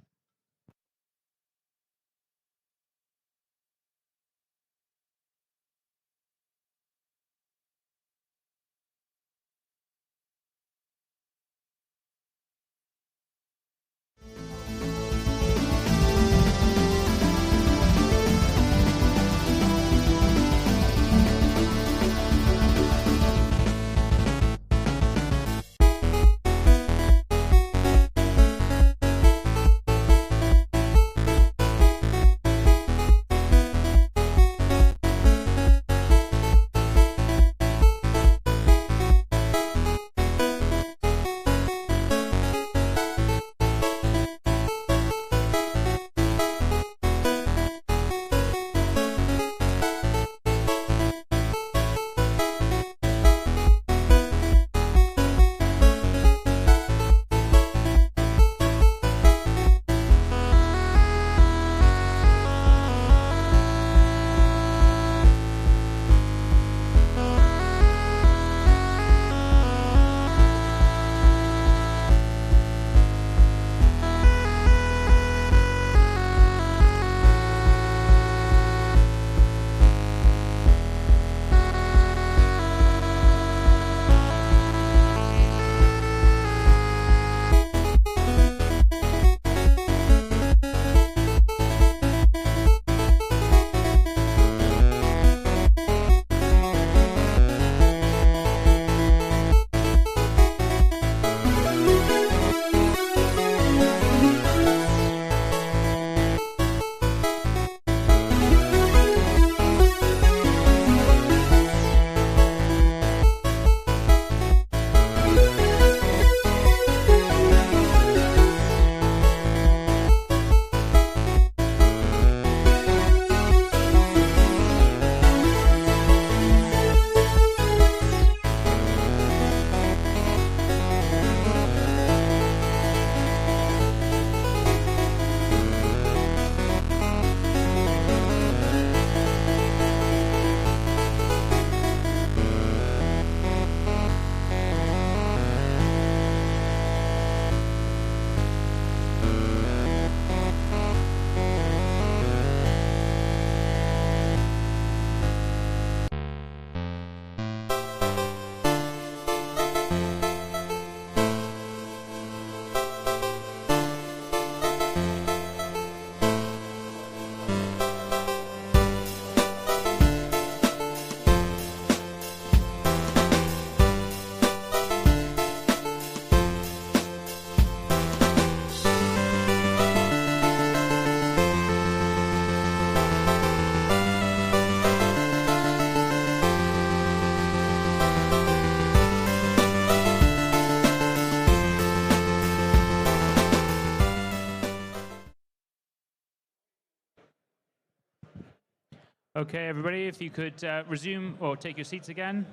Okay, everybody, if you could resume or take your seats again.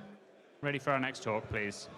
Ready for our next talk, please.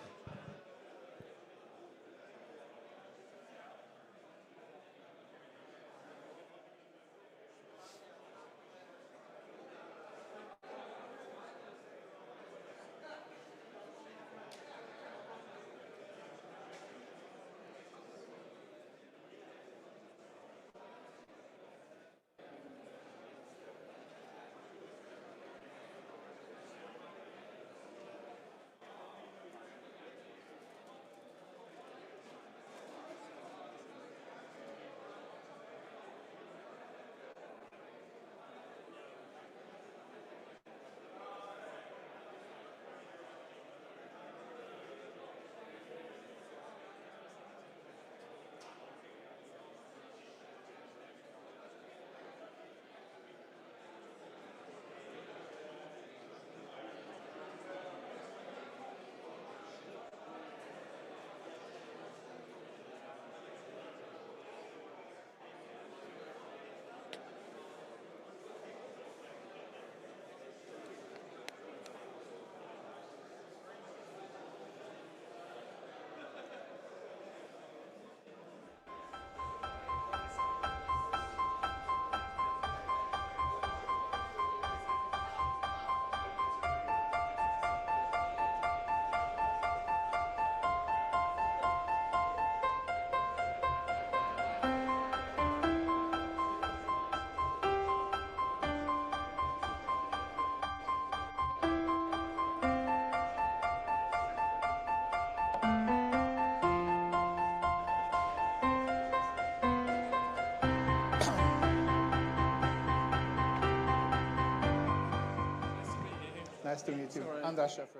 Nice to meet you. Andras, Schaffer.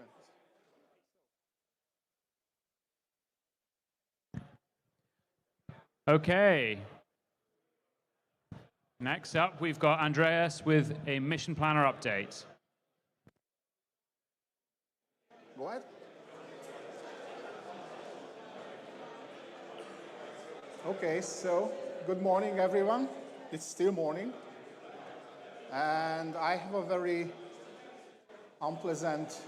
Okay. Next up, we've got Andreas with a mission planner update. What? Okay, so good morning, everyone. It's still morning. And I have a very unpleasant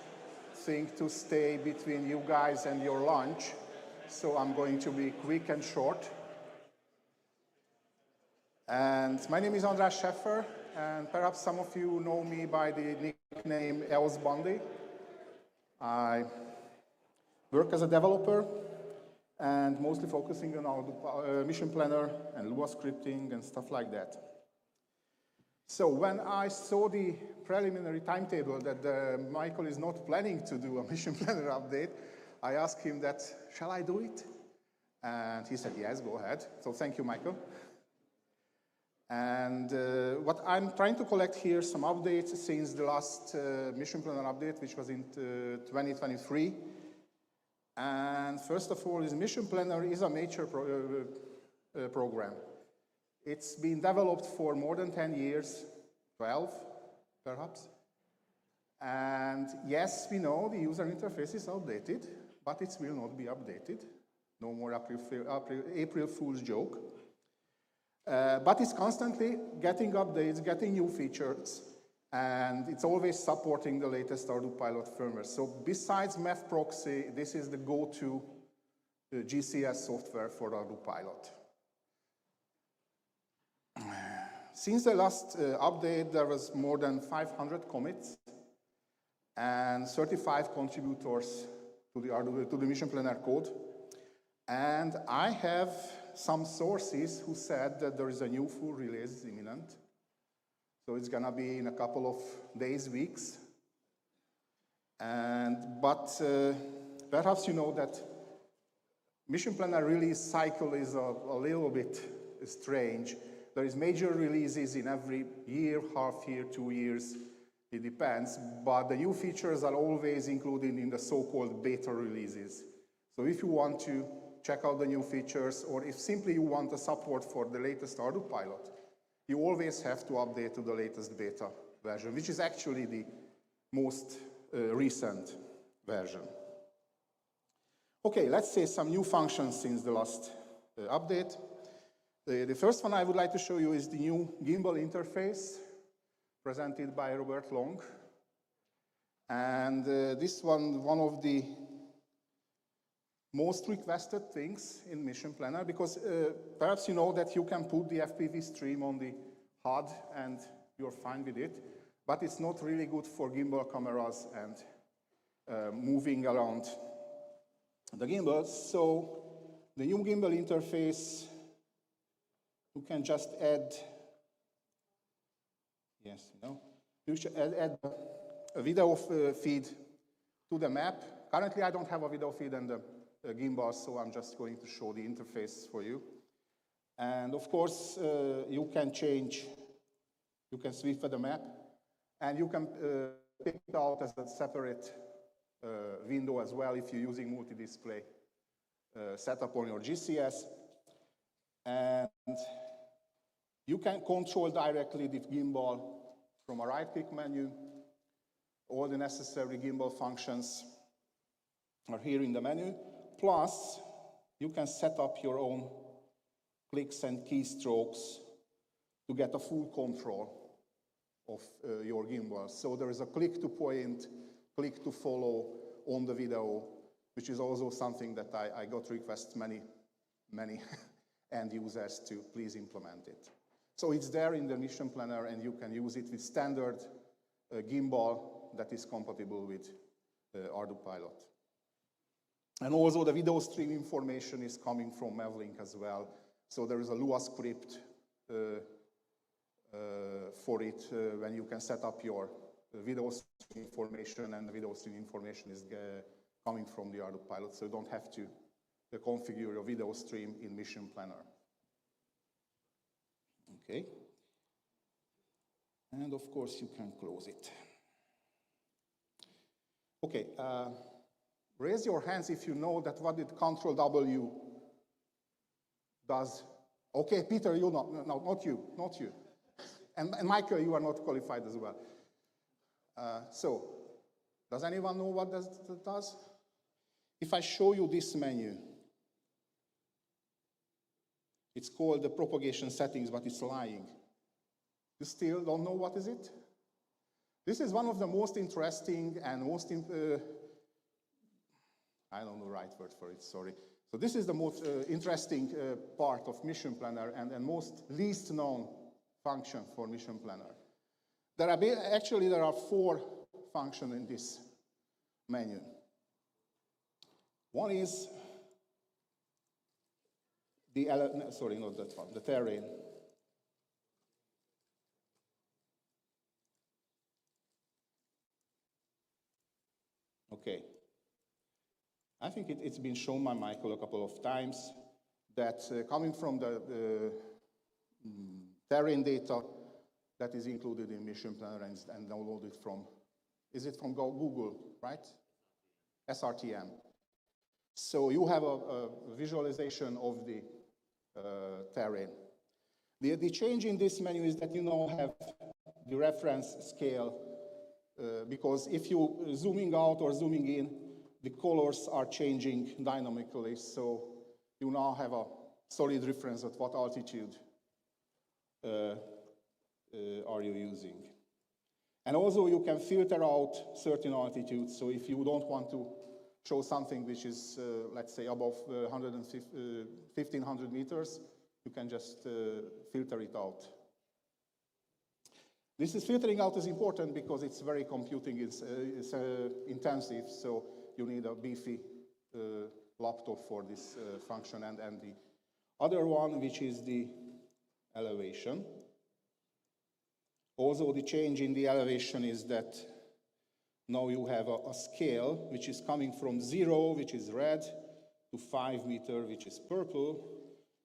thing to stay between you guys and your lunch. So I'm going to be quick and short. And my name is Andras Schaffer, and perhaps some of you know me by the nickname Els Bundy. I work as a developer and mostly focusing on our mission planner and Lua scripting and stuff like that. So when I saw the preliminary timetable that Michael is not planning to do a mission planner update, I asked him that, shall I do it? And he said, yes, go ahead. So thank you, Michael. And what I'm trying to collect here, some updates since the last mission planner update, which was in 2023. And first of all, this mission planner is a mature program. It's been developed for more than 10 years, 12 perhaps. And yes, we know the user interface is outdated, but it will not be updated. No more April Fool's joke. But it's constantly getting updates, getting new features, and it's always supporting the latest ArduPilot firmware. So besides MEF proxy, this is the go-to GCS software for ArduPilot. Since the last update, there was more than 500 commits and 35 contributors to the mission planner code. And I have some sources who said that there is a new full release imminent. So it's gonna be in a couple of days, weeks. But perhaps you know that mission planner release cycle is a little bit strange. There is major releases in every year, half year, 2 years, it depends. But the new features are always included in the so-called beta releases. So if you want to check out the new features, or if simply you want a support for the latest ArduPilot, you always have to update to the latest beta version, which is actually the most recent version. Okay, let's say some new functions since the last update. The first one I would like to show you is the new gimbal interface. presented by Robert Long. And this one of the most requested things in Mission Planner, because perhaps you know that you can put the FPV stream on the HUD and you're fine with it, but it's not really good for gimbal cameras and moving around the gimbals. So the new gimbal interface, you can just add, you should add a video feed to the map. Currently, I don't have a video feed and the gimbal, so I'm just going to show the interface for you. And of course, you can change, you can sweep the map, and you can pick it out as a separate window as well if you're using multi-display setup on your GCS. And you can control directly the gimbal from a right-click menu. All the necessary gimbal functions are here in the menu. Plus, you can set up your own clicks and keystrokes to get a full control of your gimbal. So there is a click to point, click to follow on the video, which is also something that I got requests many end users to please implement it. So it's there in the Mission Planner, and you can use it with standard gimbal that is compatible with ArduPilot. And also the video stream information is coming from Mavlink as well. So there is a Lua script for it when you can set up your video stream information, and the video stream information is coming from the ArduPilot, so you don't have to configure your video stream in Mission Planner. Okay. And of course you can close it. Okay, raise your hands if you know that what did Control W does. Okay, Peter, you know, no, not you, not you. And Michael, you are not qualified as well. So, does anyone know what that does? If I show you this menu, it's called the propagation settings, but it's lying. You still don't know what is it? This is one of the most interesting and most, I don't know the right word for it, sorry. So this is the most interesting part of Mission Planner and most least known function for Mission Planner. Actually, there are 4 functions in this menu. One is the terrain. Okay. I think it's been shown by Michael a couple of times that coming from the terrain data that is included in Mission Planner and downloaded from, is it from Google, right? SRTM. So you have a visualization of the terrain. The change in this menu is that you now have the reference scale because if you zooming out or zooming in, the colors are changing dynamically, so you now have a solid reference at what altitude are you using. And also you can filter out certain altitudes, so if you don't want to show something which is, let's say, above 1,500 meters, you can just filter it out. This filtering out is important because it's very computing, it's intensive, so you need a beefy laptop for this function. And the other one, which is the elevation. Also, the change in the elevation is that now you have a scale which is coming from 0, which is red, to 5 meters, which is purple,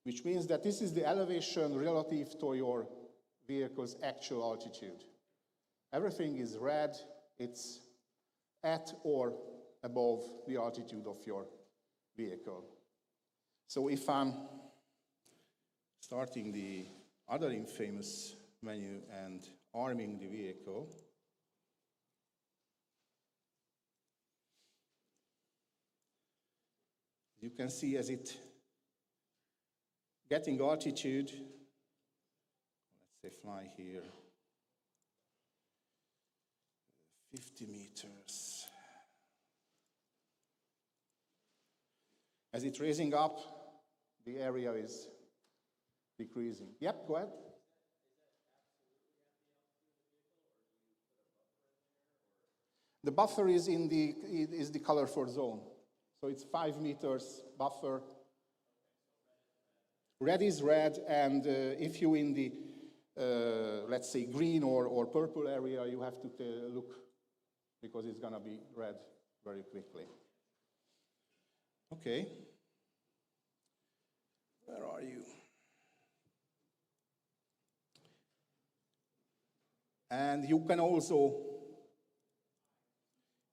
which means that this is the elevation relative to your vehicle's actual altitude. Everything is red, it's at or above the altitude of your vehicle. So if I'm starting the other infamous menu and arming the vehicle, you can see as it getting altitude, let's say fly here, 50 meters. As it's raising up, the area is decreasing. Yep, go ahead. The buffer is in the colorful zone. So it's 5 meters buffer. Red is red, and if you in the, let's say, green or purple area, you have to look, because it's gonna be red very quickly. Okay. Where are you? And you can also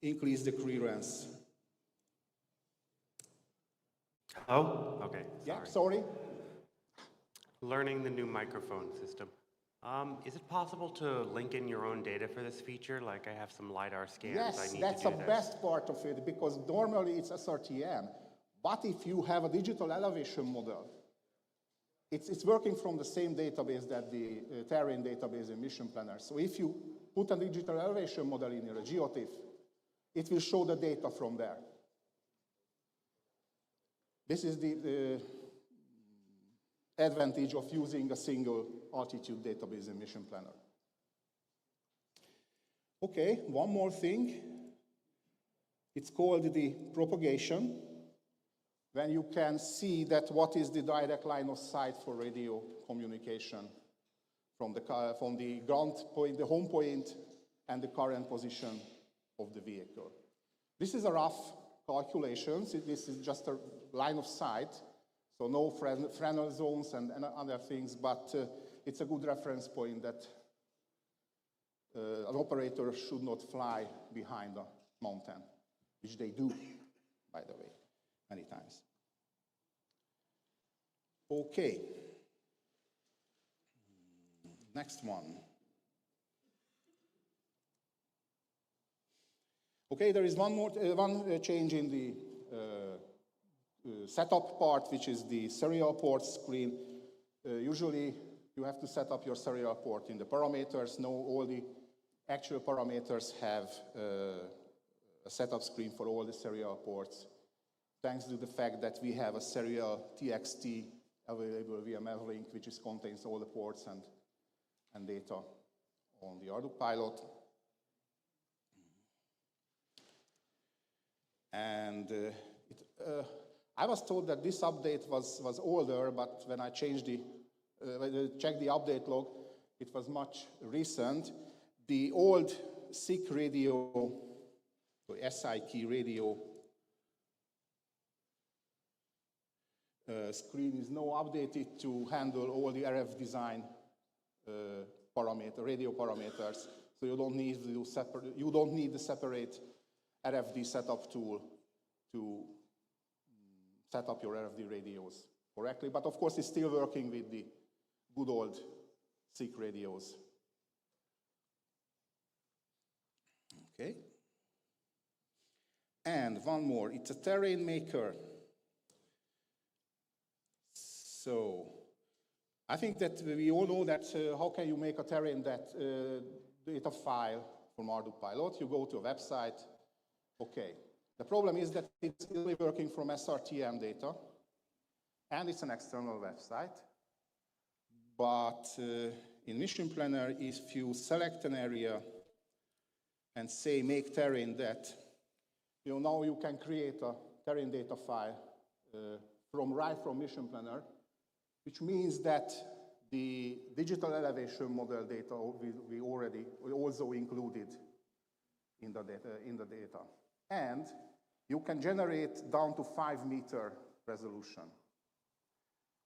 increase the clearance. Oh, okay. Yeah, sorry. Learning the new microphone system. Is it possible to link in your own data for this feature? Like I have some LiDAR scans Yes, I need that's to the do this. best part of it, because normally it's SRTM. But if you have a digital elevation model, it's working from the same database that the terrain database in Mission Planner. So if you put a digital elevation model in your GeoTIFF, it will show the data from there. This is the advantage of using a single altitude database in Mission Planner. Okay, one more thing. It's called the propagation, when you can see that what is the direct line of sight for radio communication from the ground point, the home point, and the current position of the vehicle. This is a rough calculation. This is just a line of sight, so no Fresnel zones and other things, but it's a good reference point that an operator should not fly behind a mountain, which they do, by the way, many times. Okay. Next one. Okay, there is one change in the setup part, which is the serial port screen. Usually, you have to set up your serial port in the parameters. Now, all the actual parameters have a setup screen for all the serial ports, thanks to the fact that we have a serial TXT available via Maglio, which contains all the ports and data on the ArduPilot. And I was told that this update was older, but when I changed when I checked the update log, it was much recent. The old SIC radio, or SIK radio screen is now updated to handle all the RF design radio parameters. So you don't need the separate RFD setup tool to set up your RFD radios correctly. But of course, it's still working with the good old SIC radios. Okay. And one more, it's a terrain maker. So I think that we all know that how can you make a terrain data file from ArduPilot? You go to a website. Okay. The problem is that it's only working from SRTM data, and it's an external website. But in Mission Planner, if you select an area and say make terrain that, now you can create a terrain data file right from Mission Planner, which means that the digital elevation model data we also included in the data. And you can generate down to 5 meter resolution.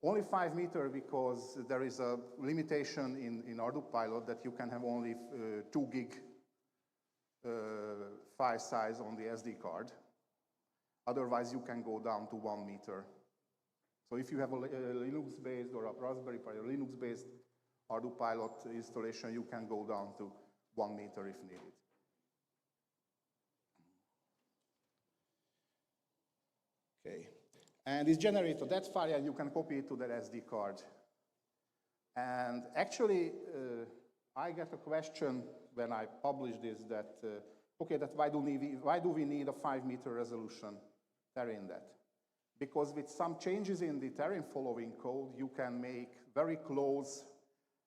Only 5 meter because there is a limitation in ArduPilot that you can have only 2 gig file size on the SD card. Otherwise, you can go down to 1 meter. So if you have a Linux-based or a Raspberry Pi Linux-based ArduPilot installation, you can go down to 1 meter if needed. Okay, and it's generated that file, and you can copy it to the SD card. And actually, I get a question when I publish this that okay, that why do we need a 5-meter resolution terrain depth? Because with some changes in the terrain following code, you can make very close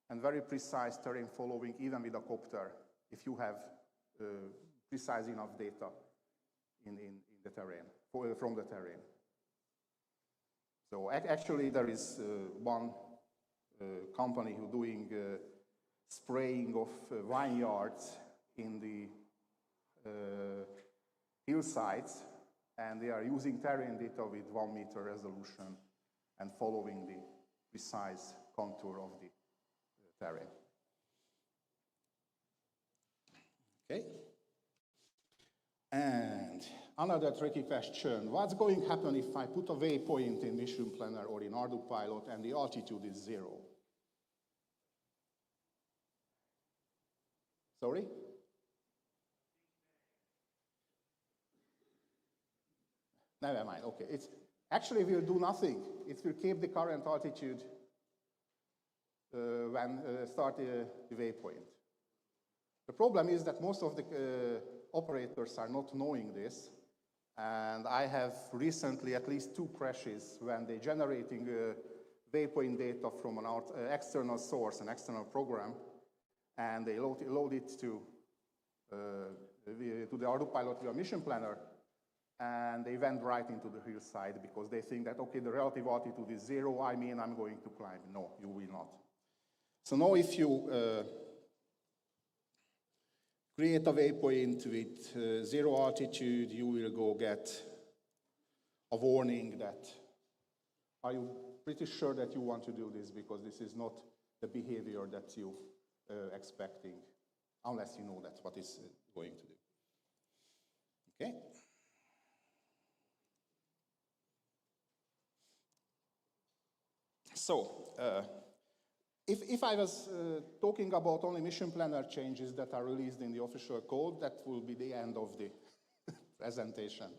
and very precise terrain following even with a copter if you have precise enough data in the terrain, from the terrain. So actually there is one company who doing spraying of vineyards in the hillsides, and they are using terrain data with 1-meter resolution and following the precise contour of the terrain. Okay. And another tricky question, what's going to happen if I put a waypoint in Mission Planner or in ArduPilot and the altitude is 0? Sorry? Never mind, okay. It's actually will do nothing. It will keep the current altitude when start the waypoint. The problem is that most of the operators are not knowing this, and I have recently at least 2 crashes when they're generating waypoint data from an external source, an external program, and they load it to the ArduPilot via Mission Planner, and they went right into the hillside because they think that, okay, the relative altitude is 0, I mean I'm going to climb. No, you will not. So now if you create a waypoint with 0 altitude, you will go get a warning that, are you pretty sure that you want to do this, because this is not the behavior that you expecting, unless you know that's what it's going to do. Okay. So, if I was talking about only Mission Planner changes that are released in the official code, that will be the end of the presentation.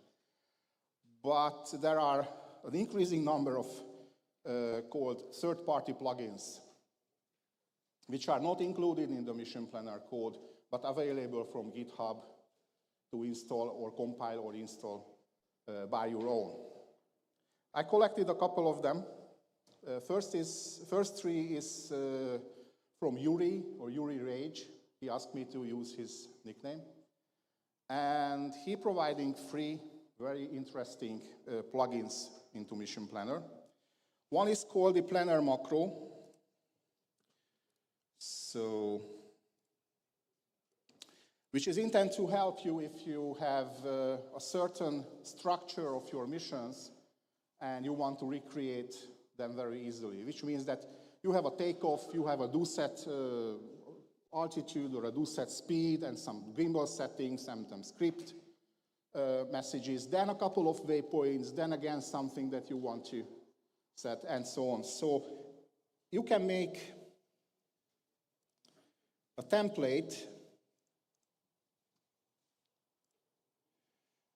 But there are an increasing number of called third-party plugins, which are not included in the Mission Planner code, but available from GitHub to install or compile or install by your own. I collected a couple of them. First 3 is from Yuri, or Yuri Rage. He asked me to use his nickname. And he providing 3 very interesting plugins into Mission Planner. One is called the Planner Macro. So, which is intended to help you if you have a certain structure of your missions and you want to recreate them very easily, which means that you have a takeoff, you have a do set altitude or a do set speed and some gimbal settings and some script messages, then a couple of waypoints, then again something that you want to set, and so on. So you can make a template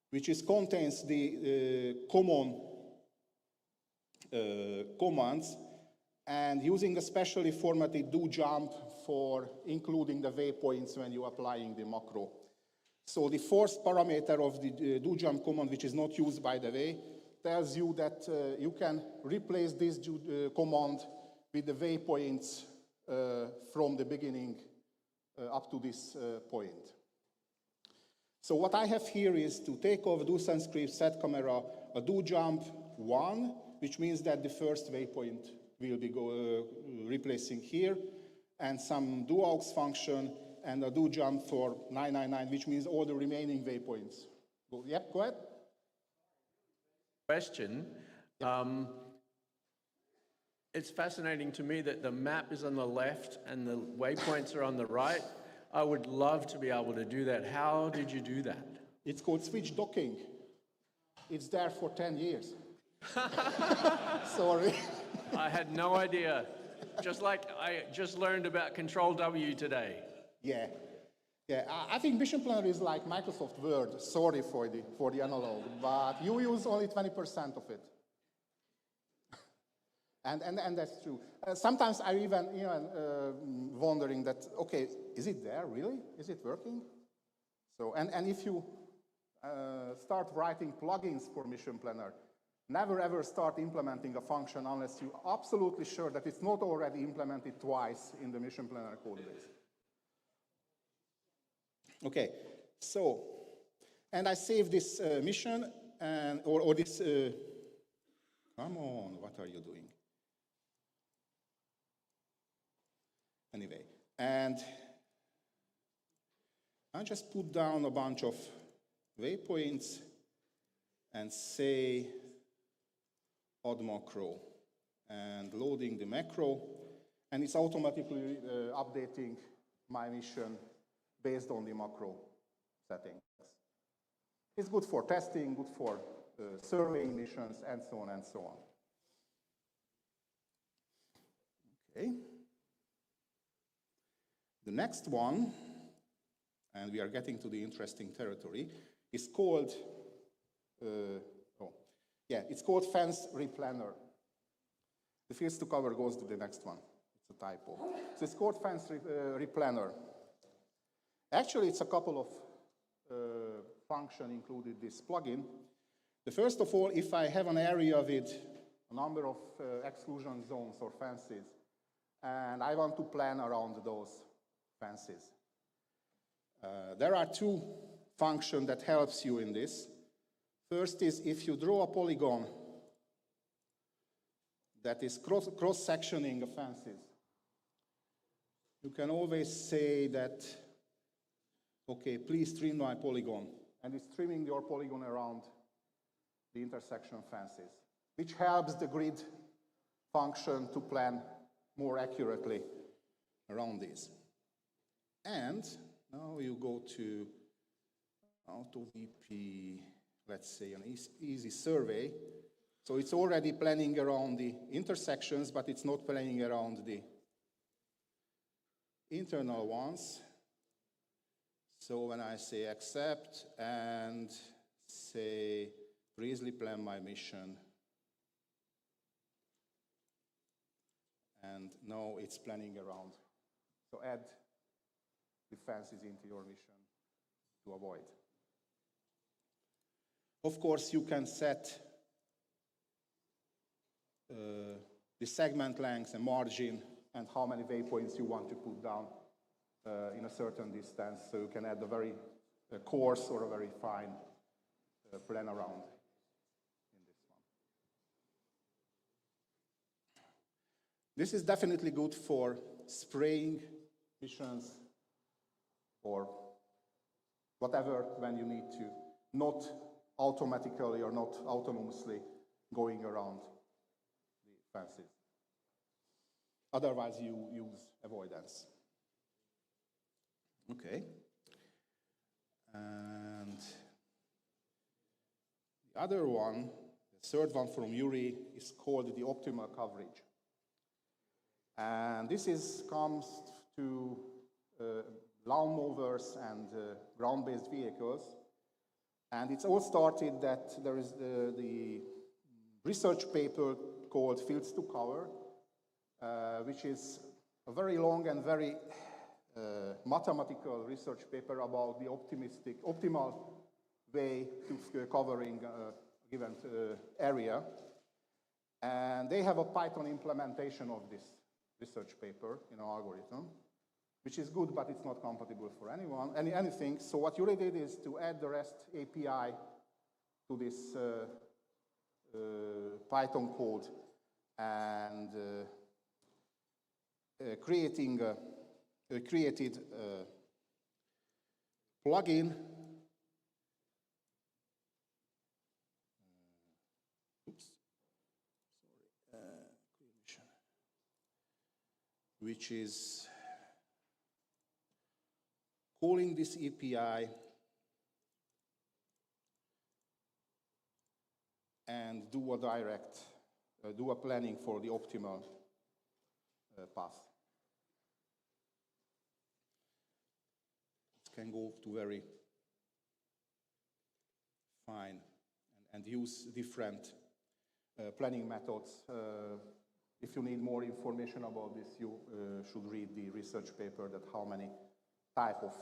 which contains the common commands, and using a specially formatted do jump for including the waypoints when you're applying the macro. So the first parameter of the do jump command, which is not used by the way, tells you that you can replace this command with the waypoints from the beginning up to this point. So what I have here is to take off do send script, set camera, a do jump 1, which means that the first waypoint will be replacing here, and some do aux function, and a do jump for 999, which means all the remaining waypoints. Yep, go ahead. Question. It's fascinating to me that the map is on the left and the waypoints are on the right. I would love to be able to do that. How did you do that? It's called switch docking. It's there for 10 years. Sorry. I had no idea. Just like I just learned about Control W today. Yeah. Yeah, I think Mission Planner is like Microsoft Word. Sorry for the analog, but you use only 20% of it. and that's true. Sometimes I even wondering that, okay, is it there really? Is it working? So, and if you start writing plugins for Mission Planner, never ever start implementing a function unless you're absolutely sure that it's not already implemented twice in the Mission Planner code base. Okay, so, and I saved this mission, and, or this, come on, what are you doing? Anyway, and I just put down a bunch of waypoints and say add macro, and loading the macro, and it's automatically updating my mission based on the macro settings. It's good for testing, good for surveying missions, and so on and so on. Okay. The next one, and we are getting to the interesting territory, is called, it's called Fence Replanner. The fields to cover goes to the next one. It's a typo. So it's called Fence Replanner. Actually, it's a couple of functions included this plugin. The first of all, if I have an area with a number of exclusion zones or fences, and I want to plan around those fences, there are two functions that helps you in this. First is if you draw a polygon that is cross-sectioning the fences, you can always say that, okay, please trim my polygon, and it's trimming your polygon around the intersection fences, which helps the grid function to plan more accurately around these. And now you go to AutoVP, let's say an easy survey. So it's already planning around the intersections, but it's not planning around the internal ones. So when I say accept and say, please plan my mission, and now it's planning around. So add the fences into your mission to avoid. Of course, you can set the segment length and margin and how many waypoints you want to put down in a certain distance. So you can add a very coarse or a very fine plan around in this one. This is definitely good for spraying missions or whatever when you need to, not automatically or not autonomously going around the fences. Otherwise, you use avoidance. Okay. And the other one, the third one from Yuri, is called the optimal coverage. And this comes to lawnmowers and ground-based vehicles. And it's all started that there is the research paper called Fields to Cover, which is a very long and very mathematical research paper about the optimal way to covering a given area. And they have a Python implementation of this research paper in our algorithm, which is good, but it's not compatible for anything. So what Yuri did is to add the REST API to this Python code and created a plugin which is calling this API and do a planning for the optimal path. It can go to very fine and use different planning methods. If you need more information about this, you should read the research paper that how many type of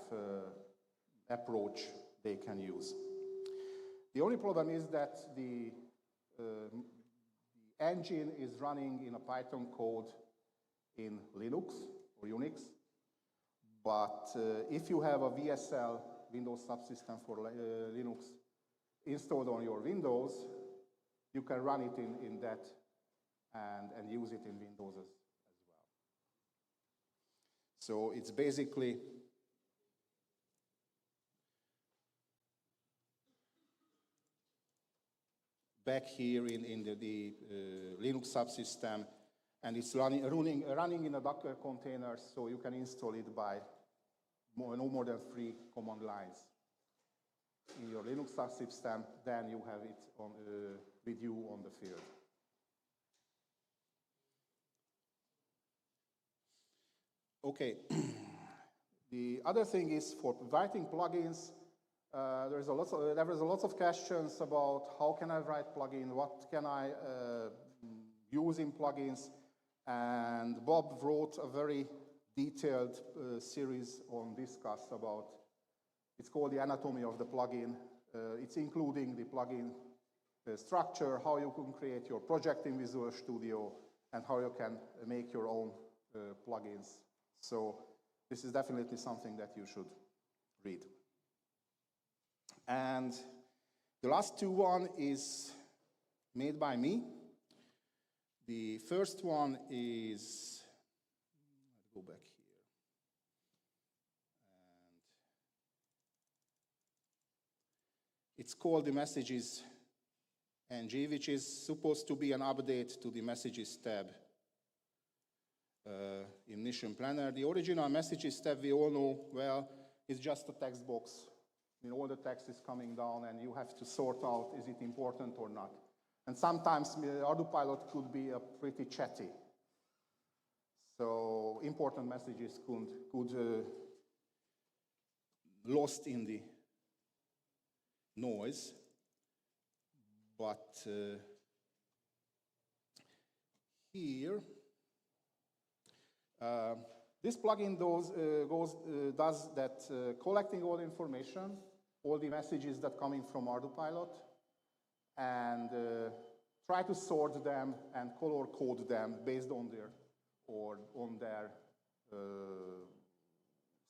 approach they can use. The only problem is that the engine is running in a Python code in Linux or Unix, but if you have a VSL, Windows Subsystem for Linux, installed on your Windows, you can run it in that and use it in Windows as well. So it's basically back here in the Linux subsystem, and it's running in a Docker container, so you can install it by no more than 3 command lines in your Linux subsystem. Then you have it on, with you on the field. Okay. The other thing is for writing plugins. There was a lot of questions about how can I write plugin, what can I use in plugins, and Bob wrote a very detailed series on Discuss about, it's called the anatomy of the plugin. It's including the plugin structure, how you can create your project in Visual Studio, and how you can make your own plugins. So this is definitely something that you should read. And the last one is made by me. The first one is, let's go back here. And it's called the Messages NG, which is supposed to be an update to the Messages tab in Mission Planner. The original Messages tab, we all know well, is just a text box. I mean, all the text is coming down, and you have to sort out, is it important or not? And sometimes ArduPilot could be pretty chatty. So important messages could lost in the noise. But here, this plugin does that, collecting all the information, all the messages that coming from ArduPilot, and try to sort them and color code them based on their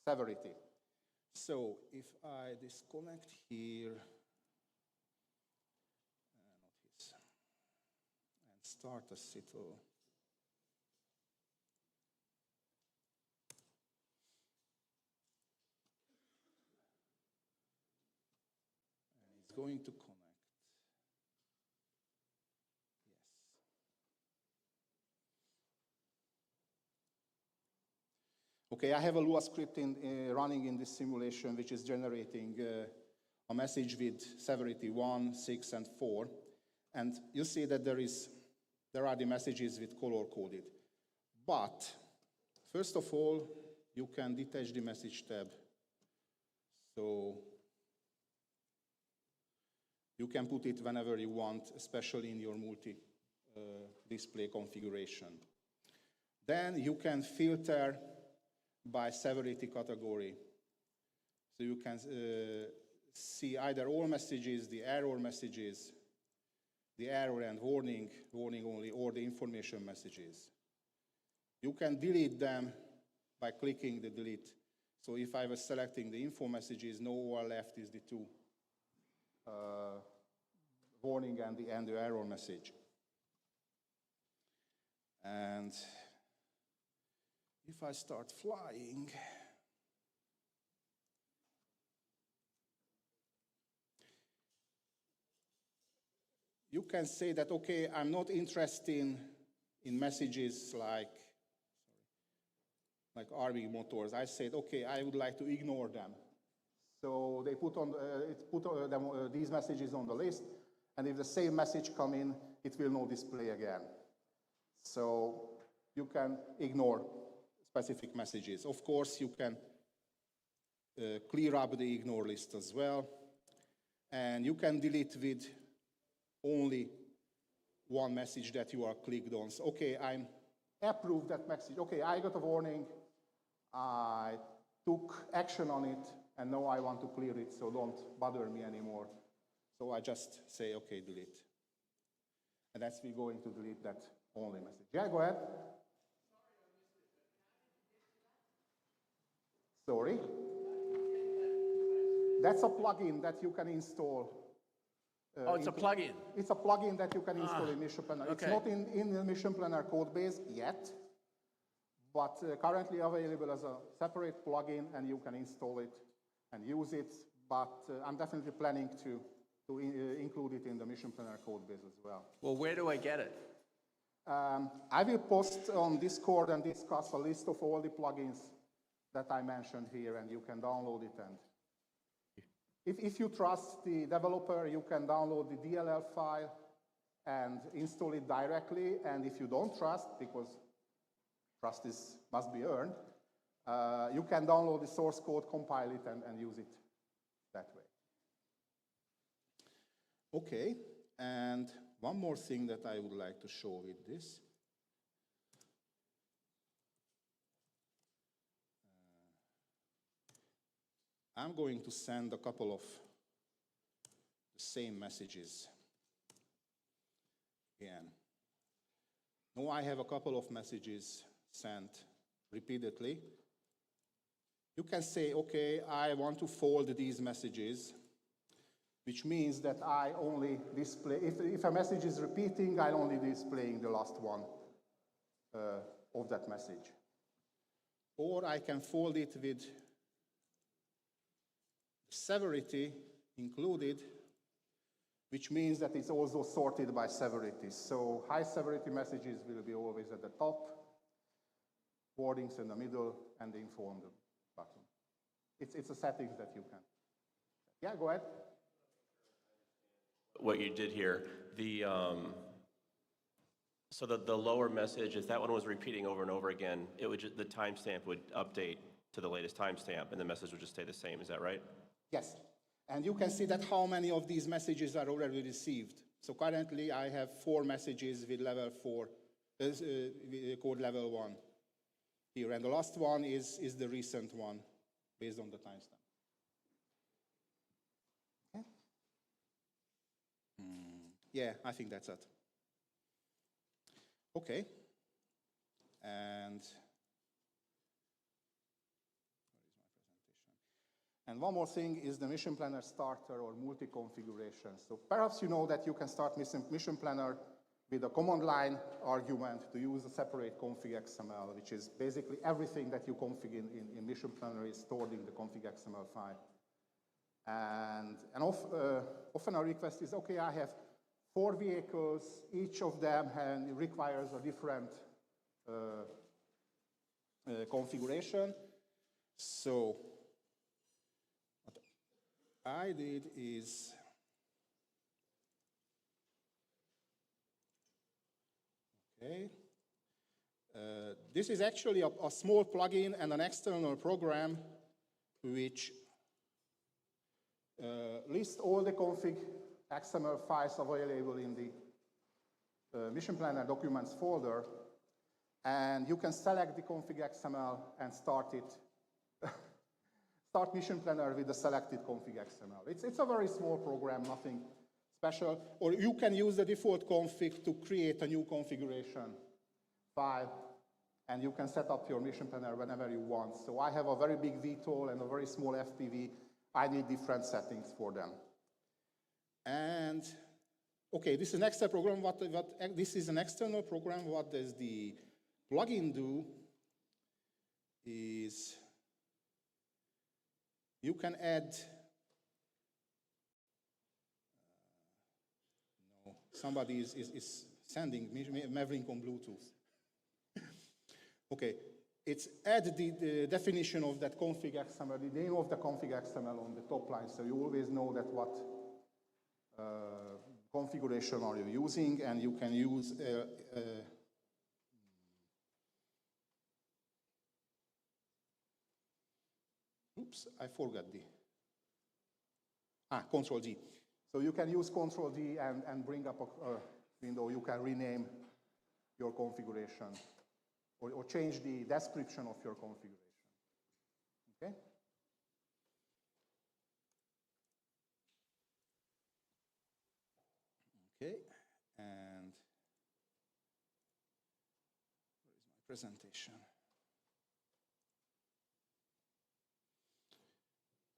severity. So if I disconnect here, and start a Citl. Going to connect. Yes. Okay, I have a Lua script running in this simulation, which is generating a message with severity 1, 6, and 4. And you see that there are the messages with color coded. But first of all, you can detach the message tab. So you can put it whenever you want, especially in your multi-display configuration. Then you can filter by severity category. So you can see either all messages, the error messages, the error and warning only, or the information messages. You can delete them by clicking the delete. So if I was selecting the info messages, no one left is the two. Warning and the error message. And if I start flying, you can say that, okay, I'm not interested in messages like RV motors. I said, okay, I would like to ignore them. So they put these messages on the list, and if the same message come in, it will not display again. So you can ignore specific messages. Of course, you can clear up the ignore list as well, and you can delete with only one message that you are clicked on. So, okay, I approved that message. Okay, I got a warning. I took action on it. and now I want to clear it, so don't bother me anymore. So I just say, okay, delete. And that's me going to delete that only message. Yeah, go ahead. Sorry. That's a plugin that you can install. Oh, it's a plugin. It's a plugin that you can install in Mission Planner. Okay. It's not in the Mission Planner code base yet, but currently available as a separate plugin, and you can install it and use it. But I'm definitely planning to include it in the Mission Planner code base as well. Well, where do I get it? I will post on Discord and discuss a list of all the plugins that I mentioned here, and you can download it. And if you trust the developer, you can download the DLL file and install it directly. And if you don't trust, because trust must be earned, you can download the source code, compile it, and use it that way. Okay, and one more thing that I would like to show with this. I'm going to send a couple of the same messages again. Now I have a couple of messages sent repeatedly. You can say, okay, I want to fold these messages, which means that I only display, if a message is repeating, I'm only displaying the last one of that message. Or I can fold it with severity included, which means that it's also sorted by severity. So high severity messages will be always at the top, wordings in the middle, and the info on the bottom. It's a settings that you can. Yeah, go ahead. What you did here, so the lower message, if that one was repeating over and over again, it would the timestamp would update to the latest timestamp, and the message would just stay the same. Is that right? Yes, and you can see that how many of these messages are already received. So currently I have 4 messages with level 4, code level 1 here, and the last one is the recent one based on the timestamp. Okay. Yeah, I think that's it. Okay, and one more thing is the Mission Planner starter or multi-configuration. So perhaps you know that you can start Mission Planner with a command line argument to use a separate config XML, which is basically everything that you config in Mission Planner is stored in the config XML file. And often a request is, okay, I have 4 vehicles, each of them requires a different configuration. So what I did is, okay, this is actually a small plugin and an external program which lists all the config XML files available in the Mission Planner documents folder, and you can select the config XML and start it. Start Mission Planner with the selected config XML. It's a very small program, nothing special. Or you can use the default config to create a new configuration file, and you can set up your Mission Planner whenever you want. So I have a very big VTOL and a very small FPV. I need different settings for them. And okay, this is an extra program. This is an external program. What does the plugin do is you can add, no, somebody is sending Maglio on Bluetooth. Okay, it's add the definition of that config XML, the name of the config XML on the top line, so you always know that what configuration are you using, and you can use oops, I forgot the Control D. So you can use Control D and bring up a window. You can rename your configuration or change the description of your configuration. Okay. presentation.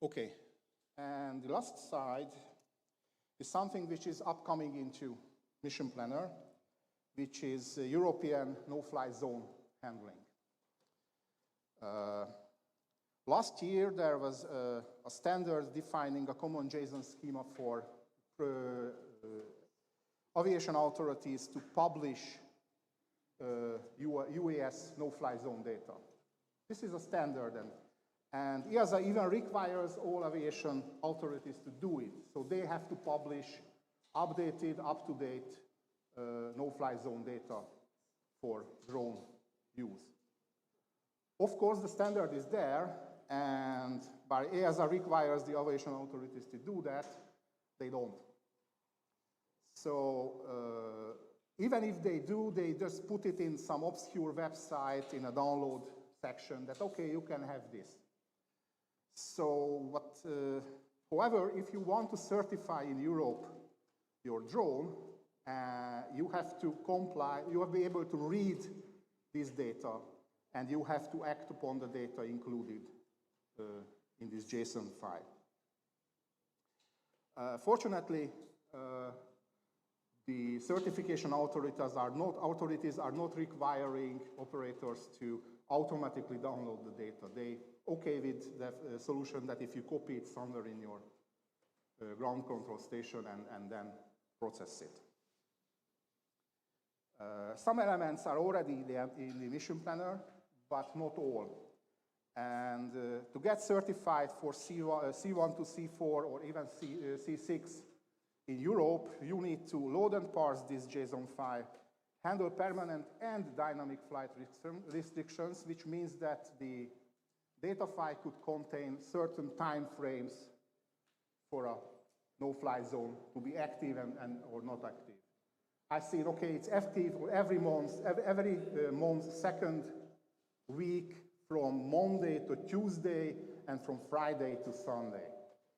Okay, and the last slide is something which is upcoming into Mission Planner, which is European no-fly zone handling. Last year, there was a standard defining a common JSON schema for aviation authorities to publish UAS no-fly zone data. This is a standard, and EASA even requires all aviation authorities to do it. So they have to publish updated, up-to-date no-fly zone data for drone use. Of course, the standard is there, and but EASA requires the aviation authorities to do that, they don't. So even if they do, they just put it in some obscure website in a download section that, okay, you can have this. So however, if you want to certify in Europe your drone, you have to comply, you have to be able to read this data, and you have to act upon the data included in this JSON file. Fortunately, the certification authorities are not requiring operators to automatically download the data. They okay with the solution that if you copy it somewhere in your ground control station and then process it. Some elements are already there in the mission planner, but not all. And to get certified for C1 to C4 or even C6 in Europe, you need to load and parse this JSON file, handle permanent and dynamic flight restrictions, which means that the data file could contain certain time frames for a no-fly zone to be active or not active. I see, okay, it's active every month, second week, from Monday to Tuesday, and from Friday to Sunday,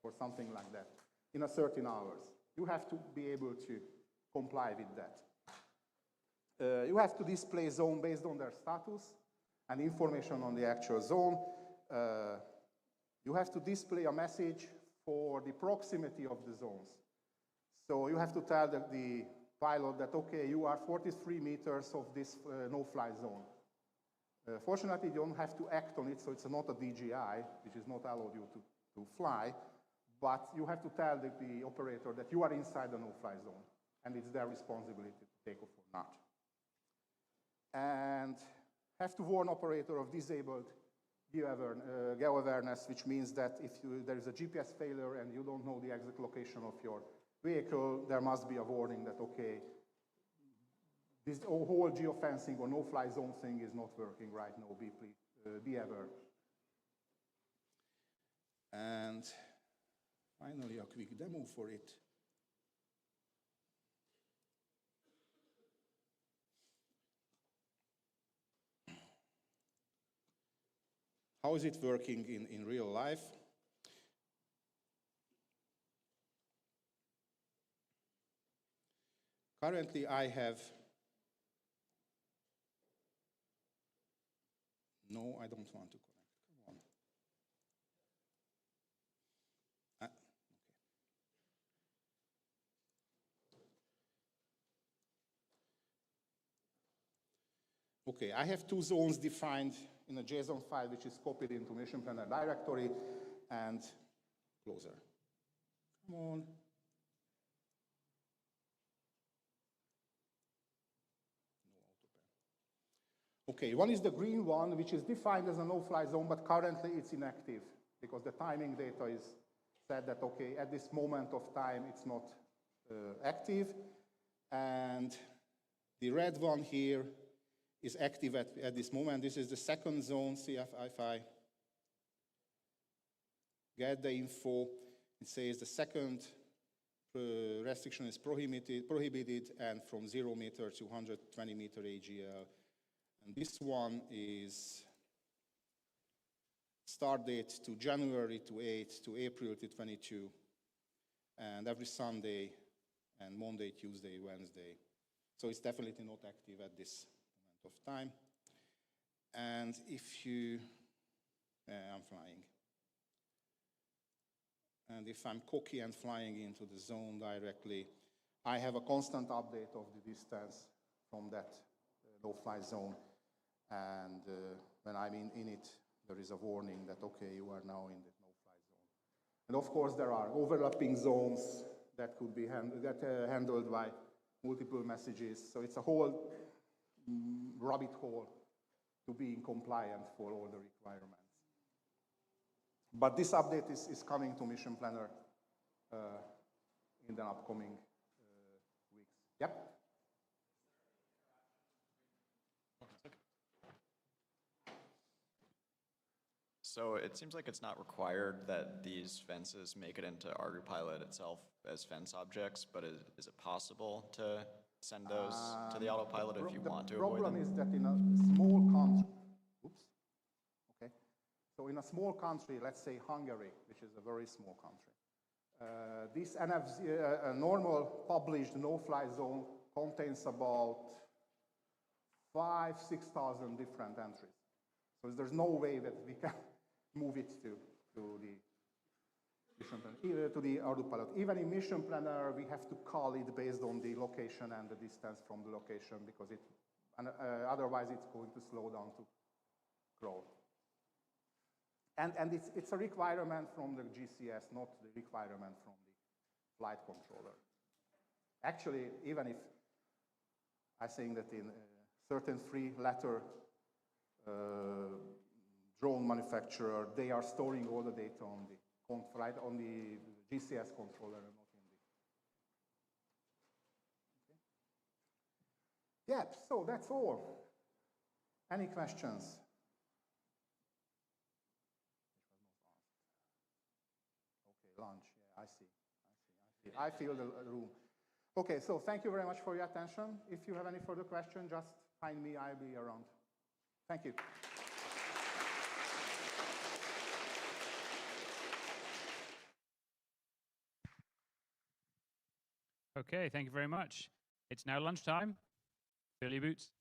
or something like that, in a certain hours. You have to be able to comply with that. You have to display zone based on their status and information on the actual zone. You have to display a message for the proximity of the zones. So you have to tell the pilot that, okay, you are 43 meters of this no-fly zone. Fortunately, you don't have to act on it, so it's not a DJI, which is not allowed you to fly, but you have to tell the operator that you are inside the no-fly zone, and it's their responsibility to take off or not. And have to warn operator of disabled geo-awareness, which means that if there is a GPS failure and you don't know the exact location of your vehicle, there must be a warning that, okay, this whole geofencing or no-fly zone thing is not working right now, be aware. And finally, a quick demo for it. How is it working in real life? Currently, I have no, I don't want to connect. Come on. Okay, I have two zones defined in a JSON file, which is copied into Mission Planner directory, and closer. Come on. Okay, one is the green one, which is defined as a no-fly zone, but currently it's inactive because the timing data is said that, okay, at this moment of time, it's not active. And the red one here is active at this moment. This is the second zone. See if I get the info, it says the second restriction is prohibited and from 0 meter to 120 meter AGL. And this one is start date to January to 8 to April to 22, and every Sunday and Monday, Tuesday, Wednesday. So it's definitely not active at this moment of time. And if you, I'm flying. And if I'm cocky and flying into the zone directly, I have a constant update of the distance from that no-fly zone. And when I'm in it, there is a warning that, okay, you are now in the no-fly zone. And of course, there are overlapping zones that could be handled by multiple messages. So it's a whole rabbit hole to being compliant for all the requirements. But this update is coming to Mission Planner in the upcoming weeks. Yep. So it seems like it's not required that these fences make it into ArduPilot itself as fence objects, but is it possible to send those to the autopilot if you want to avoid them? The problem is that in a small country, okay. So in a small country, let's say Hungary, which is a very small country, this NFC, a normal published no-fly zone contains about 5,000–6,000 different entries. So there's no way that we can move it to the Mission Planner, to the ArduPilot. Even in Mission Planner, we have to call it based on the location and the distance from the location, because otherwise it's going to slow down to crawl. And it's a requirement from the GCS, not the requirement from the flight controller. Actually, even if I'm saying that in certain three-letter drone manufacturer, they are storing all the data on the GCS controller and not in the. Okay. Yep. So that's all. Any questions? Okay, lunch. Yeah, I see. I feel the room. Okay. So thank you very much for your attention. If you have any further questions, just find me. I'll be around. Thank you. Okay, thank you very much. It's now lunchtime. Fill your boots.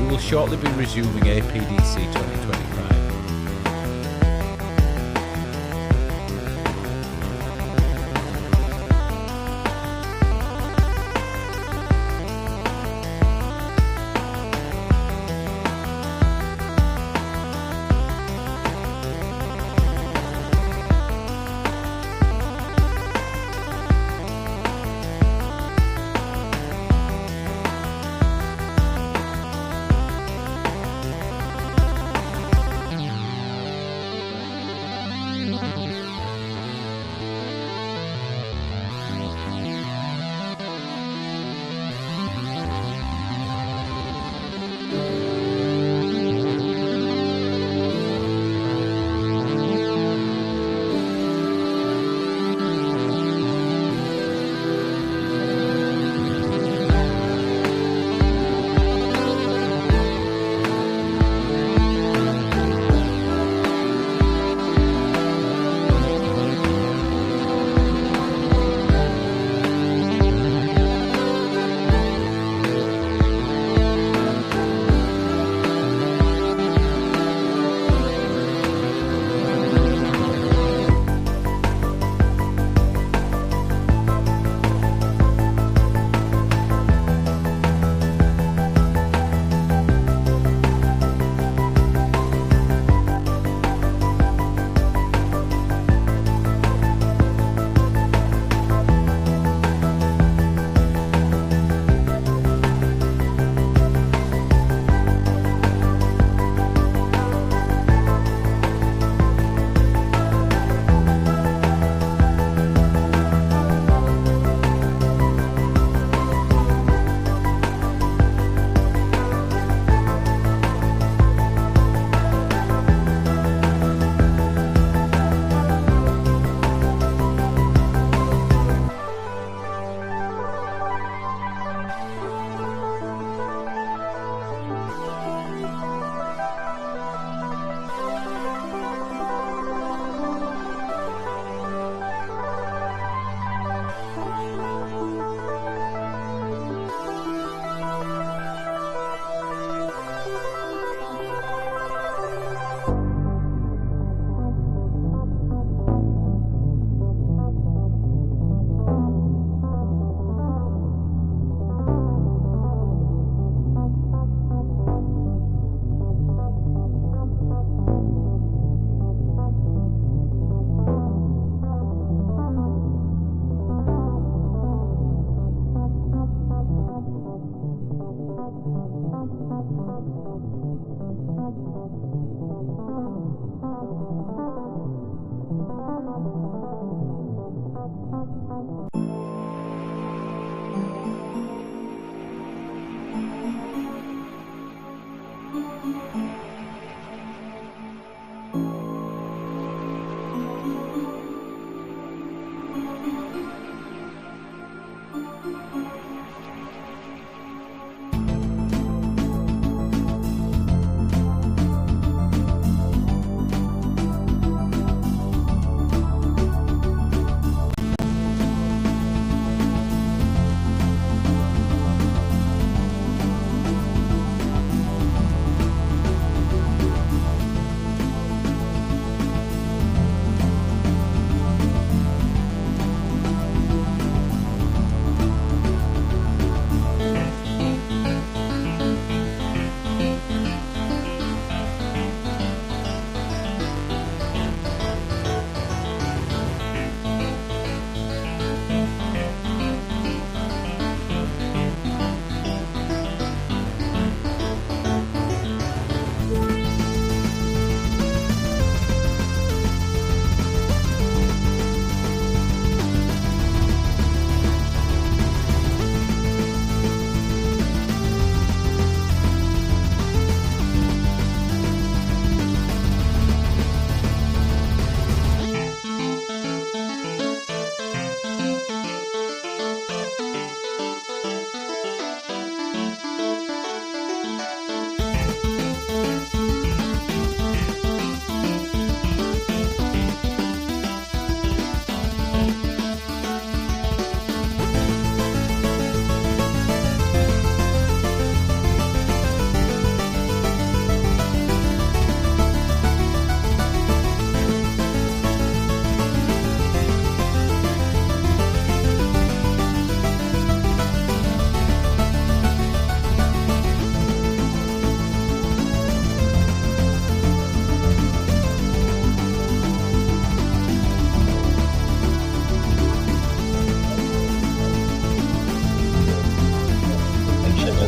We will shortly be resuming APDC 2025.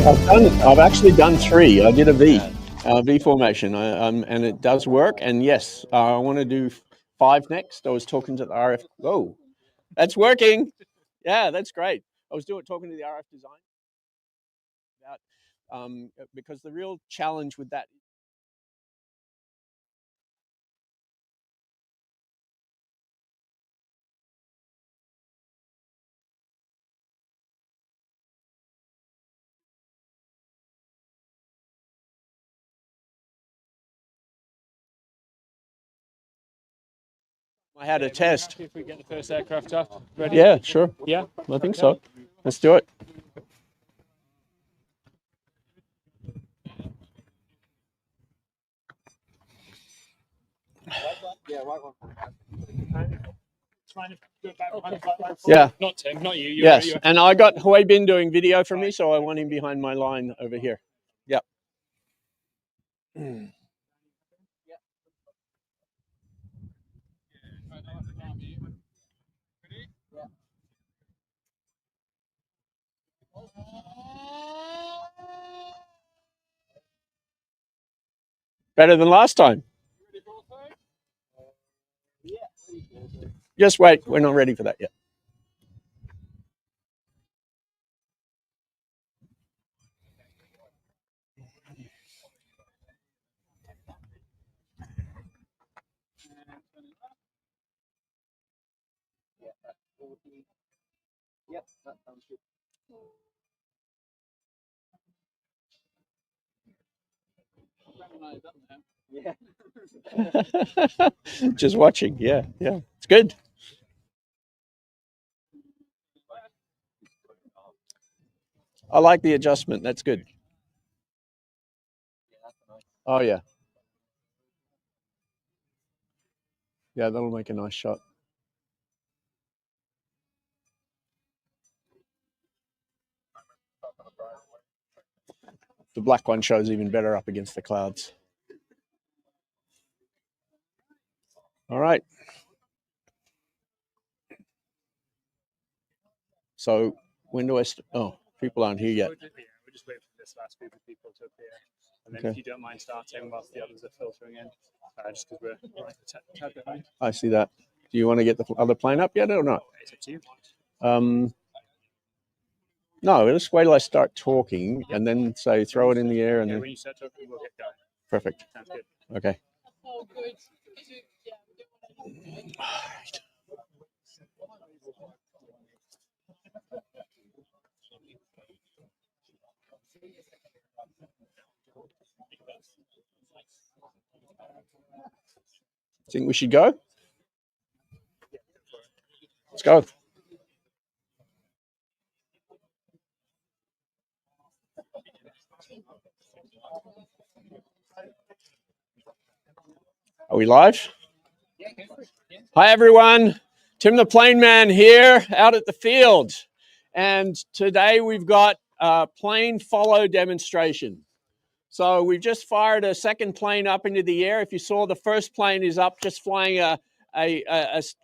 I've actually done 3. I did a V formation, and it does work. And yes, I want to do 5 next. I was talking to the RF. Oh, that's working. Yeah, that's great. I was talking to the RF design about because the real challenge with that. I had a test. If we get the first aircraft up, ready? Yeah, sure. Yeah? I think so. Let's do it. Yeah, right one. Yeah. Not Tim, not you. Yes, and I got Hui Bin doing video for me, so I want him behind my line over here. Yep. Better than last time. Just wait, we're not ready for that yet. Just watching, yeah, it's good. I like the adjustment, that's good. Oh yeah. Yeah, that'll make a nice shot. The black one shows even better up against the clouds. All right. So when do I? People aren't here yet. We're just waiting for this last group of people to appear, and then Okay. if you don't mind starting whilst the others are filtering in, just because we're a tad behind. I see that. Do you want to get the other plane up yet or not? It's up to you. No, let's wait till I start talking and then say throw it in the air and then. When you start talking, we'll get going. Perfect. Sounds good. Okay. Think we should go? Let's go. Are we live? Hi, everyone. Tim the Plane Man here out at the field. And today we've got a plane follow demonstration. So we've just fired a second plane up into the air. If you saw, the first plane is up just flying an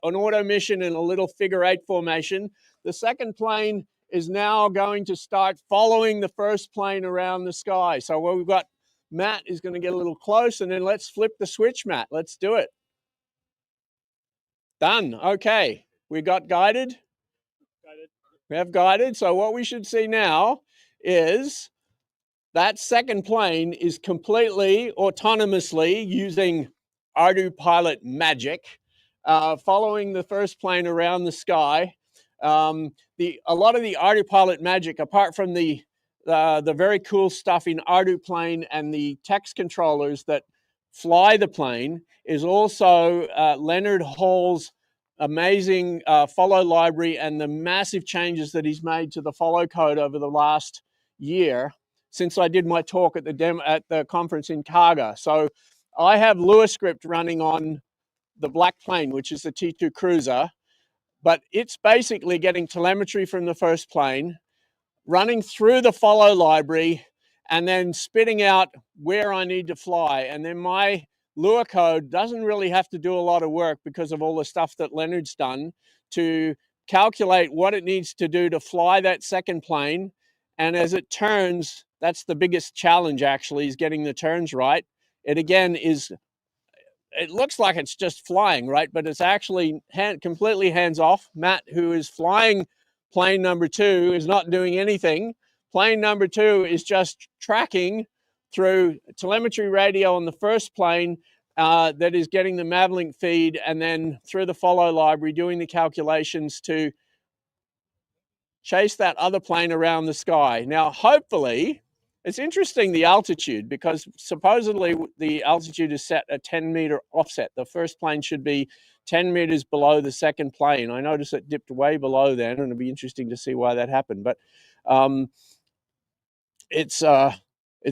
auto mission in a little figure 8 formation. The second plane is now going to start following the first plane around the sky. So what we've got, Matt is going to get a little close, and then let's flip the switch, Matt. Let's do it. Done. Okay. We got guided. We have guided. So what we should see now is that second plane is completely autonomously using ArduPilot Magic, following the first plane around the sky. A lot of the ArduPilot Magic, apart from the very cool stuff in ArduPlane and the text controllers that fly the plane, is also Leonard Hall's amazing follow library and the massive changes that he's made to the follow code over the last year since I did my talk at the conference in Kaga. So I have LuaScript running on the black plane, which is the T2 Cruiser, but it's basically getting telemetry from the first plane, running through the follow library, and then spitting out where I need to fly. And then my Lua code doesn't really have to do a lot of work because of all the stuff that Leonard's done to calculate what it needs to do to fly that second plane. And as it turns, that's the biggest challenge actually, is getting the turns right. It again is, it looks like it's just flying, right? But it's actually completely hands off. Matt, who is flying plane number 2, is not doing anything. Plane number 2 is just tracking through telemetry radio on the first plane that is getting the Mavlink feed, and then through the follow library doing the calculations to chase that other plane around the sky. Now, hopefully, it's interesting, the altitude, because supposedly the altitude is set at 10-meter offset. The first plane should be 10 meters below the second plane. I noticed it dipped way below then, and it'll be interesting to see why that happened. But it's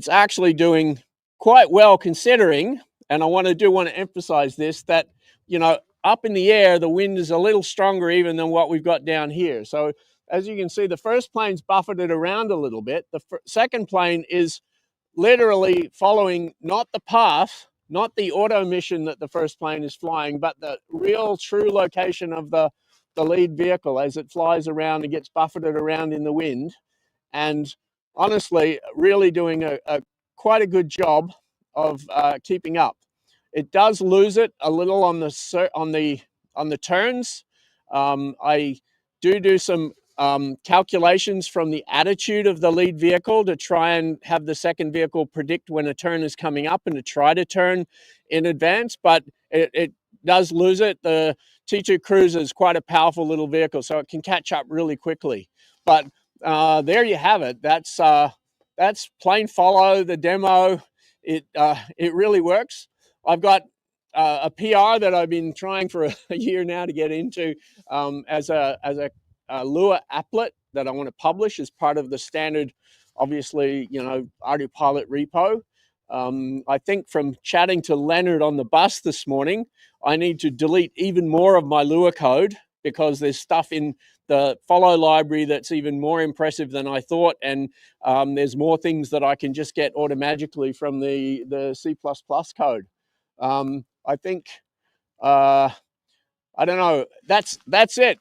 actually doing quite well considering, and I want to emphasize this, that, you know, up in the air, the wind is a little stronger even than what we've got down here. So as you can see, the first plane's buffeted around a little bit. The second plane is literally following not the path, not the auto mission that the first plane is flying, but the real true location of the lead vehicle as it flies around and gets buffeted around in the wind. And honestly, really doing quite a good job of keeping up. It does lose it a little on the turns. I do some calculations from the attitude of the lead vehicle to try and have the second vehicle predict when a turn is coming up and to try to turn in advance, but it does lose it. The T2 Cruiser is quite a powerful little vehicle, so it can catch up really quickly. But there you have it. That's plane follow, the demo. It really works. I've got a PR that I've been trying for a year now to get into as a Lua applet that I want to publish as part of the standard, obviously, you know, ArduPilot repo. I think from chatting to Leonard on the bus this morning, I need to delete even more of my Lua code because there's stuff in the follow library that's even more impressive than I thought, and there's more things that I can just get automatically from the C++ code. I think, I don't know, that's it.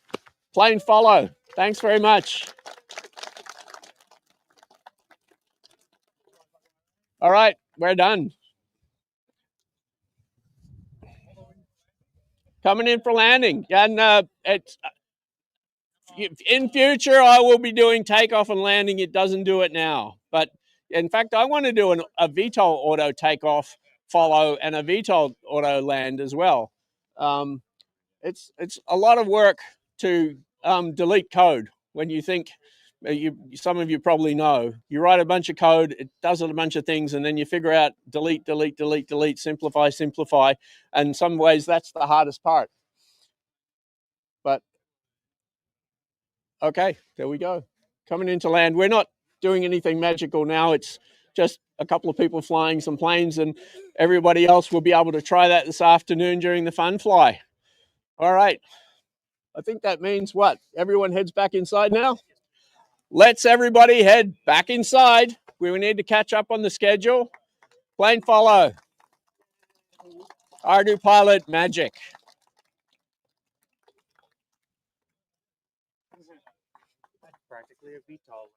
Plain follow. Thanks very much. All right, we're done. Coming in for landing. And it's in future, I will be doing takeoff and landing. It doesn't do it now. But in fact, I want to do a VTOL auto takeoff follow and a VTOL auto land as well. It's a lot of work to delete code when you think, some of you probably know, you write a bunch of code, it does a bunch of things, and then you figure out delete, delete, delete, delete, simplify, simplify. And in some ways, that's the hardest part. But okay, there we go. Coming into land. We're not doing anything magical now. It's just a couple of people flying some planes, and everybody else will be able to try that this afternoon during the fun fly. All right. I think that means what? Everyone heads back inside now? Let's everybody head back inside. We need to catch up on the schedule. Plane follow. ArduPilot magic. That's practically a VTOL.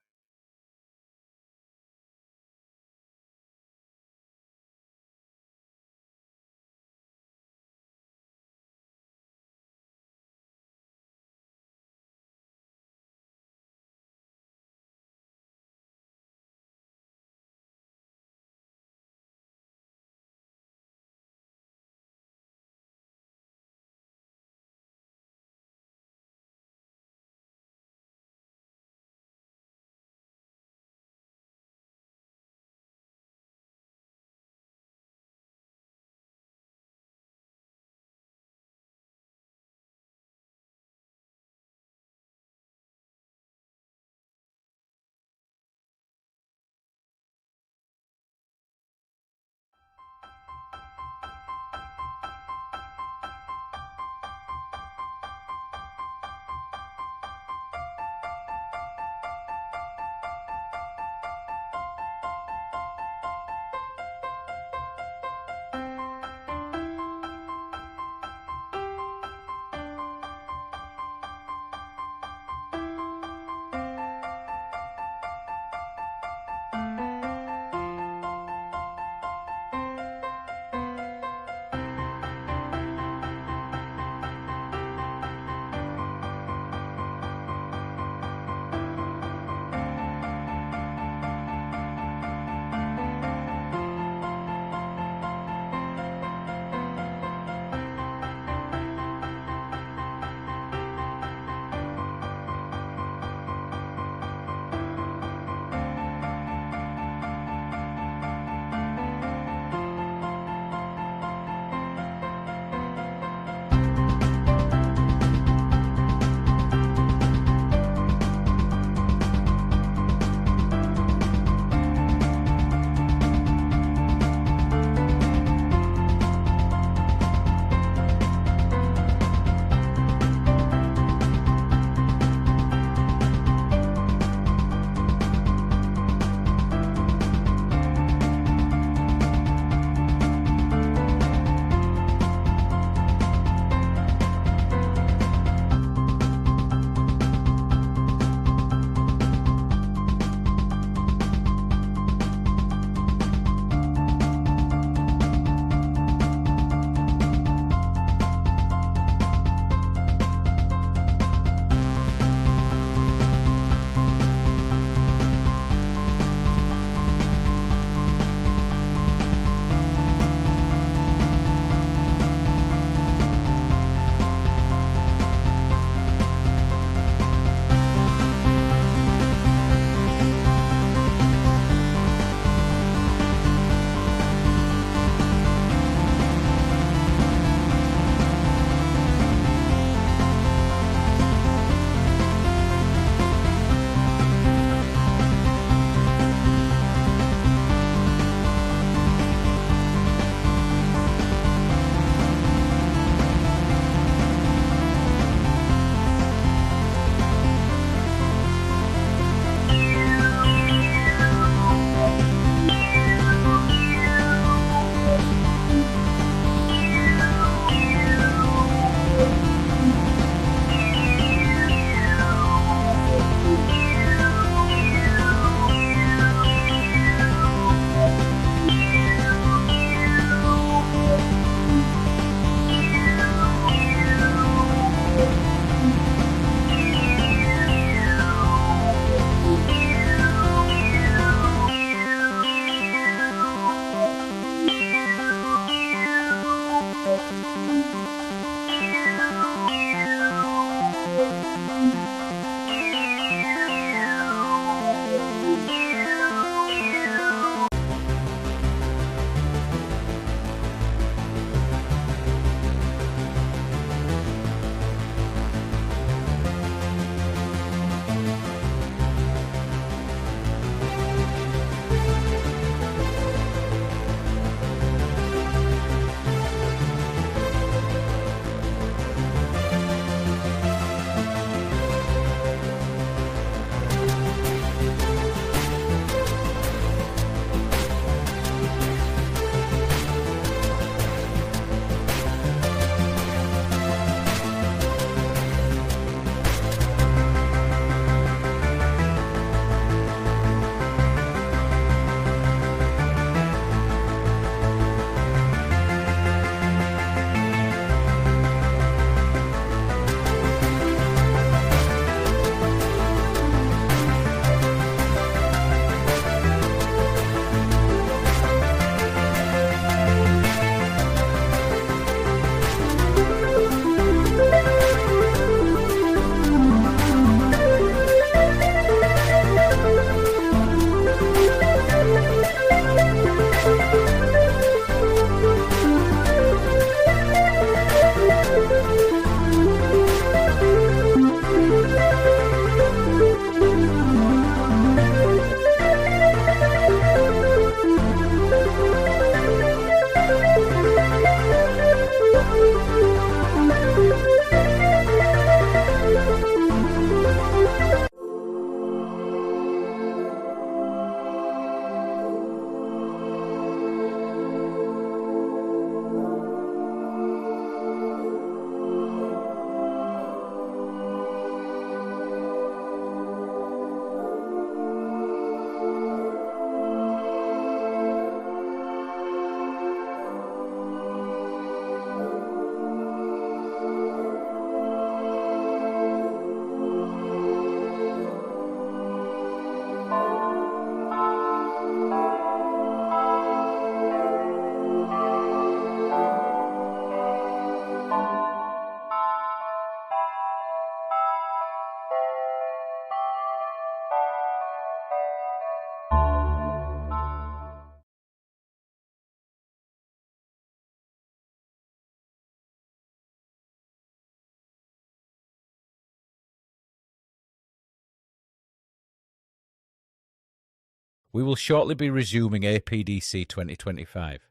We will shortly be resuming APDC 2025.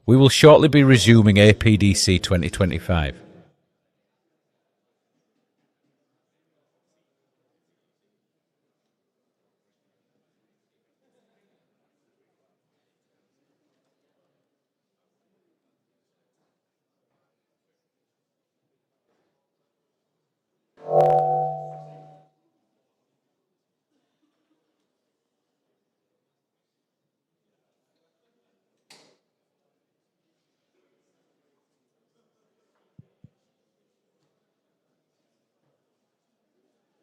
We will shortly be resuming APDC 2025.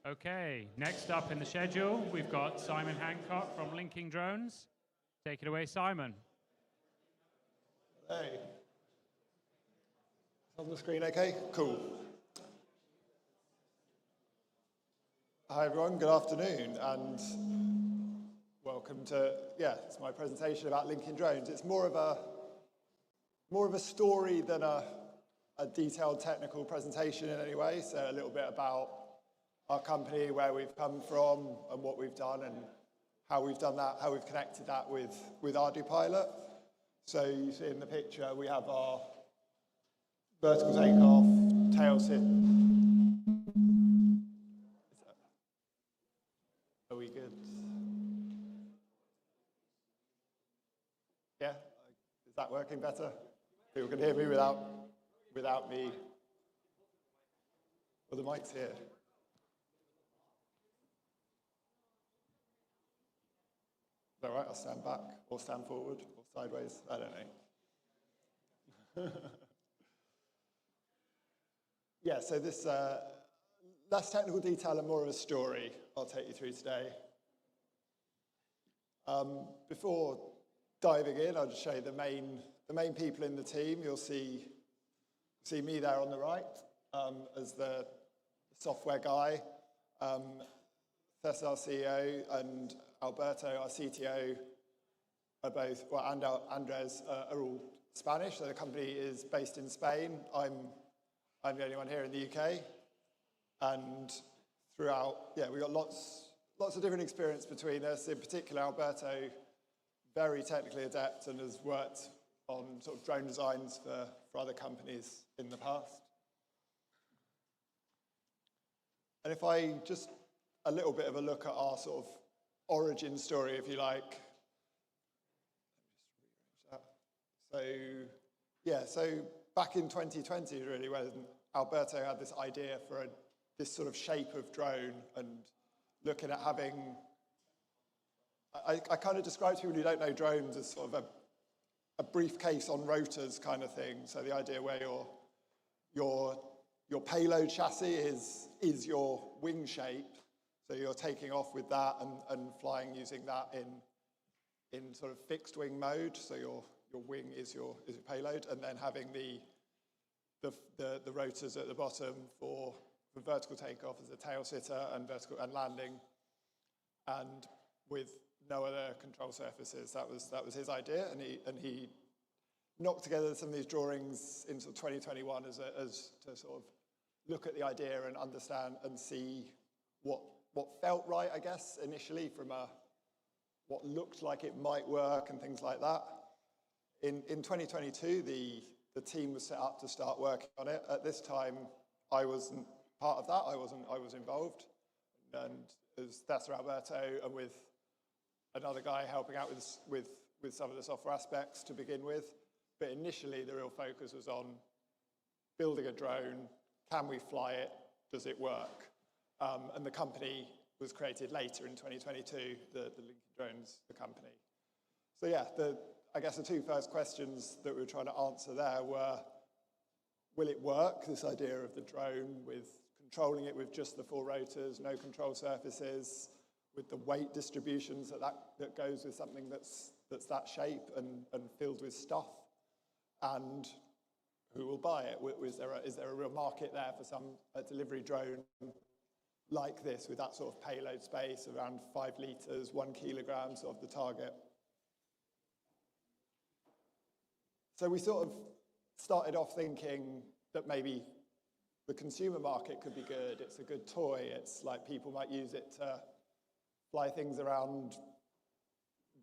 Okay, next up in the schedule, we've got Simon Hancock from Linking Drones. Take it away, Simon. Hey. On the screen, okay? Cool. Hi everyone, good afternoon, and welcome to, it's my presentation about linking drones. It's more of a story than a detailed technical presentation in any way, so a little bit about our company, where we've come from, and what we've done, and how we've done that, how we've connected that with ArduPilot. So you see in the picture, we have our vertical takeoff, tail sit. Are we good? Yeah? Is that working better? People can hear me without me. Well, the mic's here. Is that right? I'll stand back, or stand forward, or sideways. I don't know. Yeah, so this less technical detail and more of a story I'll take you through today. Before diving in, I'll just show you the main people in the team. You'll see me there on the right as the software guy. Theseus, our CEO, and Alberto, our CTO, are both, well, and Andras are all Spanish, so the company is based in Spain. I'm the only one here in the UK, and throughout, we've got lots of different experience between us. In particular, Alberto, very technically adept and has worked on sort of drone designs for other companies in the past. And if I just a little bit of a look at our sort of origin story, if you like. So back in 2020, really, when Alberto had this idea for this sort of shape of drone and looking at having, I kind of describe to people who don't know drones as sort of a briefcase on rotors kind of thing. So the idea where your payload chassis is your wing shape. So you're taking off with that and flying using that in sort of fixed wing mode. So your wing is your payload, and then having the rotors at the bottom for for vertical takeoff as a tail sitter and vertical and landing, and with no other control surfaces. That was his idea, and he knocked together some of these drawings in sort of 2021 as to sort of look at the idea and understand and see what felt right, I guess, initially from what looked like it might work and things like that. In 2022, the team was set up to start working on it. At this time, I wasn't part of that. I was involved, and it was Theseus Alberto and with another guy helping out with some of the software aspects to begin with. But initially, the real focus was on building a drone. Can we fly it? Does it work? And the company was created later in 2022, the Lincoln Drones, the company. So yeah, I guess the two first questions that we were trying to answer there were, will it work, this idea of the drone, with controlling it with just the 4 rotors, no control surfaces, with the weight distributions that goes with something that's that shape and filled with stuff? And who will buy it? Is there a real market there for a delivery drone like this, with that sort of payload space, around 5 litres, 1 kilogram, sort of the target? So we sort of started off thinking that maybe the consumer market could be good. It's a good toy. It's like people might use it to fly things around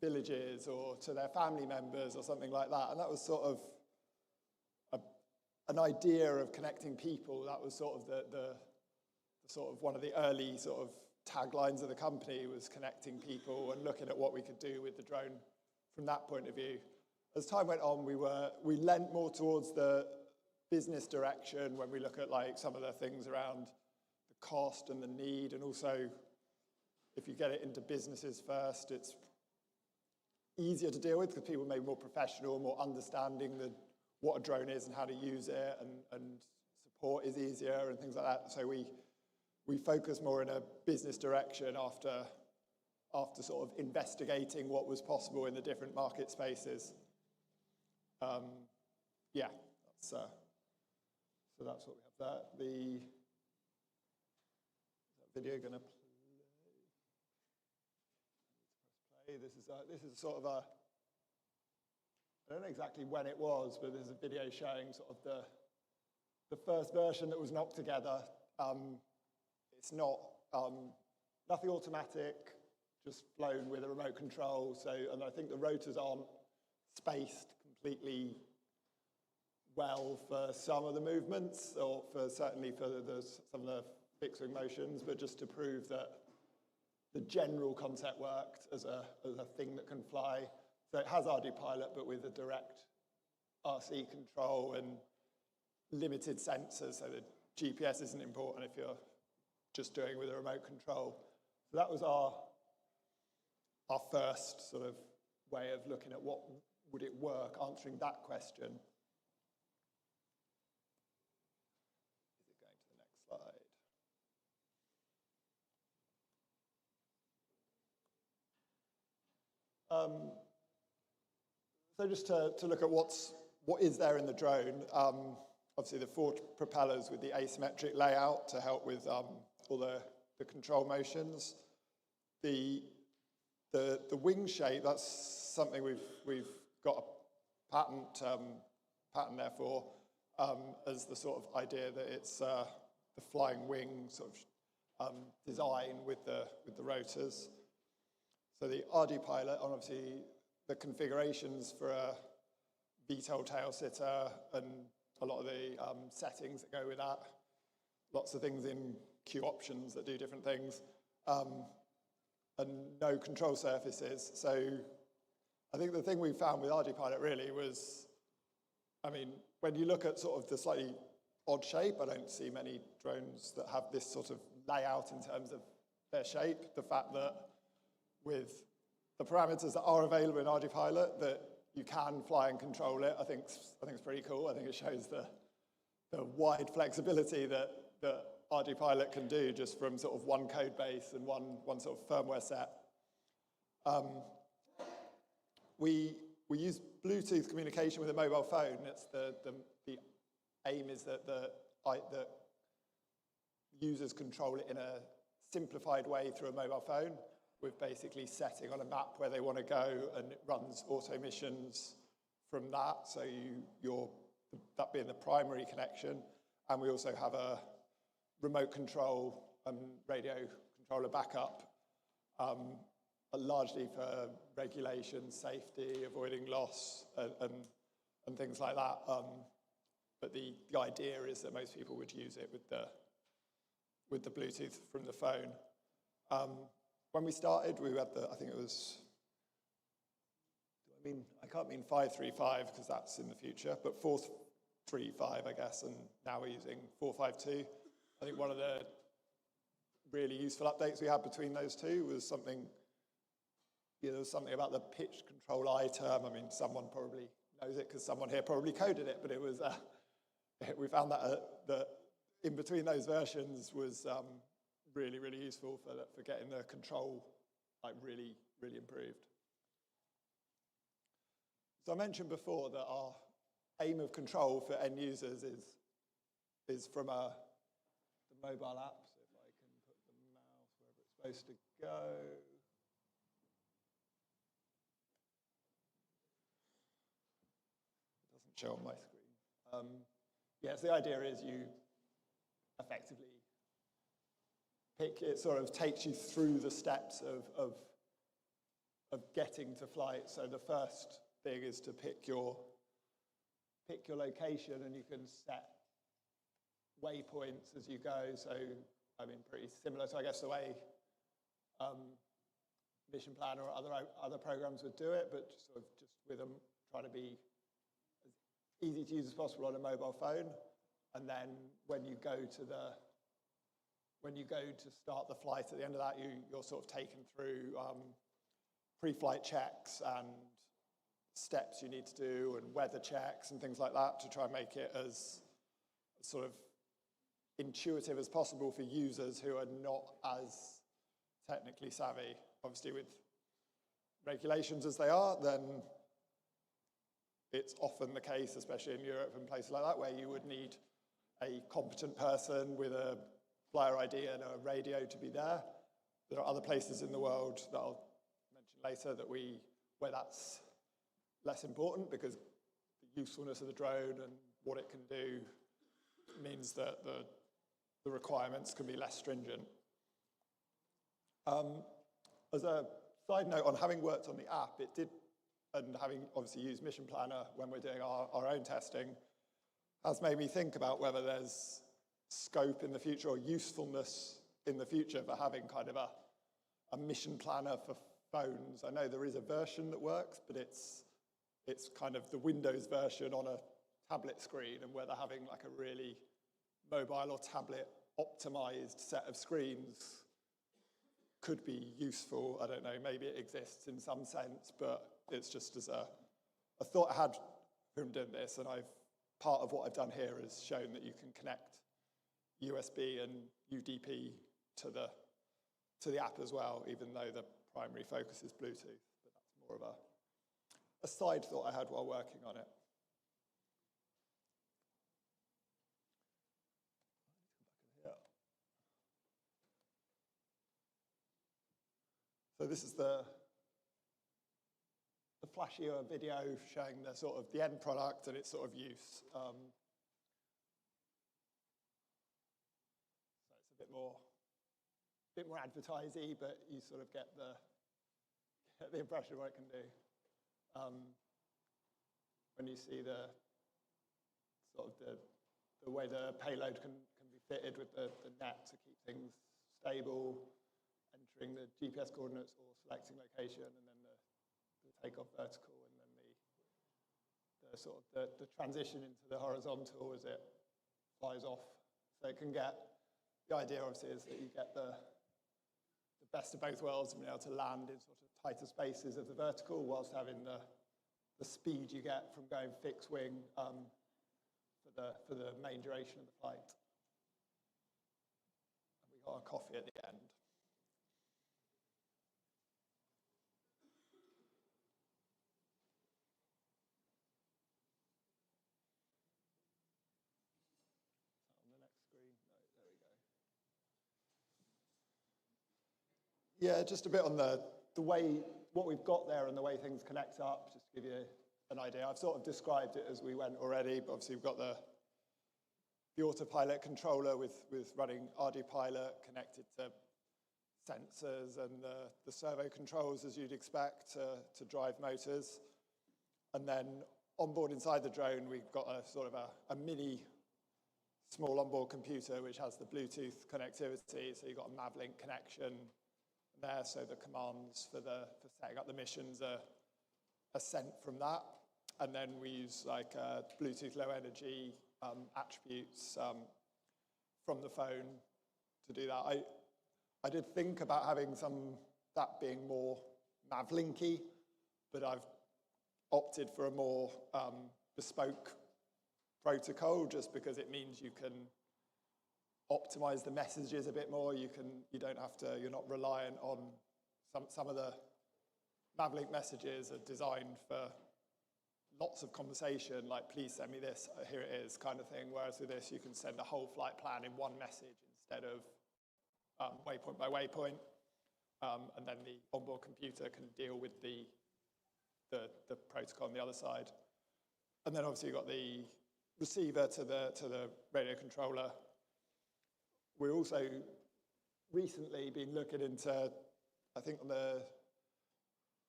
villages or to their family members or something like that. And that was sort of an idea of connecting people. That was sort of the sort of one of the early sort of taglines of the company, was connecting people and looking at what we could do with the drone from that point of view. As time went on, we lent more towards the business direction when we look at like some of the things around the cost and the need, and also if you get it into businesses first, it's easier to deal with because people may be more professional, more understanding what a drone is and how to use it, and support is easier and things like that. So we focus more in a business direction after sort of investigating what was possible in the different market spaces. Yeah, so that's what we have there. Is that video going to play? This is sort of I don't know exactly when it was, but there's a video showing sort of the first version that was knocked together. It's not nothing automatic, just flown with a remote control. So, and I think the rotors aren't spaced completely well for some of the movements, or certainly for some of the fixed wing motions, but just to prove that the general concept worked as a thing that can fly. So it has ArduPilot, but with a direct RC control and limited sensors, so the GPS isn't important if you're just doing it with a remote control. So that was our first sort of way of looking at what would it work, answering that question. Is it going to the next slide? So just to look at what is there in the drone. Obviously the 4 propellers with the asymmetric layout to help with all the control motions. The wing shape, that's something we've got a pattern there for, as the sort of idea that it's the flying wing sort of design with the rotors. So the ArduPilot, and obviously the configurations for a VTOL tail sitter and a lot of the settings that go with that. Lots of things in Q options that do different things, and no control surfaces. So I think the thing we found with ArduPilot really was, I mean, when you look at sort of the slightly odd shape, I don't see many drones that have this sort of layout in terms of their shape. The fact that with the parameters that are available in ArduPilot, that you can fly and control it, I think it's pretty cool. I think it shows the wide flexibility that ArduPilot can do just from sort of one code base and one sort of firmware set. We use Bluetooth communication with a mobile phone. It's the aim is that users control it in a simplified way through a mobile phone with basically setting on a map where they want to go, and it runs auto missions from that. So that being the primary connection. And we also have a remote control and radio controller backup, largely for regulation, safety, avoiding loss, and things like that. But the idea is that most people would use it with the Bluetooth from the phone. When we started, we had I think it was, I can't mean 535 because that's in the future, but 435, I guess, and now we're using 452. I think one of the really useful updates we had between those two was something, there was something about the pitch control I term. I mean, someone probably knows it because someone here probably coded it, but it was, we found that in between those versions was really, really useful for getting the control like really, really improved. So I mentioned before that our aim of control for end users is from the mobile app. So if I can put the mouse wherever it's supposed to go. It doesn't show on my screen. Yes, the idea is you effectively it sort of takes you through the steps of getting to flight. So the first thing is to pick your location, and you can set waypoints as you go. So, I mean, pretty similar to, I guess, the way Mission Planner or other programs would do it, but just with them trying to be as easy to use as possible on a mobile phone. And then when you go to start the flight, at the end of that, you're sort of taken through pre-flight checks and steps you need to do, and weather checks and things like that, to try and make it as sort of intuitive as possible for users who are not as technically savvy. Obviously, with regulations as they are, then it's often the case, especially in Europe and places like that, where you would need a competent person with a flyer ID and a radio to be there. There are other places in the world that I'll mention later where that's less important, because the usefulness of the drone and what it can do means that the requirements can be less stringent. As a side note, on having worked on the app, and having obviously used Mission Planner when we're doing our own testing, has made me think about whether there's scope in the future or usefulness in the future for having kind of a Mission Planner for phones. I know there is a version that works, but it's kind of the Windows version on a tablet screen, and whether having like a really mobile or tablet optimized set of screens could be useful. I don't know, maybe it exists in some sense, but it's just as a thought I had from doing this, and part of what I've done here is shown that you can connect USB and UDP to the app as well, even though the primary focus is Bluetooth. But that's more of a side thought I had while working on it. So this is the flashier video showing the end product and its sort of use. So it's a bit more advertisey, but you sort of get the impression of what it can do. When you see the way the payload can be fitted with the net to keep things stable, entering the GPS coordinates or selecting location, and then the takeoff vertical, and then the transition into the horizontal as it flies off. So it can get, the idea obviously is that you get the best of both worlds, and being able to land in sort of tighter spaces of the vertical whilst having the speed you get from going fixed wing for the main duration of the flight. And we got a coffee at the end. On the next screen, no, there we go. Yeah, just a bit on the way, what we've got there and the way things connect up, just to give you an idea. I've sort of described it as we went already, but obviously we've got the AutoPilot controller with running ArduPilot connected to sensors and the servo controls, as you'd expect, to drive motors. And then on board inside the drone, we've got a sort of a mini small onboard computer which has the Bluetooth connectivity. So you've got a Mavlink connection there, so the commands for setting up the missions are sent from that. And then we use like Bluetooth low energy attributes from the phone to do that. I did think about having that being more Mavlinky, but I've opted for a more bespoke protocol just because it means you can optimize the messages a bit more. You're not reliant on some of the Mavlink messages are designed for lots of conversation, like please send me this, here it is, kind of thing. Whereas with this, you can send the whole flight plan in one message instead of waypoint by waypoint. And then the onboard computer can deal with the protocol on the other side. And then obviously you've got the receiver to the radio controller. We're also recently been looking into, I think the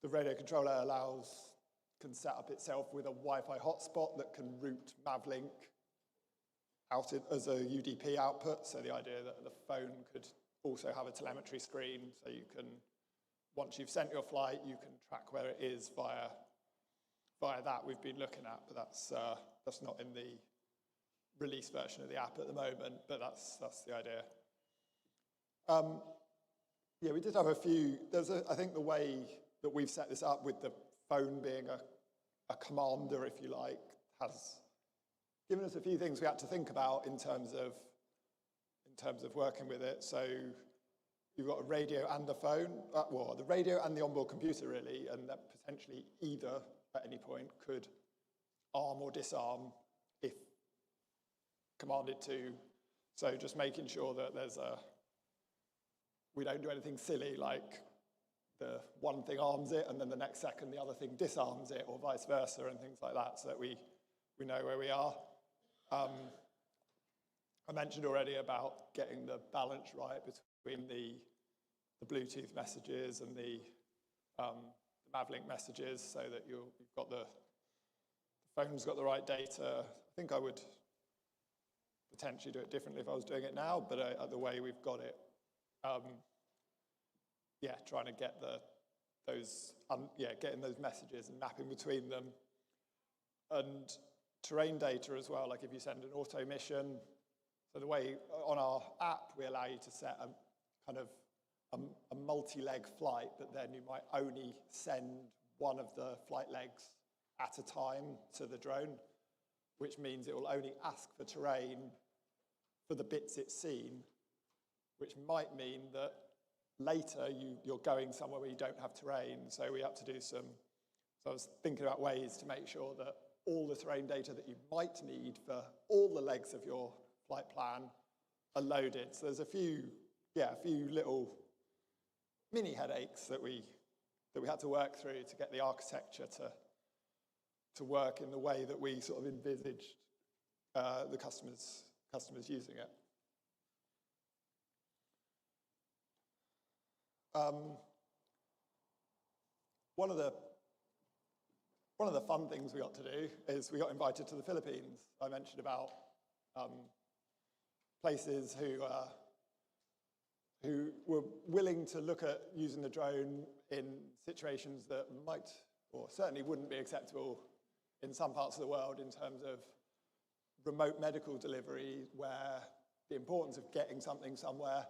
radio controller can set up itself with a Wi-Fi hotspot that can route Mavlink out as a UDP output. So the idea that the phone could also have a telemetry screen, so you can, once you've sent your flight, you can track where it is via that we've been looking at, but that's not in the release version of the app at the moment, but that's the idea. Yeah, we did have a few, I think the way that we've set this up with the phone being a commander, if you like, has given us a few things we had to think about in terms of working with it. So you've got a radio and a phone, well, the radio and the onboard computer really, and that potentially either at any point could arm or disarm if commanded to. So just making sure that we don't do anything silly like the one thing arms it and then the next second the other thing disarms it, or vice versa, and things like that, so that we know where we are. I mentioned already about getting the balance right between the Bluetooth messages and the Mavlink messages, so that you've got the phone's got the right data. I think I would potentially do it differently if I was doing it now, but the way we've got it, yeah, trying to get getting those messages and mapping between them. And terrain data as well, like if you send an auto mission, so the way on our app we allow you to set a kind of a multi-leg flight, but then you might only send one of the flight legs at a time to the drone, which means it will only ask for terrain for the bits it's seen, which might mean that later you're going somewhere where you don't have terrain. So we have to do so I was thinking about ways to make sure that all the terrain data that you might need for all the legs of your flight plan are loaded. So there's a few little mini headaches that we had to work through to get the architecture to work in the way that we sort of envisaged the customers using it. One of the fun things we got to do is we got invited to the Philippines. I mentioned about places who were willing to look at using the drone in situations that might, or certainly wouldn't be acceptable in some parts of the world, in terms of remote medical delivery, where the importance of getting something somewhere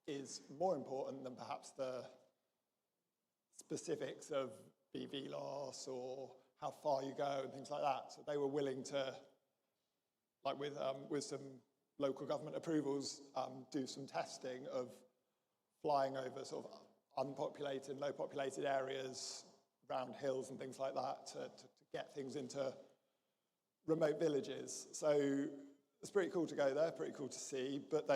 is more important than perhaps the specifics of BV loss or how far you go and things like that. So they were willing to, like with some local government approvals, do some testing of flying over sort of unpopulated, low populated areas, round hills and things like that to get things into remote villages. So it's pretty cool to go there, pretty cool to see, but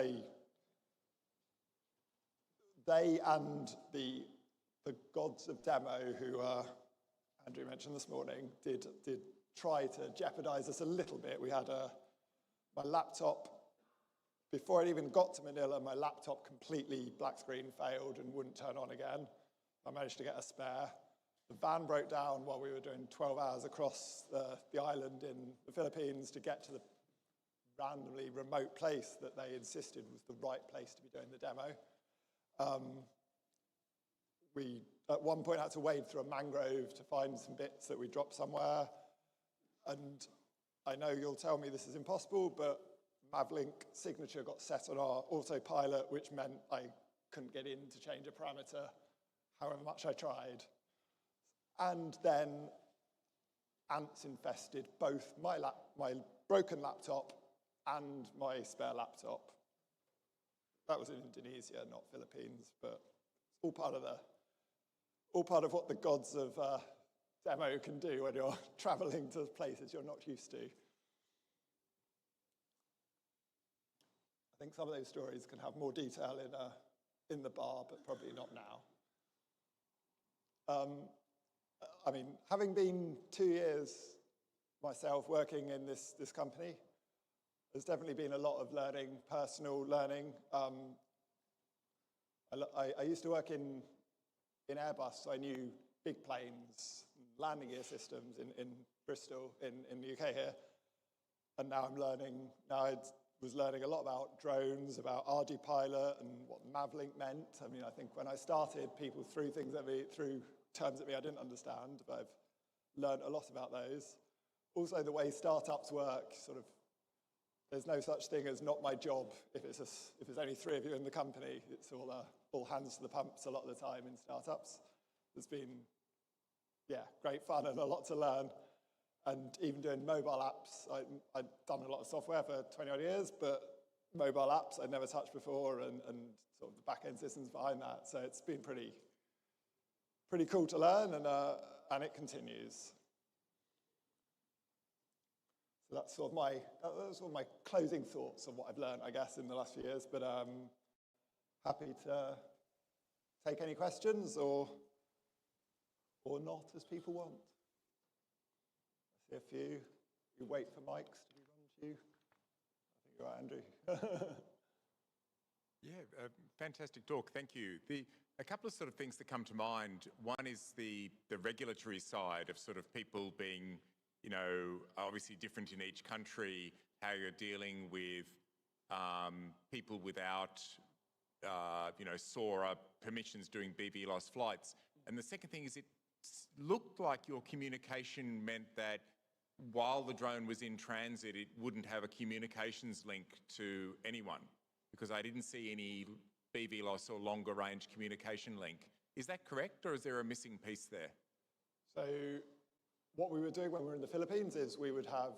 they and the gods of demo, who Andrew mentioned this morning, did try to jeopardize us a little bit. We had my laptop, before I even got to Manila, my laptop completely black screen failed and wouldn't turn on again. I managed to get a spare. The van broke down while we were doing 12 hours across the island in the Philippines to get to the randomly remote place that they insisted was the right place to be doing the demo. We, at one point, had to wade through a mangrove to find some bits that we dropped somewhere. And I know you'll tell me this is impossible, but Mavlink signature got set on our autopilot, which meant I couldn't get in to change a parameter, however much I tried. And then ants infested both my broken laptop and my spare laptop. That was in Indonesia, not Philippines, but it's all part of what the gods of demo can do when you're traveling to places you're not used to. I think some of those stories can have more detail in the bar, but probably not now. I mean, having been 2 years myself working in this company, there's definitely been a lot of learning, personal learning. I used to work in Airbus, so I knew big planes, landing gear systems in Bristol, in the UK here. And now I was learning a lot about drones, about ArduPilot and what Mavlink meant. I mean, I think when I started, people threw things at me, threw terms at me I didn't understand, but I've learned a lot about those. Also, the way startups work, sort of, there's no such thing as not my job if it's only 3 of you in the company. It's all hands to the pumps a lot of the time in startups. There's been, great fun and a lot to learn. And even doing mobile apps, I'd done a lot of software for 20 odd years, but mobile apps I'd never touched before, and sort of the back-end systems behind that. So it's been pretty cool to learn, and it continues. So that's sort of my closing thoughts on what I've learned, I guess, in the last few years. But happy to take any questions or not, as people want. I see a few. You wait for mics to be run to you. I think you're right, Andrew. Yeah, fantastic talk. Thank you. A couple of sort of things that come to mind. One is the regulatory side of sort of people being, obviously different in each country, how you're dealing with people without, SORA permissions doing BVLOS flights. And the second thing is it looked like your communication meant that while the drone was in transit, it wouldn't have a communications link to anyone, because I didn't see any BVLOS or longer range communication link. Is that correct, or is there a missing piece there? So what we were doing when we were in the Philippines is we would have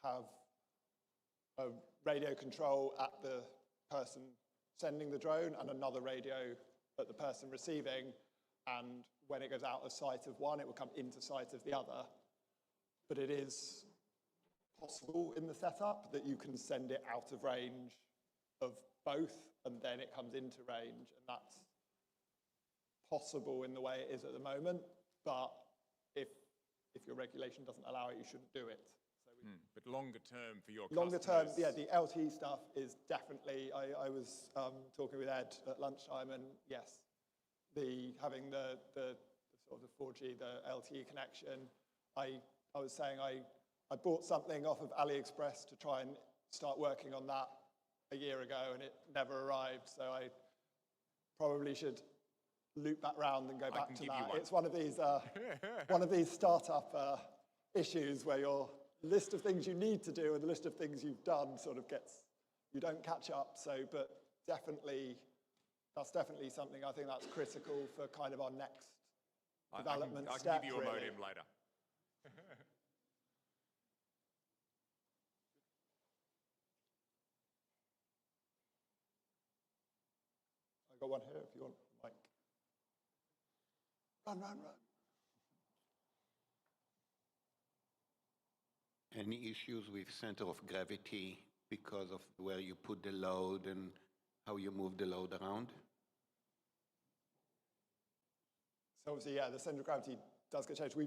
a radio control at the person sending the drone and another radio at the person receiving, and when it goes out of sight of one, it will come into sight of the other. But it is possible in the setup that you can send it out of range of both, and then it comes into range, and that's possible in the way it is at the moment, but if your regulation doesn't allow it, you shouldn't do it. So but longer term for your longer customers... term, the LTE stuff is definitely, I was talking with Ed at lunchtime, and yes, having the sort of 4G, the LTE connection, I was saying I bought something off of AliExpress to try and start working on that a year ago, and it never arrived, so I probably should loop back round and go back to that. It's one of these startup issues where your list of things you need to do and the list of things you've done sort of you don't catch up. So, but that's definitely something I think that's critical for kind of our next development step. I can give you a modem later. I've got one here if you want, Mike. Run. Any issues with center of gravity because of where you put the load and how you move the load around? So obviously, yeah, the centre of gravity does get changed.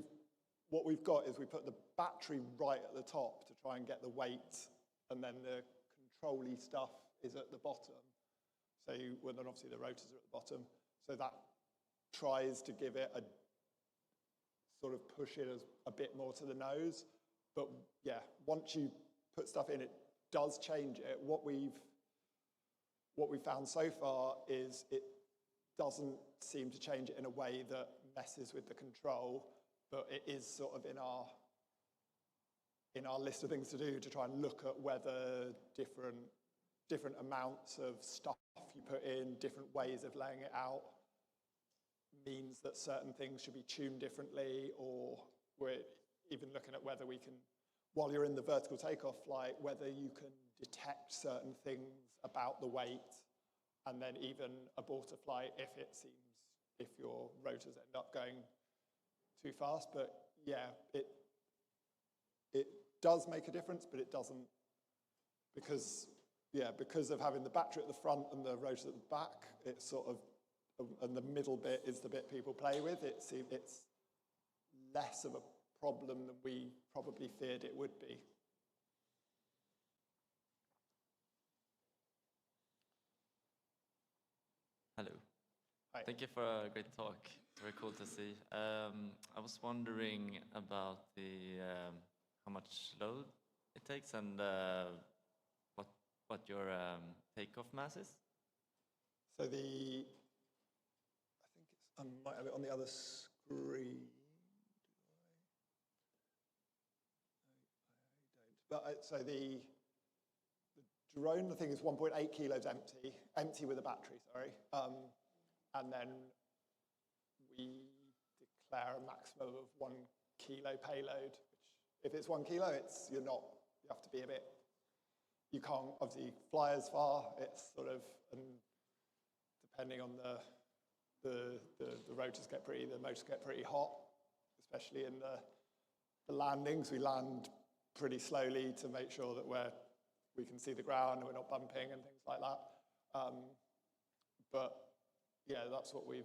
What we've got is we put the battery right at the top to try and get the weight, and then the control-y stuff is at the bottom. So well, then obviously the rotors are at the bottom. So that tries to give it a sort of push it a bit more to the nose. But yeah, once you put stuff in, it does change it. What we've found so far is it doesn't seem to change it in a way that messes with the control, but it is sort of in our list of things to do to try and look at whether different amounts of stuff you put in, different ways of laying it out, means that certain things should be tuned differently, or we're even looking at whether we can, while you're in the vertical takeoff flight, whether you can detect certain things about the weight and then even abort a flight if your rotors end up going too fast. But yeah, it does make a difference, but it doesn't, because of having the battery at the front and the rotors at the back, it's sort of, and the middle bit is the bit people play with, it's less of a problem than we probably feared it would be. Hello. Hi. Thank you for a great talk. Very cool to see. I was wondering about how much load it takes and what your takeoff mass is. So I think I might have it on the other screen. But so the drone, I think, is 1.8 kilos empty with a battery, sorry. And then we declare a maximum of 1 kilo payload, which if it's 1 kilo, you have to be a bit, you can't obviously fly as far. It's sort of, and depending on the rotors the motors get pretty hot, especially in the landings. We land pretty slowly to make sure that we can see the ground and we're not bumping and things like that. But yeah, that's what we've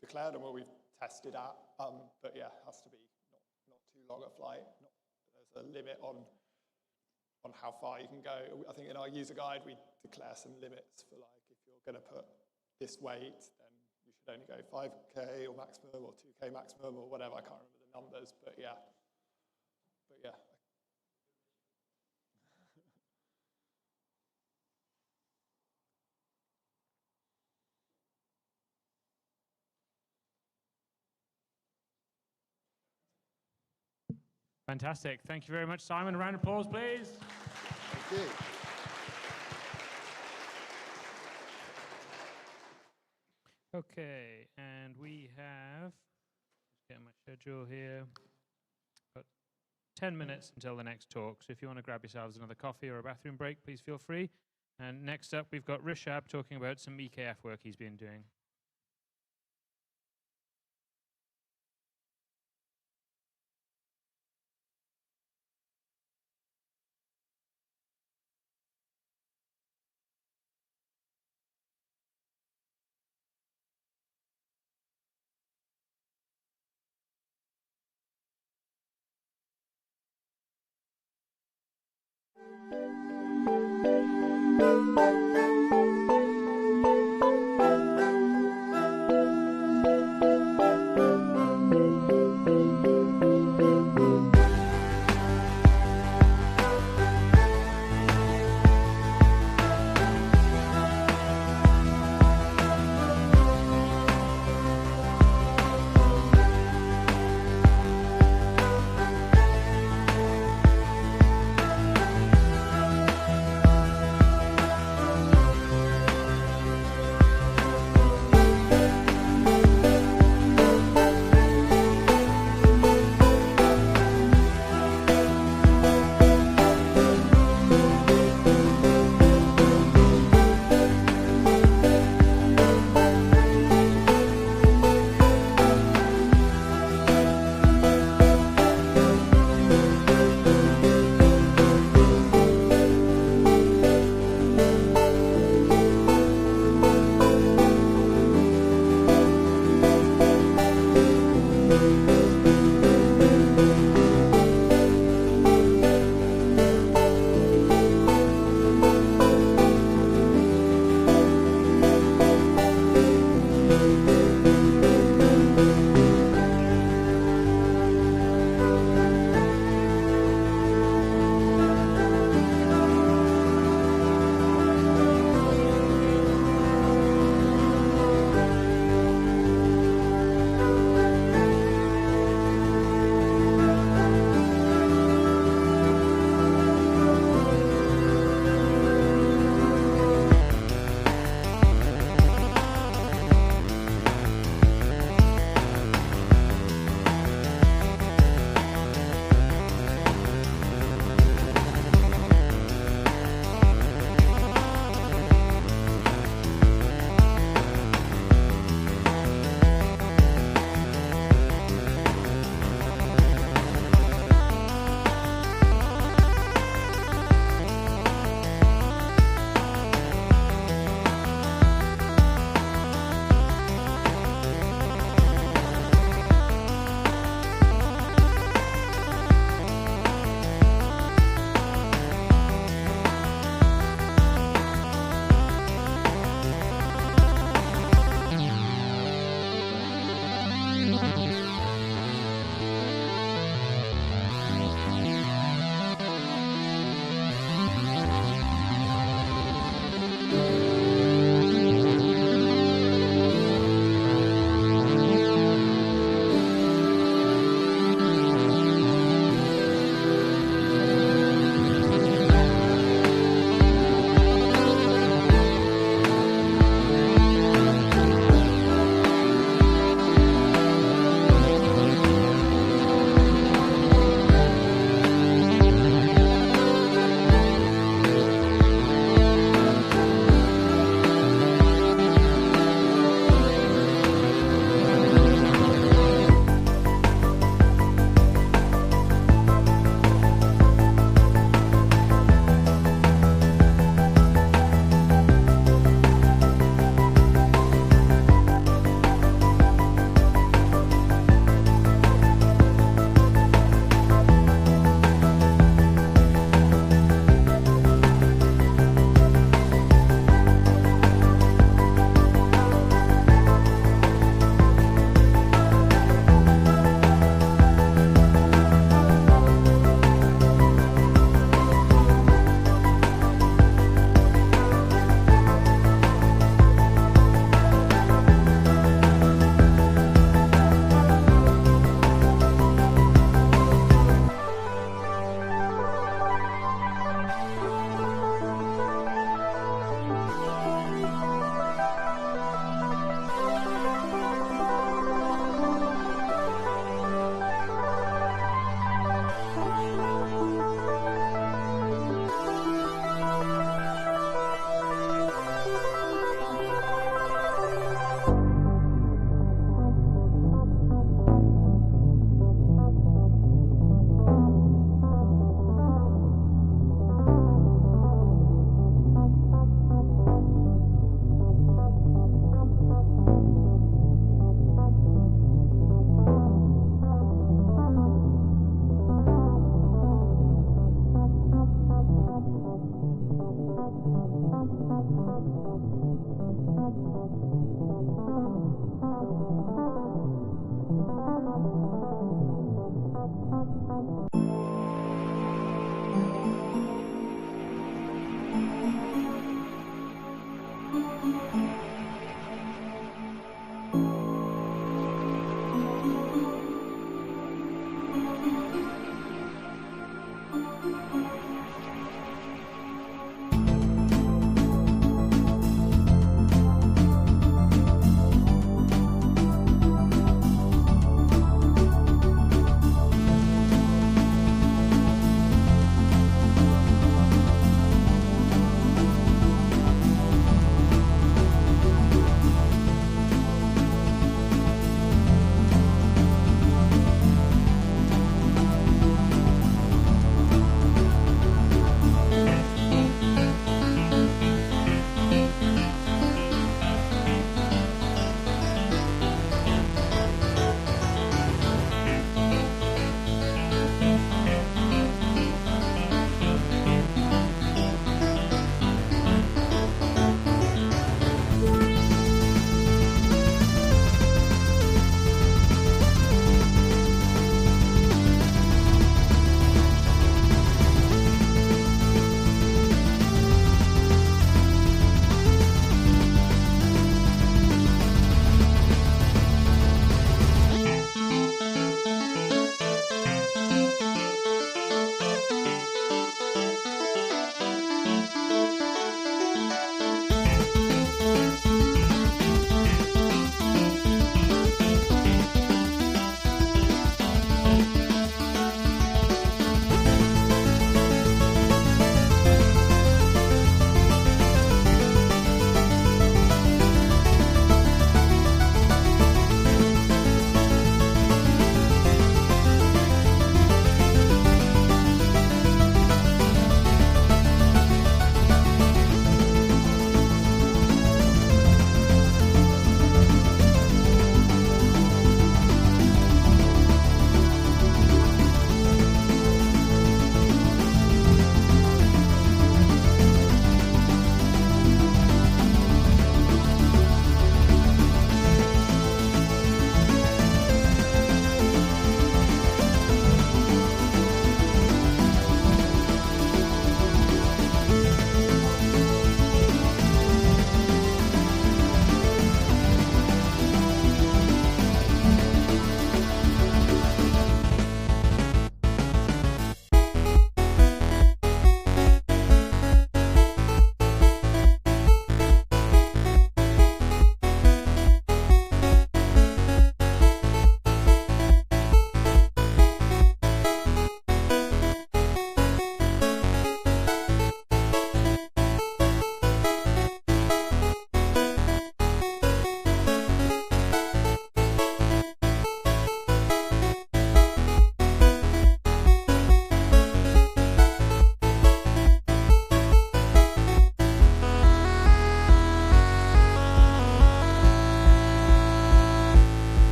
declared and what we've tested at. But yeah, it has to be not too long a flight. There's a limit on how far you can go. I think in our user guide we declare some limits for, like, if you're going to put this weight, then you should only go 5K or maximum, or 2K maximum, or whatever. I can't remember the numbers, but yeah. Fantastic. Thank you very much, Simon. A round of applause, please. Thank you. Okay, and we have, just get my schedule here, got 10 minutes until the next talk. So if you want to grab yourselves another coffee or a bathroom break, please feel free. And next up, we've got Rishabh talking about some EKF work he's been doing.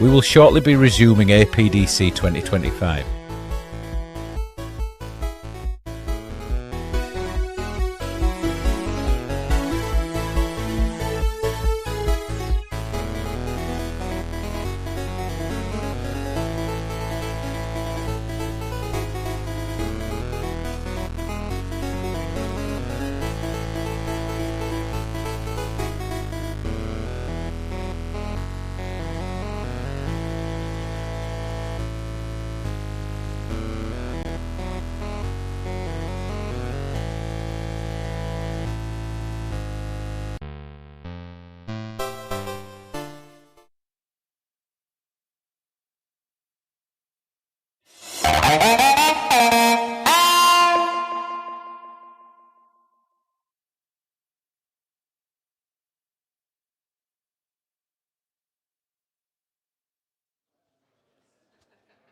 We will shortly be resuming APDC 2025.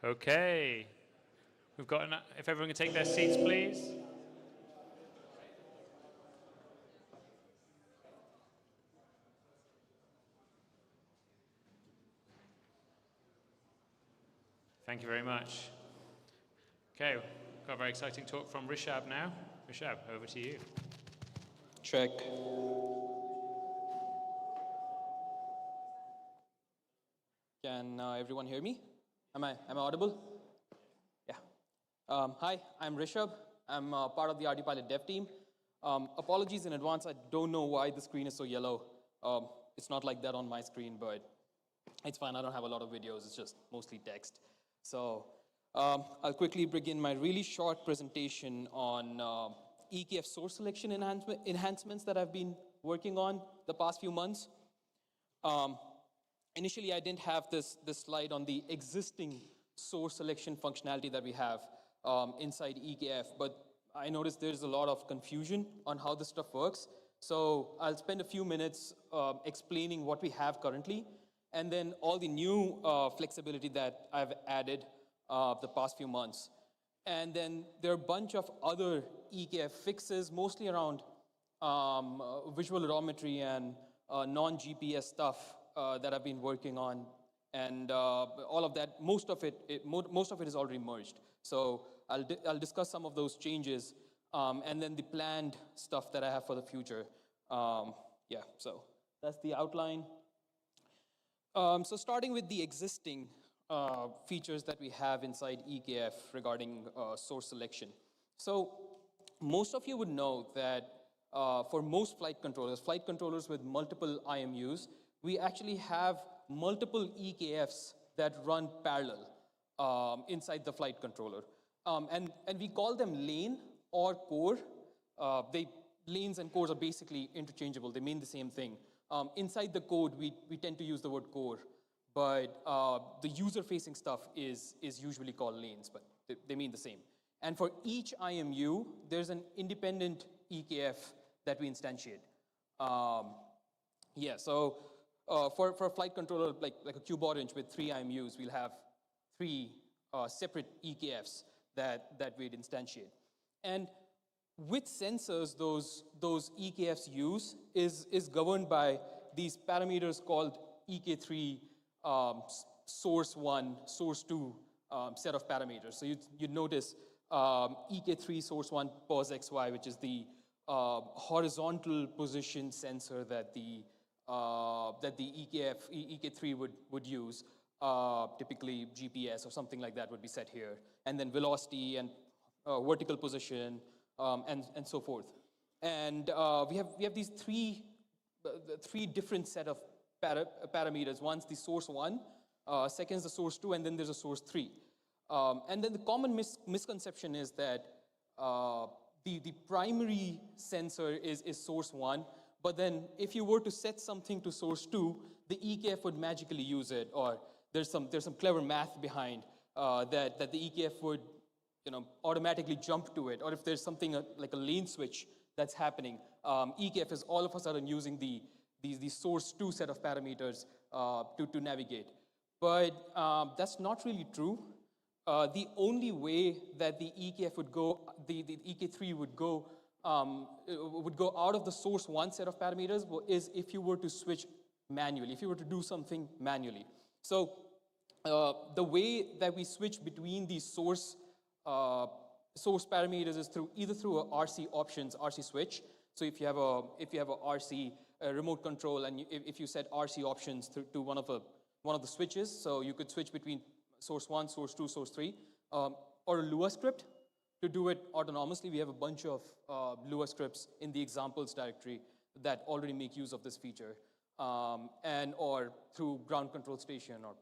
Okay. We've got if everyone can take their seats, please. Thank you very much. Okay, we've got a very exciting talk from Rishabh now. Rishabh, over to you. Check. Can everyone hear me? Am I audible? Yeah. Hi, I'm Rishabh. I'm part of the ArduPilot dev team. Apologies in advance, I don't know why the screen is so yellow. It's not like that on my screen, but it's fine. I don't have a lot of videos. It's just mostly text. So I'll quickly begin my really short presentation on EKF source selection enhancements that I've been working on the past few months. Initially, I didn't have this slide on the existing source selection functionality that we have inside EKF, but I noticed there's a lot of confusion on how this stuff works. So I'll spend a few minutes explaining what we have currently, and then all the new flexibility that I've added the past few months. And then there are a bunch of other EKF fixes, mostly around visual odometry and non-GPS stuff that I've been working on. And all of that, most of it is already merged. So I'll discuss some of those changes and then the planned stuff that I have for the future. Yeah, so that's the outline. So starting with the existing features that we have inside EKF regarding source selection. So most of you would know that for most flight controllers with multiple IMUs, we actually have multiple EKFs that run parallel inside the flight controller. And we call them lane or core. Lanes and cores are basically interchangeable. They mean the same thing. Inside the code, we tend to use the word core, but the user-facing stuff is usually called lanes, but they mean the same. And for each IMU, there's an independent EKF that we instantiate. Yeah, so for a flight controller like a cube orange with 3 IMUs, we'll have 3 separate EKFs that we'd instantiate. And with sensors, those EKFs use is governed by these parameters called EK3 source 1, source 2 set of parameters. So you'd notice EK3 source 1 pos XY, which is the horizontal position sensor that the EK3 would use. Typically GPS or something like that would be set here. And then velocity and vertical position and so forth. And we have these three different set of parameters. One's the source 1, second's the source 2, and then there's a source 3. And then the common misconception is that the primary sensor is source 1, but then if you were to set something to source 2, the EKF would magically use it, or there's some clever math behind that the EKF would automatically jump to it, or if there's something like a lane switch that's happening, EKF is all of a sudden using the source 2 set of parameters to navigate. But that's not really true. The only way that the EKF would go, the EK3 would go out of the source 1 set of parameters is if you were to switch manually, if you were to do something manually. So the way that we switch between these source parameters is either through a RC options, RC switch. So if you have a RC remote control, and if you set RC options to one of the switches, so you could switch between source 1, source 2, source 3, or a Lua script to do it autonomously. We have a bunch of Lua scripts in the examples directory that already make use of this feature, or through ground control station or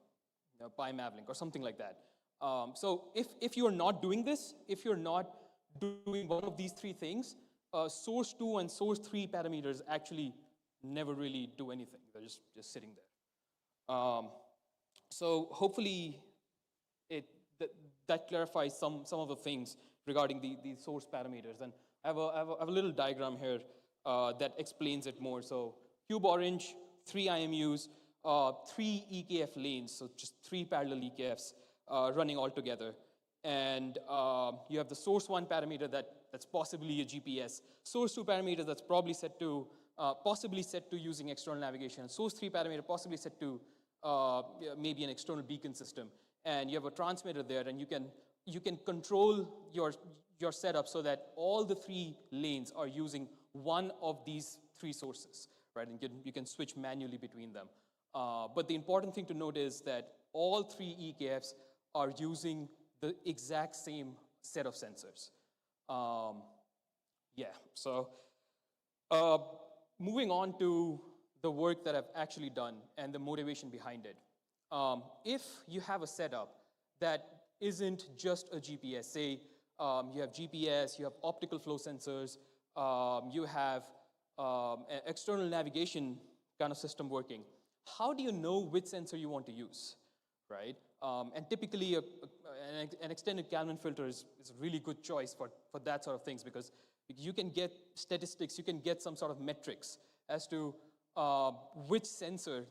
PyMavlink or something like that. So if you're not doing this, if you're not doing one of these three things, source 2 and source 3 parameters actually never really do anything. They're just sitting there. So hopefully that clarifies some of the things regarding the source parameters. And I have a little diagram here that explains it more. So cube orange, 3 IMUs, 3 EKF lanes, so just 3 parallel EKFs running all together. And you have the source 1 parameter that's possibly a GPS. Source 2 parameter that's probably set to, possibly set to using external navigation. Source 3 parameter possibly set to maybe an external beacon system. And you have a transmitter there, and you can control your setup so that all the 3 lanes are using one of these 3 sources, right? And you can switch manually between them. But the important thing to note is that all 3 EKFs are using the exact same set of sensors. Yeah, so moving on to the work that I've actually done and the motivation behind it. If you have a setup that isn't just a GPS, say you have GPS, you have optical flow sensors, you have an external navigation kind of system working, how do you know which sensor you want to use, right? And typically an extended Kalman filter is a really good choice for that sort of things, because you can get statistics, you can get some sort of metrics as to which sensor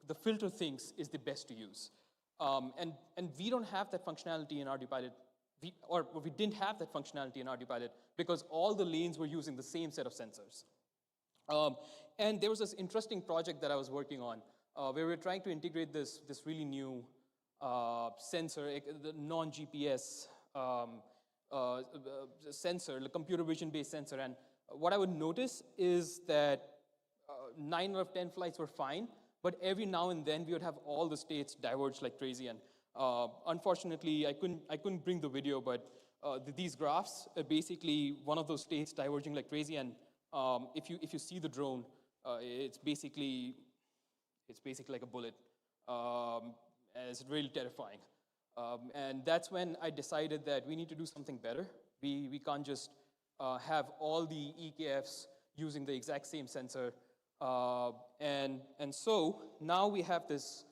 the filter thinks is the best to use. And we don't have that functionality in ArduPilot, we didn't have that functionality in ArduPilot because all the lanes were using the same set of sensors. And there was this interesting project that I was working on where we were trying to integrate this really new sensor, the non-GPS sensor, the computer vision-based sensor. And what I would notice is that 9 out of 10 flights were fine, but every now and then we would have all the states diverge like crazy. And unfortunately, I couldn't bring the video, but these graphs are basically one of those states diverging like crazy. And if you see the drone, it's basically like a bullet. And it's really terrifying. And that's when I decided that we need to do something better. We can't just have all the EKFs using the exact same sensor. And so now we have this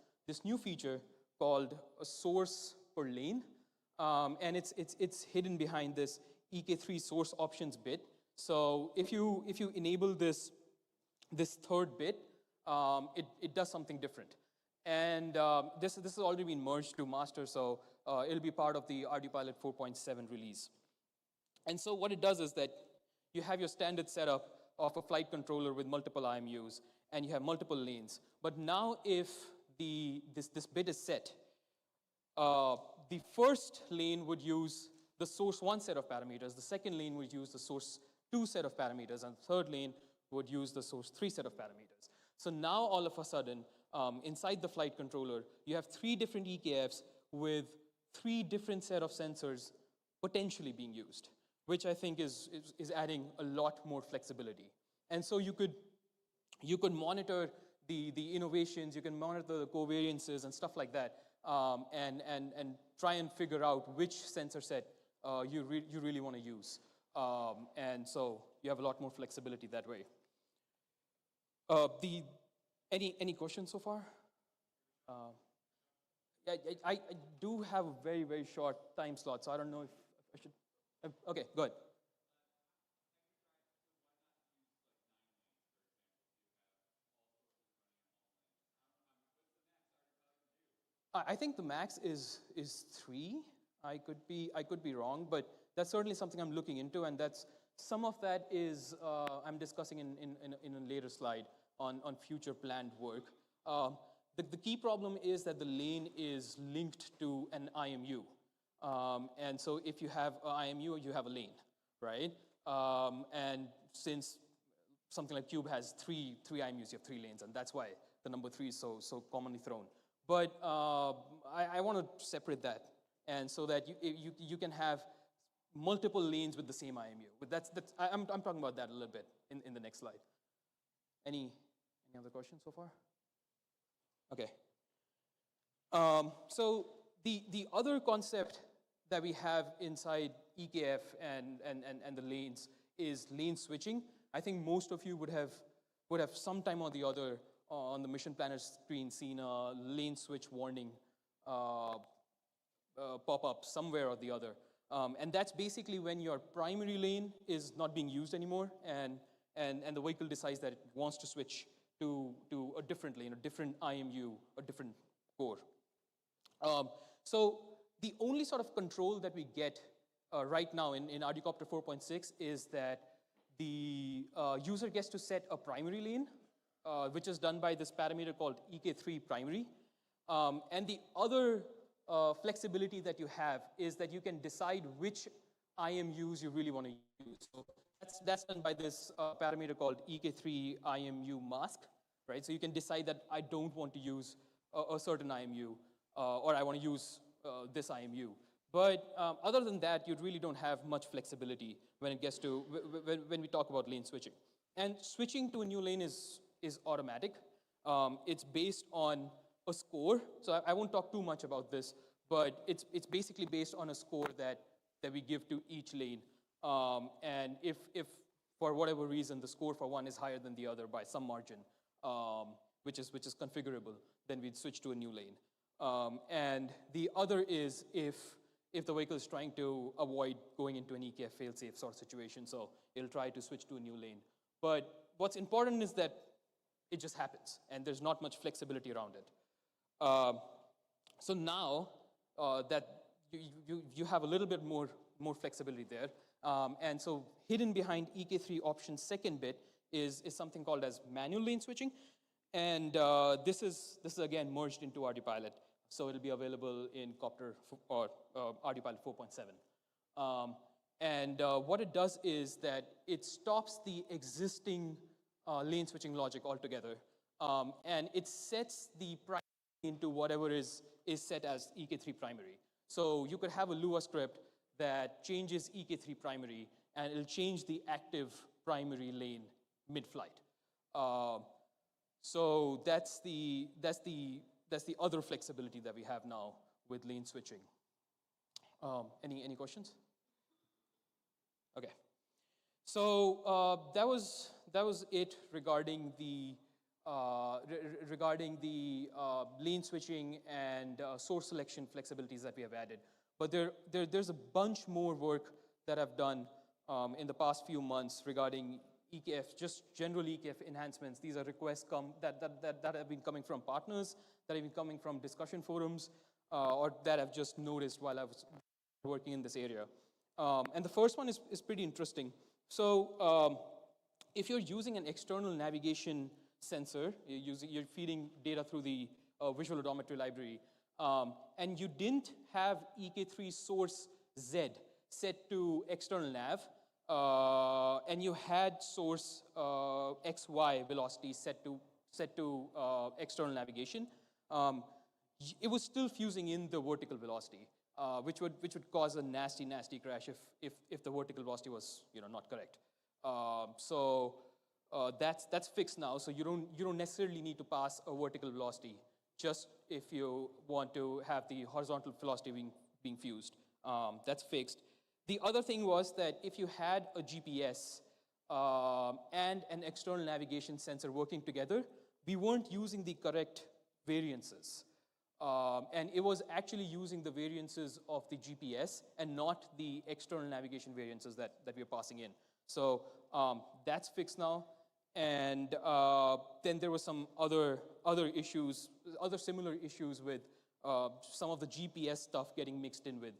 new feature called a source per lane. And it's hidden behind this EK3 source options bit. So if you enable this third bit, it does something different. And this has already been merged to master, so it'll be part of the ArduPilot 4.7 release. And so what it does is that you have your standard setup of a flight controller with multiple IMUs, and you have multiple lanes. But now if this bit is set, the first lane would use the source 1 set of parameters, the second lane would use the source 2 set of parameters, and the third lane would use the source 3 set of parameters. So now all of a sudden, inside the flight controller, you have 3 different EKFs with 3 different set of sensors potentially being used, which I think is adding a lot more flexibility. And so you could monitor the innovations, you can monitor the covariances and stuff like that, and try and figure out which sensor set you really want to use. And so you have a lot more flexibility that way. Any questions so far? I do have a very, very short time slot, so I don't know if I should. Okay, go ahead. I think the max is 3. I could be wrong, but that's certainly something I'm looking into, and some of that is I'm discussing in a later slide on future planned work. The key problem is that the lane is linked to an IMU. And so if you have an IMU, you have a lane, right? And since something like Cube has three IMUs, you have 3 lanes, and that's why the number 3 is so commonly thrown. But I want to separate that, and so that you can have multiple lanes with the same IMU. But I'm talking about that a little bit in the next slide. Any other questions so far? Okay. So the other concept that we have inside EKF and the lanes is lane switching. I think most of you would have sometime or the other on the mission planner screen seen a lane switch warning pop up somewhere or the other. And that's basically when your primary lane is not being used anymore, and the vehicle decides that it wants to switch to a different lane, a different IMU, a different core. So the only sort of control that we get right now in ArduCopter 4.6 is that the user gets to set a primary lane, which is done by this parameter called EK3 primary. And the other flexibility that you have is that you can decide which IMUs you really want to use. So that's done by this parameter called EK3 IMU mask, right? So you can decide that I don't want to use a certain IMU, or I want to use this IMU. But other than that, you really don't have much flexibility when it gets to when we talk about lane switching. And switching to a new lane is automatic. It's based on a score. So I won't talk too much about this, but it's basically based on a score that we give to each lane. And if for whatever reason the score for one is higher than the other by some margin, which is configurable, then we'd switch to a new lane. And the other is if the vehicle is trying to avoid going into an EKF failsafe sort of situation, so it'll try to switch to a new lane. But what's important is that it just happens, and there's not much flexibility around it. So now that you have a little bit more flexibility there, and so hidden behind EK3 option's second bit is something called as manual lane switching, and this is again merged into ArduPilot. So it'll be available in Copter or ArduPilot 4.7. And what it does is that it stops the existing lane switching logic altogether, and it sets the primary into whatever is set as EK3 primary. So you could have a Lua script that changes EK3 primary, and it'll change the active primary lane mid-flight. So that's the other flexibility that we have now with lane switching. Any questions? Okay. So that was it regarding the lane switching and source selection flexibilities that we have added. But there's a bunch more work that I've done in the past few months regarding EKF, just general EKF enhancements. These are requests that have been coming from partners, that have been coming from discussion forums, or that I've just noticed while I was working in this area. And the first one is pretty interesting. So if you're using an external navigation sensor, you're feeding data through the visual odometry library, and you didn't have EK3 source Z set to external nav, and you had source XY velocity set to external navigation, it was still fusing in the vertical velocity, which would cause a nasty crash if the vertical velocity was not correct. So that's fixed now. So you don't necessarily need to pass a vertical velocity, just if you want to have the horizontal velocity being fused. That's fixed. The other thing was that if you had a GPS and an external navigation sensor working together, we weren't using the correct variances. And it was actually using the variances of the GPS and not the external navigation variances that we are passing in. So that's fixed now. And then there were some other issues, other similar issues with some of the GPS stuff getting mixed in with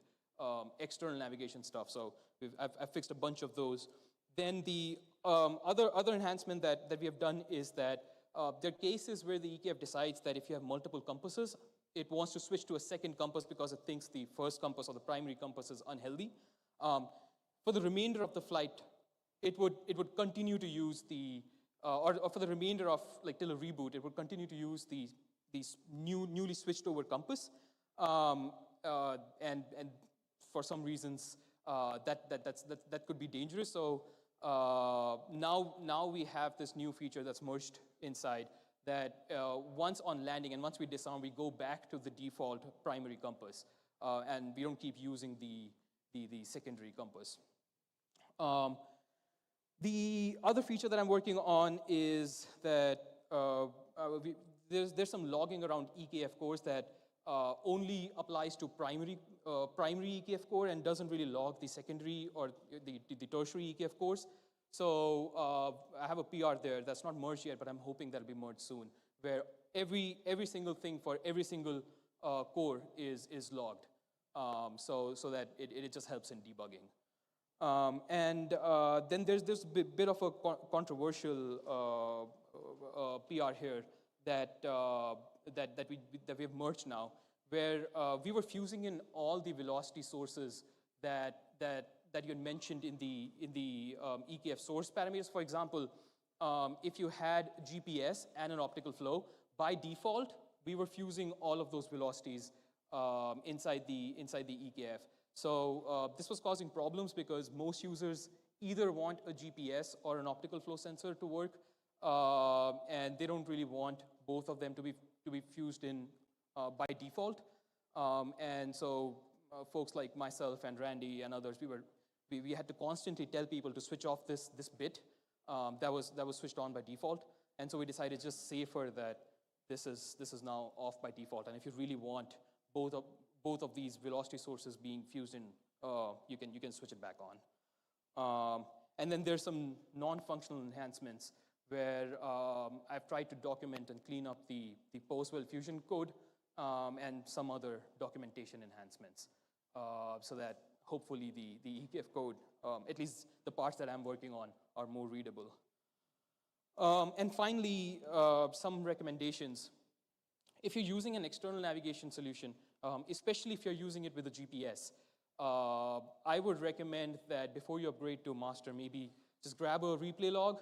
external navigation stuff. So I've fixed a bunch of those. Then the other enhancement that we have done is that there are cases where the EKF decides that if you have multiple compasses, it wants to switch to a second compass because it thinks the first compass or the primary compass is unhealthy. For the remainder of the flight, it would continue to use the, or for the remainder of, like till a reboot, it would continue to use these newly switched over compass. And for some reasons, that could be dangerous. So now we have this new feature that's merged inside that once on landing and once we disarm, we go back to the default primary compass, and we don't keep using the secondary compass. The other feature that I'm working on is that there's some logging around EKF cores that only applies to primary EKF core and doesn't really log the secondary or the tertiary EKF cores. So I have a PR there that's not merged yet, but I'm hoping that'll be merged soon, where every single thing for every single core is logged, so that it just helps in debugging. Then there's a bit of a controversial PR here that we have merged now, where we were fusing in all the velocity sources that you had mentioned in the EKF source parameters. For example, if you had GPS and an optical flow, by default, we were fusing all of those velocities inside the EKF. So this was causing problems because most users either want a GPS or an optical flow sensor to work, and they don't really want both of them to be fused in by default. And so folks like myself and Randy and others, we had to constantly tell people to switch off this bit that was switched on by default. And so we decided it's just safer that this is now off by default. And if you really want both of these velocity sources being fused in, you can switch it back on. And then there's some non-functional enhancements where I've tried to document and clean up the post-well fusion code and some other documentation enhancements, so that hopefully the EKF code, at least the parts that I'm working on, are more readable. And finally, some recommendations. If you're using an external navigation solution, especially if you're using it with a GPS, I would recommend that before you upgrade to master, maybe just grab a replay log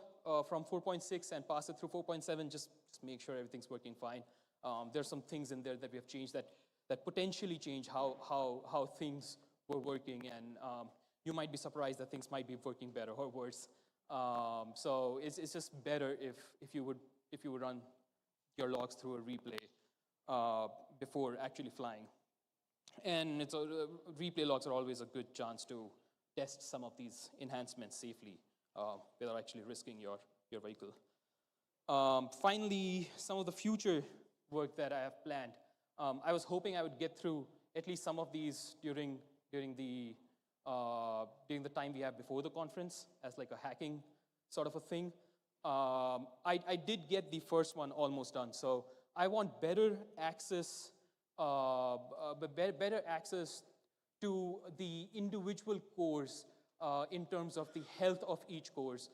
from 4.6 and pass it through 4.7, just make sure everything's working fine. There's some things in there that we have changed that potentially change how things were working, and you might be surprised that things might be working better or worse. So it's just better if you would run your logs through a replay before actually flying. And replay logs are always a good chance to test some of these enhancements safely without actually risking your vehicle. Finally, some of the future work that I have planned. I was hoping I would get through at least some of these during the time we have before the conference as like a hacking sort of a thing. I did get the first one almost done, so I want better access to the individual cores in terms of the health of each cores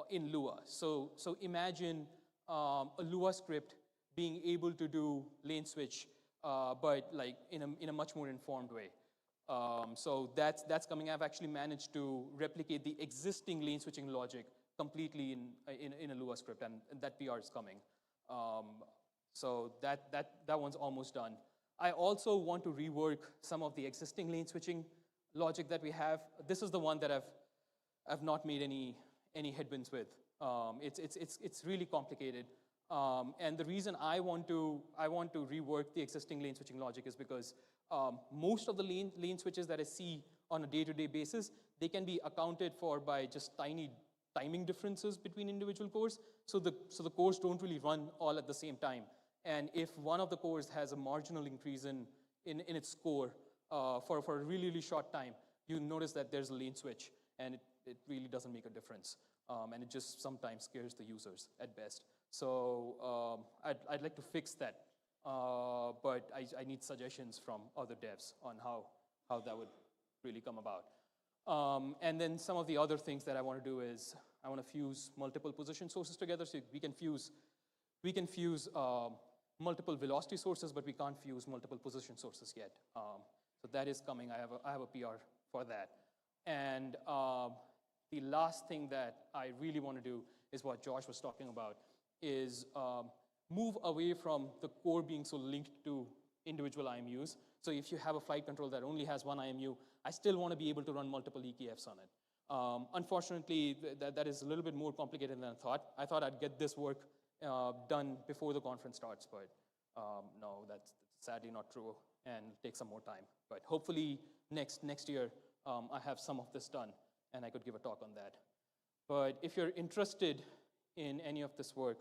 in Lua. So imagine a Lua script being able to do lane switch, but like in a much more informed way. So that's coming. I've actually managed to replicate the existing lane switching logic completely in a Lua script, and that PR is coming. So that one's almost done. I also want to rework some of the existing lane switching logic that we have. This is the one that I've not made any headwinds with. It's really complicated. And the reason I want to rework the existing lane switching logic is because most of the lane switches that I see on a day-to-day basis, they can be accounted for by just tiny timing differences between individual cores. So the cores don't really run all at the same time. And if one of the cores has a marginal increase in its score for a really, really short time, you notice that there's a lane switch, and it really doesn't make a difference. And it just sometimes scares the users at best. So I'd like to fix that, but I need suggestions from other devs on how that would really come about. And then some of the other things that I want to do is I want to fuse multiple position sources together, so we can fuse multiple velocity sources, but we can't fuse multiple position sources yet. So that is coming. I have a PR for that. And the last thing that I really want to do is what Josh was talking about, is move away from the core being so linked to individual IMUs. So if you have a flight control that only has one IMU, I still want to be able to run multiple EKFs on it. Unfortunately, that is a little bit more complicated than I thought. I thought I'd get this work done before the conference starts, but no, that's sadly not true, and take some more time. But hopefully next year, I have some of this done, and I could give a talk on that. But if you're interested in any of this work,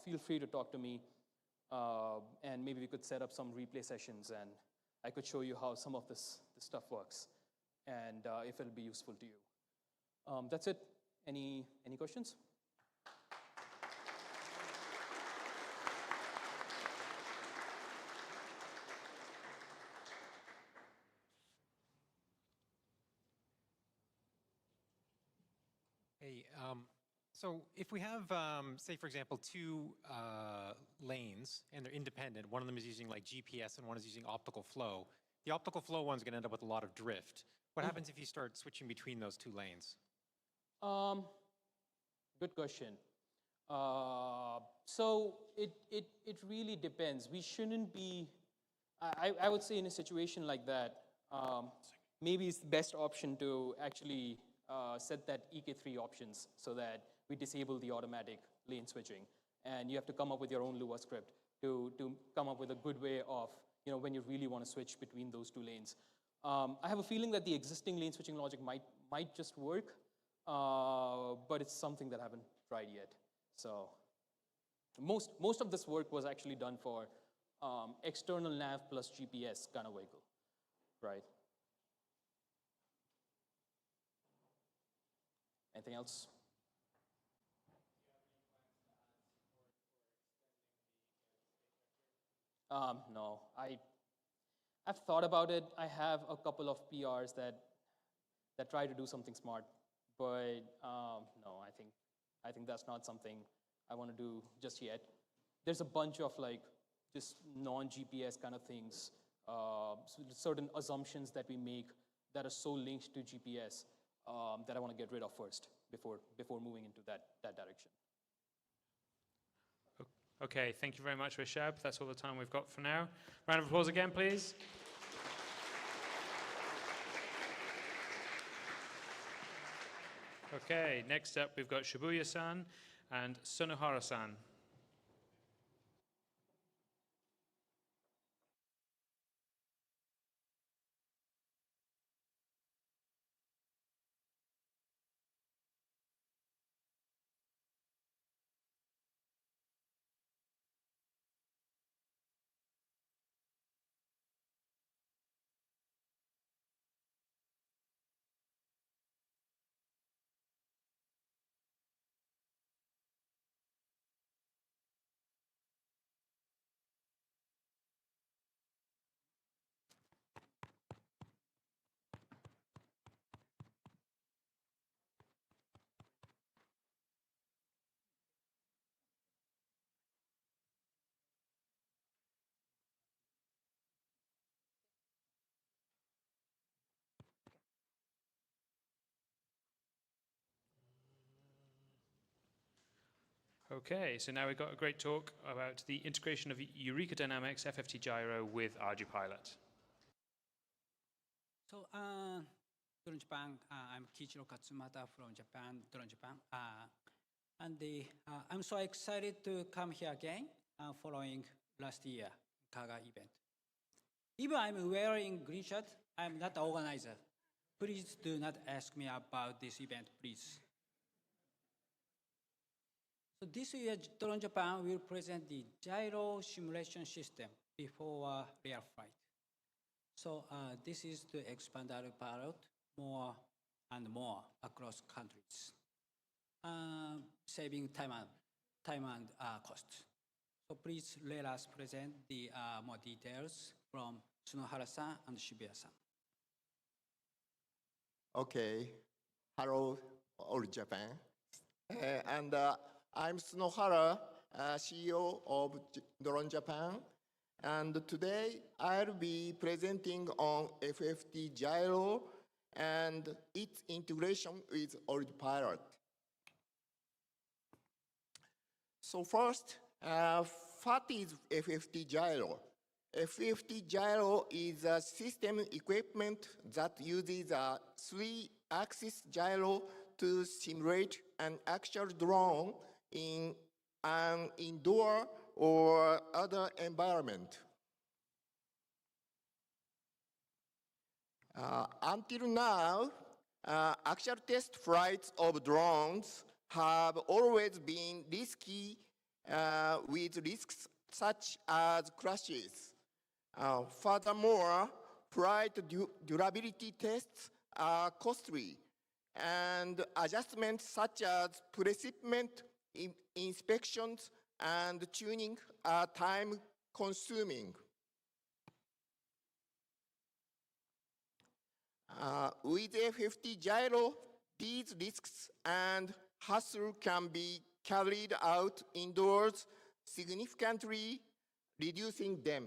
feel free to talk to me, and maybe we could set up some replay sessions, and I could show you how some of this stuff works, and if it'll be useful to you. That's it. Any questions? Hey, so if we have, say, for example, two lanes and they're independent, one of them is using like GPS and one is using optical flow, the optical flow one's going to end up with a lot of drift. What happens if you start switching between those two lanes? Good question. So it really depends. We shouldn't be, I would say in a situation like that, maybe it's the best option to actually set that EK3 options so that we disable the automatic lane switching. And you have to come up with your own Lua script to come up with a good way of, when you really want to switch between those two lanes. I have a feeling that the existing lane switching logic might just work, but it's something that I haven't tried yet. So most of this work was actually done for external nav plus GPS kind of vehicle, right? Anything else? No, I've thought about it. I have a couple of PRs that try to do something smart, but no, I think that's not something I want to do just yet. There's a bunch of just non-GPS kind of things, certain assumptions that we make that are so linked to GPS that I want to get rid of first before moving into that direction. Okay, thank you very much, Rishabh. That's all the time we've got for now. Round of applause again, please. Okay, next up we've got Shibuya-san and Sunohara-san. Okay, so now we've got a great talk about the integration of Eurekdynamics FFT gyro with ArduPilot. So, Drone Japan, I'm Kiichiro Katsumata from Japan, Drone Japan. I'm so excited to come here again following last year Kaga event. Even I'm wearing green shirt, I'm not the organizer. Please do not ask me about this event, please. So this year, Drone Japan will present the gyro simulation system before real flight. So this is to expand our pilot more and more across countries, saving time and cost. So please let us present the more details from Sunohara-san and Shibuya-san. Okay, hello all Japan. and I'm Sunohara, CEO of Drone Japan. And today I'll be presenting on FFT GYRO and its integration with ArduPilot. So first, what is FFT GYRO? FFT GYRO is a system equipment that uses a 3-axis gyro to simulate an actual drone in an indoor or other environment. Until now, actual test flights of drones have always been risky with risks such as crashes. Furthermore, flight durability tests are costly, and adjustments such as pre-shipment inspections and tuning are time-consuming. With FFT gyro, these risks and hassle can be carried out indoors, significantly reducing them.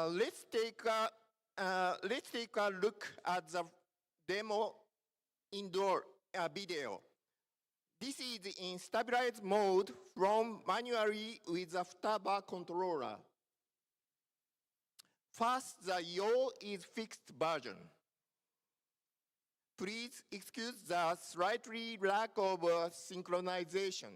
Let's take a look at the demo indoor video. This is in stabilized mode from manually with the afterbar controller. First, the yaw is fixed version. Please excuse the slightly lack of synchronization.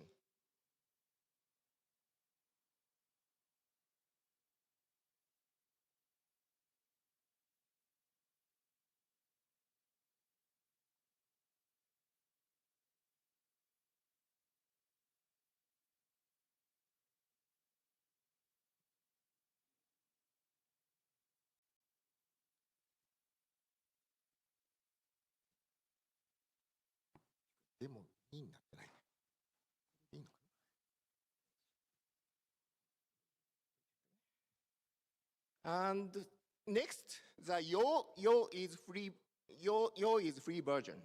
And next, the yaw is free version.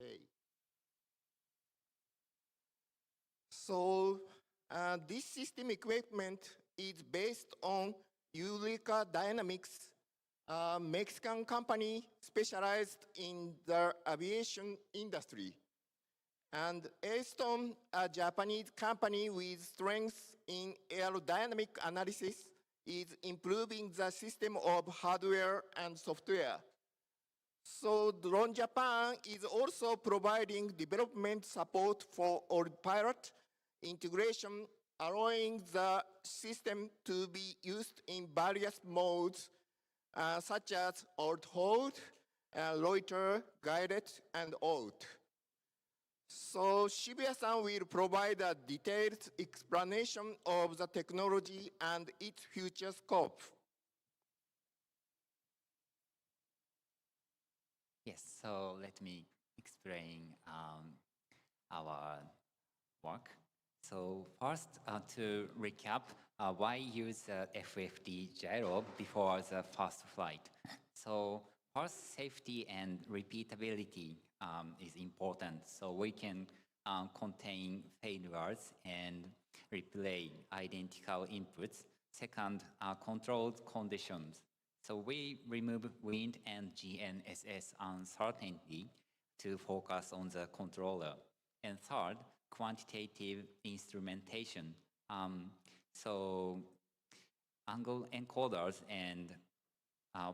Okay. So this system equipment is based on Eurekdynamics, a Mexican company specialized in the aviation industry, and Aerospace, a Japanese company with strengths in aerodynamic analysis, is improving the system of hardware and software. So Drone Japan is also providing development support for ArduPilot integration, allowing the system to be used in various modes, such as alt-hold, loiter, guided, and alt. So Shibuya-san will provide a detailed explanation of the technology and its future scope. Yes, so let me explain our work. So first, to recap, why use FFT gyro before the first flight? So first, safety and repeatability is important. So we can contain failures and replay identical inputs. Second, controlled conditions. So we remove wind and GNSS uncertainty to focus on the controller. And third, quantitative instrumentation. So angle encoders and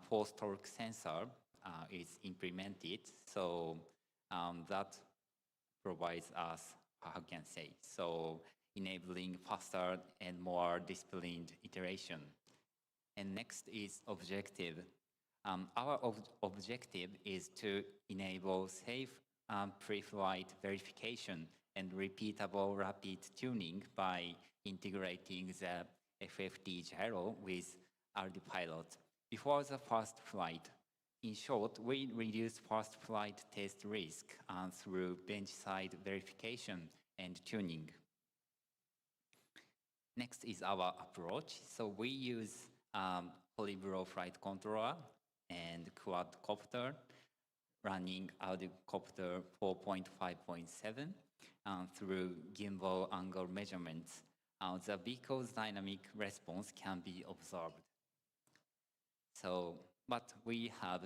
force torque sensor is implemented. So that provides us, how can I say, so enabling faster and more disciplined iteration. And next is objective. Our objective is to enable safe pre-flight verification and repeatable rapid tuning by integrating the FFT gyro with ArduPilot before the first flight. In short, we reduce first flight test risk through bench-side verification and tuning. Next is our approach. So we use HolyBro flight controller and quadcopter running ArduCopter 4.5.7 through gimbal angle measurements. The vehicle's dynamic response can be observed. So, but we have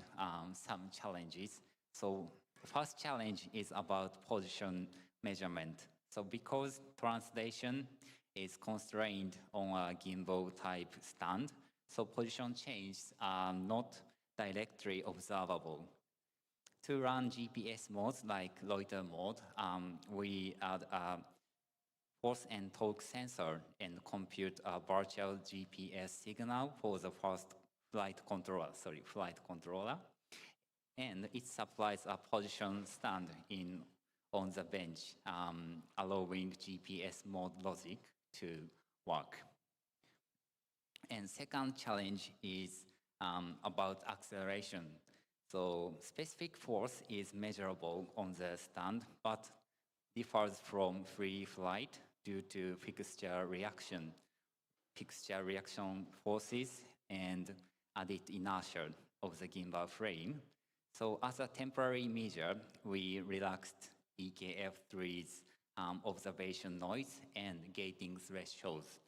some challenges. So the first challenge is about position measurement. So because translation is constrained on a gimbal type stand, so position changes are not directly observable. To run GPS modes like loiter mode, we add a force and torque sensor and compute a virtual GPS signal for the first flight controller. And it supplies a position stand on the bench, allowing GPS mode logic to work. And second challenge is about acceleration. So specific force is measurable on the stand, but differs from free flight due to fixture reaction forces and added inertia of the gimbal frame. So as a temporary measure, we relaxed EKF3's observation noise and gating thresholds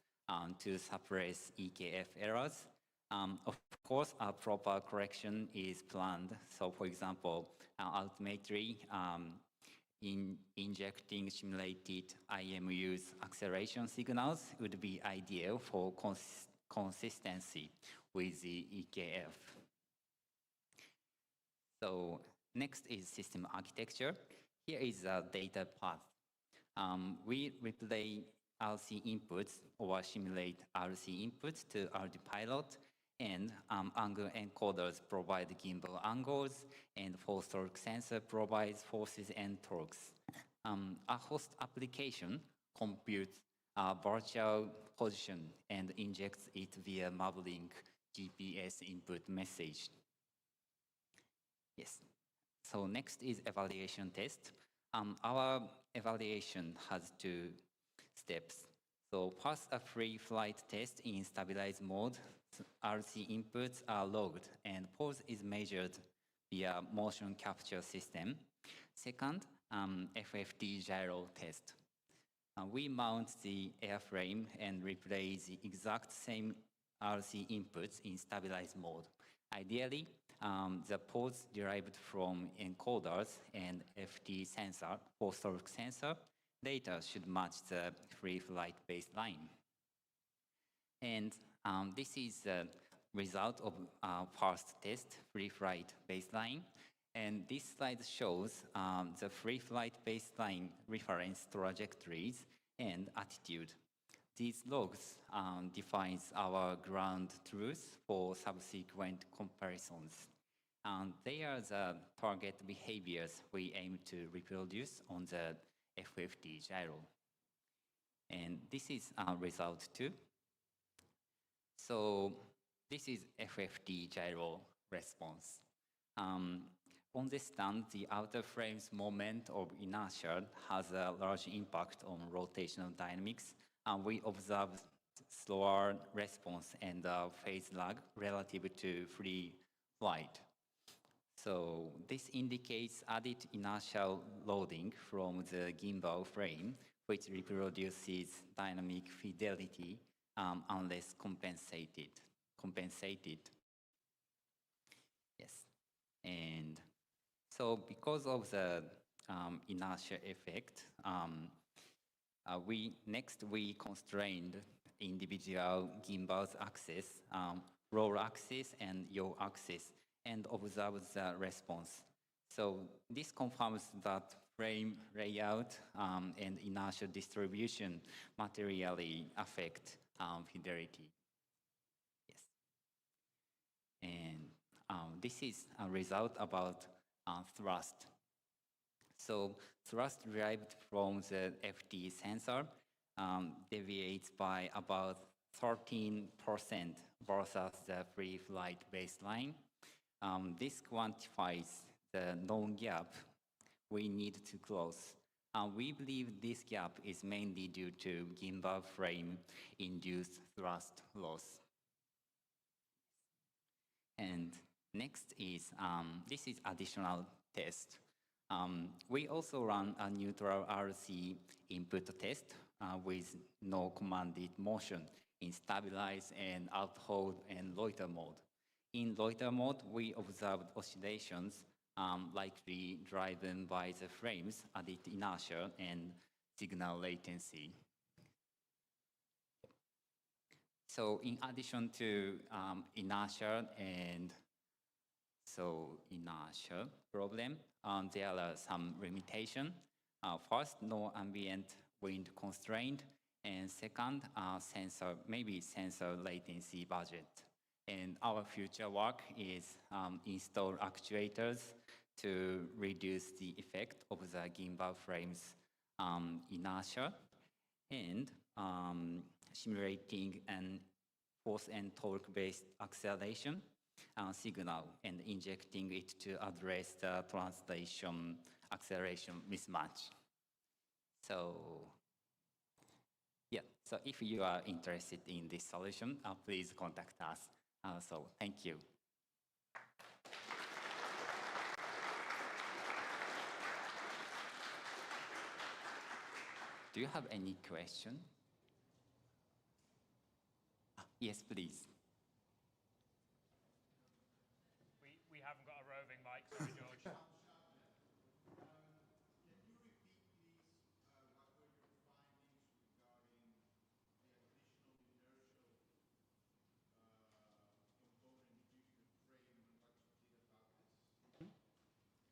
to suppress EKF errors. Of course, a proper correction is planned. So for example, ultimately, injecting simulated IMU's acceleration signals would be ideal for consistency with the EKF. So next is system architecture. Here is a data path. We replay RC inputs or simulate RC inputs to ArduPilot, and angle encoders provide gimbal angles, and force torque sensor provides forces and torques. A host application computes a virtual position and injects it via Maglio GPS input message. Yes. So next is evaluation test. Our evaluation has 2 steps. So first, a free flight test in stabilized mode. RC inputs are logged and pose is measured via motion capture system. Second, FFT gyro test. We mount the airframe and replay the exact same RC inputs in stabilized mode. Ideally, the pose derived from encoders and FT sensor, force torque sensor, data should match the free flight baseline. And this is the result of our first test, free flight baseline. And this slide shows the free flight baseline reference trajectories and attitude. These logs defines our ground truth for subsequent comparisons. They are the target behaviors we aim to reproduce on the FFT gyro. And this is our result too. So this is FFT gyro response. On this stand, the outer frame's moment of inertia has a large impact on rotational dynamics. We observe slower response and phase lag relative to free flight. So this indicates added inertial loading from the gimbal frame, which reproduces dynamic fidelity unless compensated. Yes, and so because of the inertia effect, we constrained individual gimbal's access roll axis and yaw axis and observe the response. So this confirms that frame layout and inertial distribution materially affect fidelity. Yes. And this is a result about thrust. So thrust derived from the FT sensor deviates by about 13% versus the free flight baseline. This quantifies the known gap we need to close. We believe this gap is mainly due to gimbal frame induced thrust loss. And next is, this is additional test. We also run a neutral RC input test with no commanded motion in stabilize and out-hold and loiter mode. In loiter mode, we observed oscillations likely driven by the frame's added inertia and signal latency. So in addition to inertia and inertia problem, there are some limitations. First, no ambient wind constraint, and second, maybe sensor latency budget. And our future work is install actuators to reduce the effect of the gimbal frame's inertia and simulating an force and torque-based acceleration signal and injecting it to address the translation acceleration mismatch. So, yeah, so if you are interested in this solution, please contact us. So, thank you. Do you have any question? Yes, please. We haven't got a roving mic, sorry, George.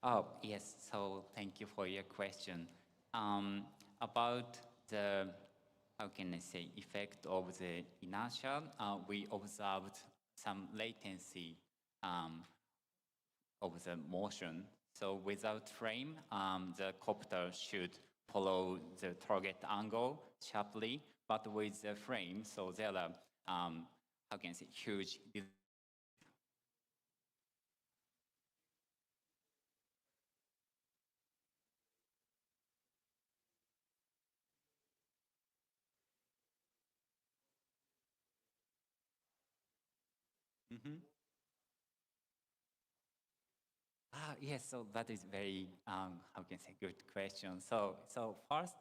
Oh, yes, so thank you for your question. About the, how can I say, effect of the inertia, we observed some latency of the motion. So without frame, the copter should follow the target angle sharply, but with the frame, so there are, how can I say, huge. Yes, so that is very, how can I say, good question. So first,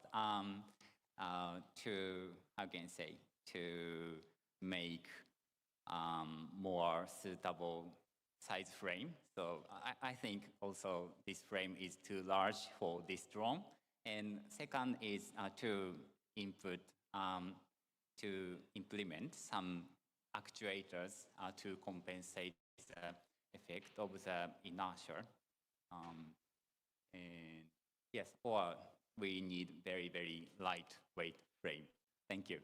to, how can I say, to make more suitable size frame. So I think also this frame is too large for this drone. And second is to implement some actuators to compensate the effect of the inertia. And yes, or we need very, very lightweight frame. Thank you.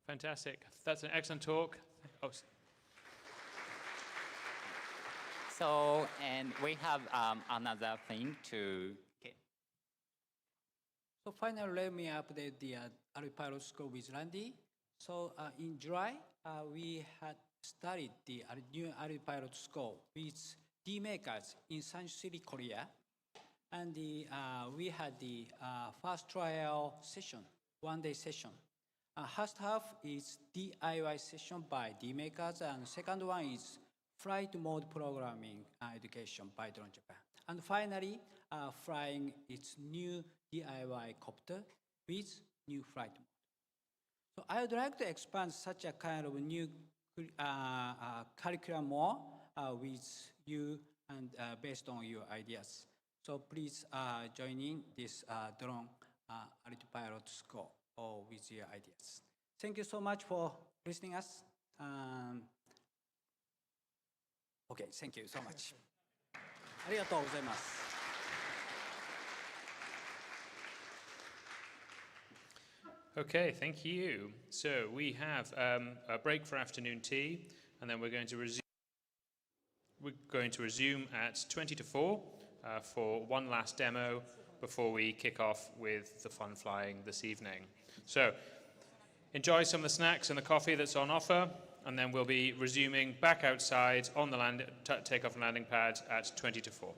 Fantastic. That's an excellent talk. Oh. So, and we have another thing to. Okay. So finally, let me update the ArduPilot score with Randy. So in July, we had studied the new ArduPilot score with D makers in San City, Korea. And we had the first trial session, one-day session. First half is DIY session by D makers, and second one is flight mode programming education by Drone Japan. And finally, flying its new DIY copter with new flight mode. So I would like to expand such a kind of new curriculum more with you and based on your ideas. So please join in this drone ArduPilot school or with your ideas. Thank you so much for listening us. Okay, thank you so much. ありがとうございます。Okay, thank you. So we have a break for afternoon tea, and then we're going to resume at 20 to 4 for one last demo before we kick off with the fun flying this evening. So enjoy some of the snacks and the coffee that's on offer, and then we'll be resuming back outside on the takeoff and landing pad at 20 to 4.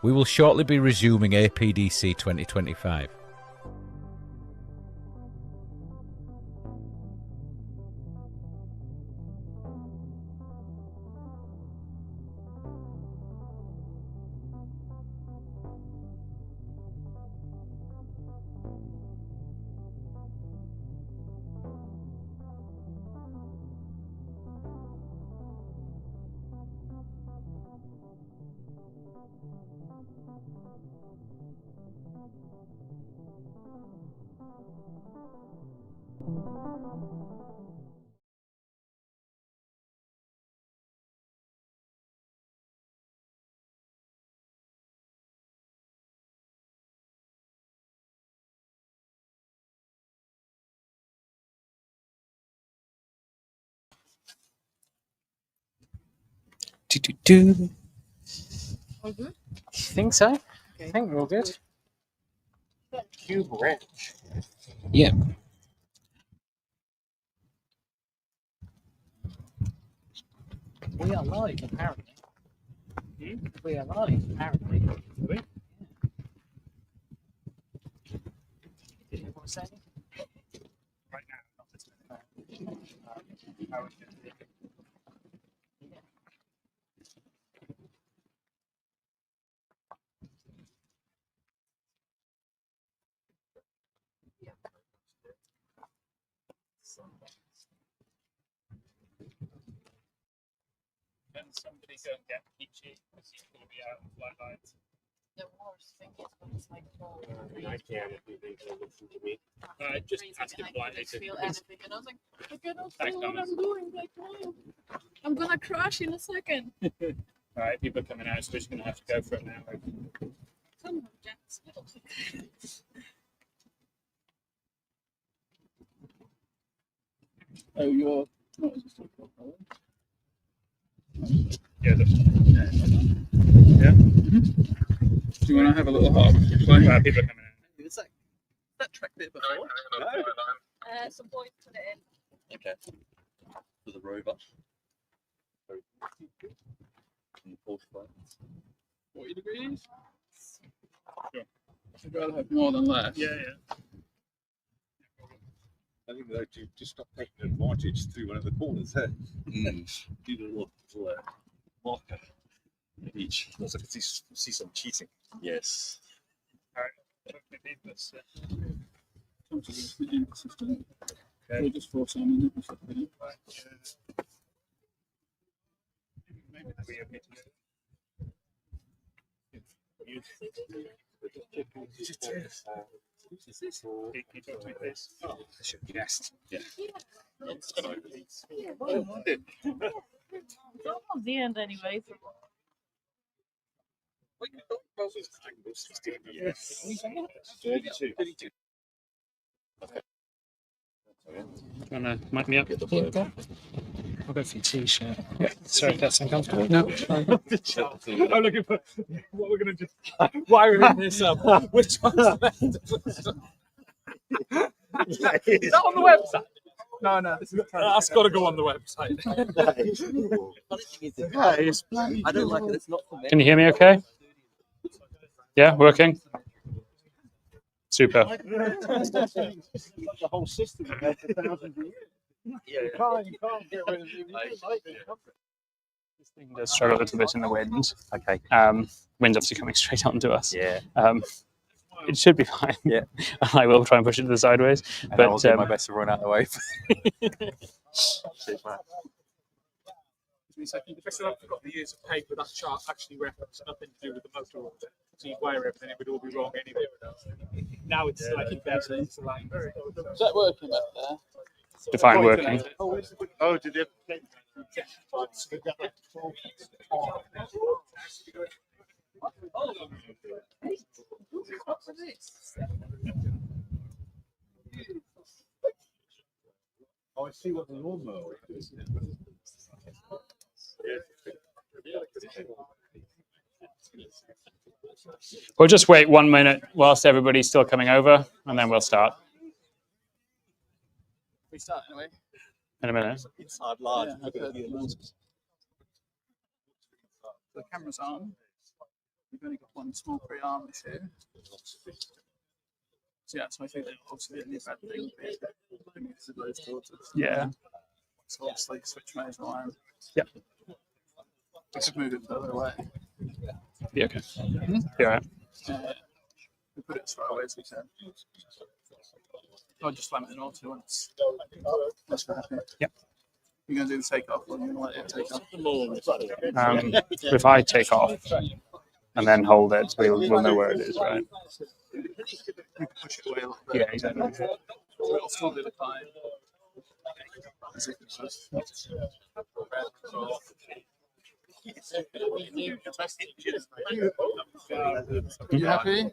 We will shortly be resuming APDC 2025. All good? I think so. Okay. I think we're all good. Cube wrench. Yeah. We are live, apparently. We are live, apparently. We? Did you want to say anything? Right now, not this minute. I was going to think. Can somebody go and get Peachy? Because he's going to be out of flight lines. The worst thing is when it's like cold. I can't if you think they'll listen to me. Just ask him politely to Feel anything, and I was like, I cannot Thanks, feel what Thomas. I'm doing. Like, oh, I'm gonna crash in a second. Alright, people are coming out, so we're just going to have to go for it now. Come on, Jax. Oh, you're. What is this talking about? Yeah. Yeah. Do you want to have a little hop? People are coming out. Is that track bit before? No. Some points to the end. Okay. For the rover. And 40 degrees? Sure. I'd rather have more than less. Yeah. I think though to just stop taking advantage through one of the corners there. Do a little marker at each. Also, I can see some cheating. Yes. Alright, hopefully beat this. Okay. We'll just force on it. Right. Maybe that'll be okay to Is this? Can you talk to me, please? Oh, I should have guessed. Yeah. It's almost the end anyway. So. Yes. 32. Okay. Do you want to mic me up? Yeah. I'll go for your t-shirt. Yeah. Sorry if that's uncomfortable. No. I'm looking for what we're going to just wiring this up. Which one's left? Is that on the website? No, this is that's got to go on the website. I don't like it. It's not for me. Can you hear me okay? Yeah, working? Super. The whole system for thousands of years. You can't get rid of it. This thing does struggle a little bit in the wind. Okay. Wind's obviously coming straight onto us. Yeah. It should be fine. Yeah. I will try and push it to the sideways. And but I'll do my best to run out of the way. The best I've forgot the years of paper, that chart actually referenced nothing to do with the motor order. So you wire everything, it would all be wrong anyway. Now it's like better. It's like, is that working back there? Define working. Oh, did you? Oh, I see what the lawnmower is. We'll just wait 1 minute whilst everybody's still coming over, and then we'll start. We start anyway. In a minute. Inside large. Yeah, the camera's on. we've only got one small pre-arm issue. So yeah, so I think that obviously the only bad thing would be to those daughters. Yeah. So obviously switch mode line. Yep. Let's just move it further away. Be okay. Be alright. We put it as far away as we can. I'll just slam it in auto once. That's happy. Yep. You're going to do the takeoff, or you're going to let it take off? If I take off and then hold it, we'll know where it is, right? You can push it away a little bit. Yeah, exactly. So it'll still do the climb. As if it's just... You happy?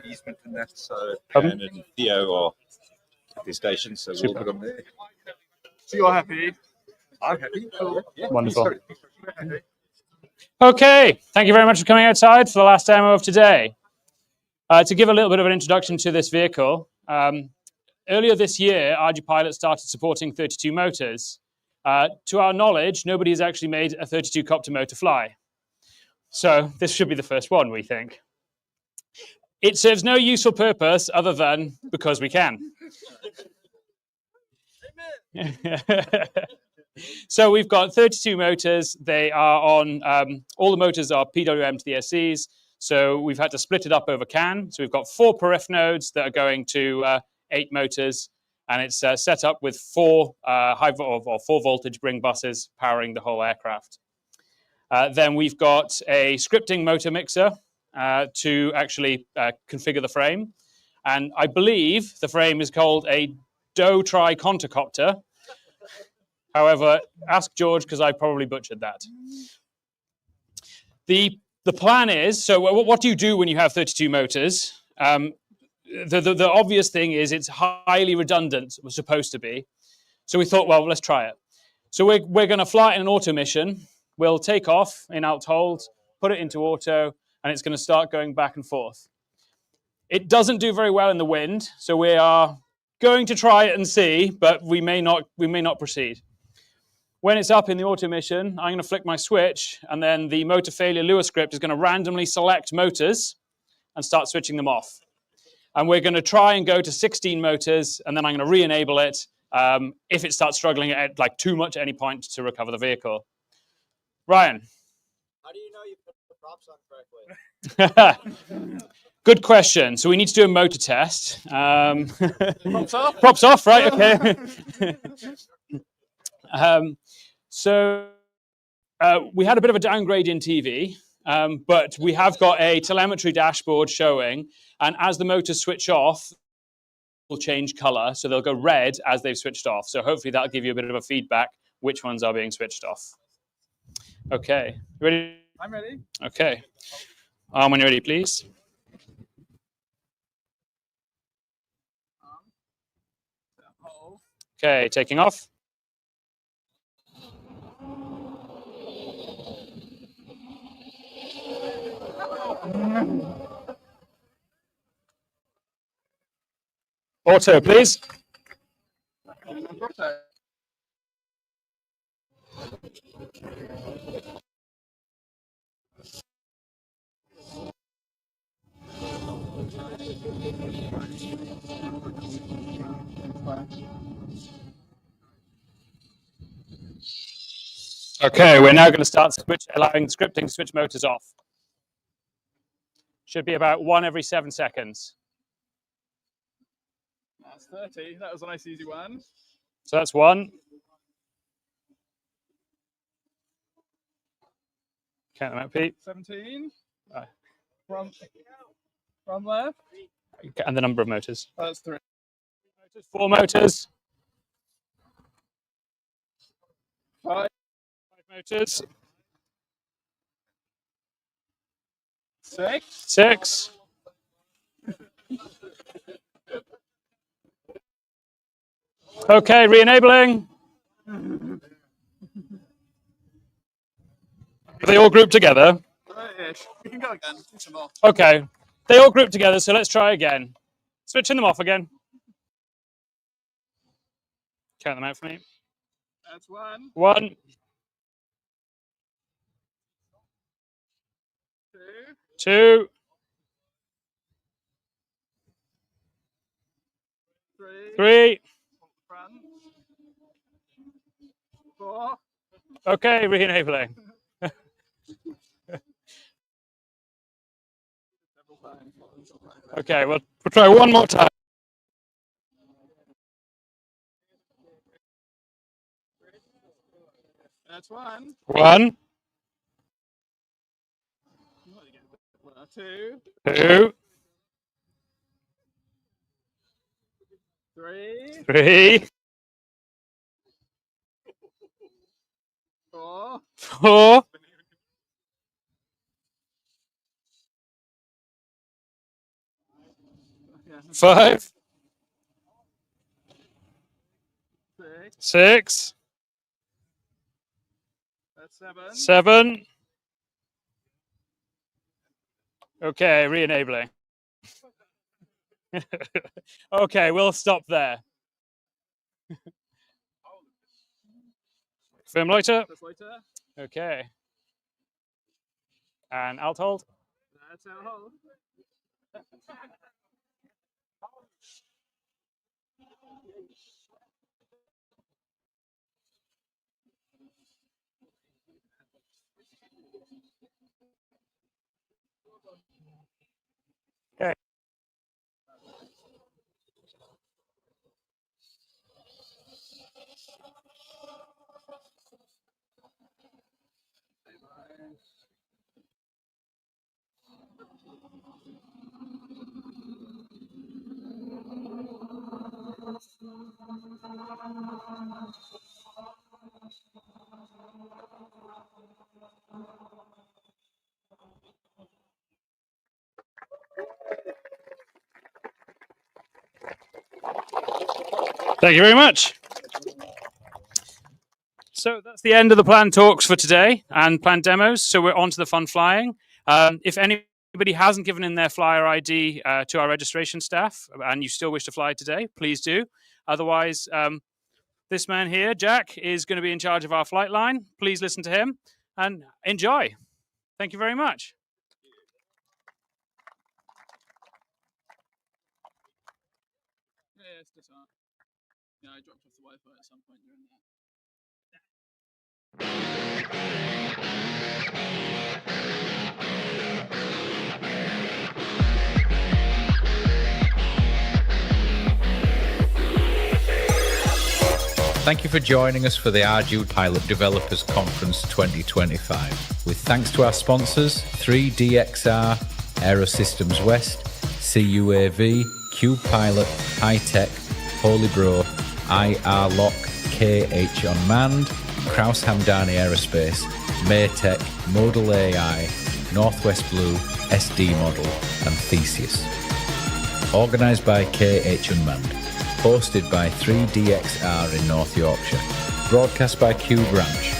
Easement and that, so and Theo or at the station, so we'll put them there. So you're happy? I'm happy. Cool. Yeah. Wonderful. Happy. Okay, thank you very much for coming outside for the last demo of today. To give a little bit of an introduction to this vehicle, earlier this year, ArduPilot started supporting 32 motors. To our knowledge, nobody has actually made a 32 copter motor fly. So this should be the first one, we think. It serves no useful purpose other than because we can. So we've got 32 motors. They are on, all the motors are PWM to the SCs. So we've had to split it up over CAN. So we've got 4 perif nodes that are going to 8 motors. And it's set up with 4 4 voltage bring buses powering the whole aircraft. Then we've got a scripting motor mixer to actually configure the frame. And I believe the frame is called a Do-Tri Contacopter. However, ask George because I probably butchered that. The plan is, so what do you do when you have 32 motors? The obvious thing is it's highly redundant, it was supposed to be. So we thought, well, let's try it. So we're going to fly it in an auto mission. We'll take off in alt hold, put it into auto, and it's going to start going back and forth. It doesn't do very well in the wind, so we are going to try it and see, but we may not proceed. When it's up in the auto mission, I'm going to flick my switch, and then the motor failure Lua script is going to randomly select motors and start switching them off. And we're going to try and go to 16 motors, and then I'm going to re-enable it if it starts struggling at like too much at any point to recover the vehicle. Ryan. How do you know you put the props on correctly? Good question. So we need to do a motor test. Props off? Props off, right, okay. We had a bit of a downgrade in TV, but we have got a telemetry dashboard showing, and as the motors switch off, will change color, so they'll go red as they've switched off. So hopefully that'll give you a bit of a feedback which ones are being switched off. Okay, ready? I'm ready. Okay. When you're ready, please. Okay, taking off. Auto, please. Okay, we're now going to start allowing scripting to switch motors off. Should be about 1 every 7 seconds. That's 30. That was a nice easy one. So that's 1. Count them out, Pete. 17. From left. And the number of motors. That's 3. 4 motors. 5 motors. 6. 6. Okay, re-enabling. Are they all grouped together? We can go again. Do some more. Okay, they all grouped together, so let's try again. Switching them off again. Count them out for me. That's 1. 1. 2, 3. 4. Okay, re-enabling. Okay, we'll try one more time. That's 1. 1, 2. 2, 3. 3, 4. 4, 5, 6, That's 7. 7. Okay, re-enabling. Okay, we'll stop there. Firm loiter. That's later. Okay. And alt hold. That's our hold. Okay. Thank you very much. So that's the end of the planned talks for today and planned demos. So we're on to the fun flying. If anybody hasn't given in their flyer ID to our registration staff and you still wish to fly today, please do. Otherwise, this man here, Jack, is going to be in charge of our flight line. Please listen to him and enjoy. Thank you very much. Yeah, it's just yeah, I dropped off the Wi-Fi at some point during that. Thank you for joining us for the ArduPilot Developers Conference 2025. With thanks to our sponsors, 3DXR, Aero Systems West, CUAV, CubePilot, HiTec, HolyBro, IR-Lock, KH Unmanned, Kraus Hamdani Aerospace, Matek, Modal AI, Northwest Blue, SD Model, and Theseus. Organised by KH Unmanned. Hosted by 3DXR in North Yorkshire. Broadcast by Q Branch.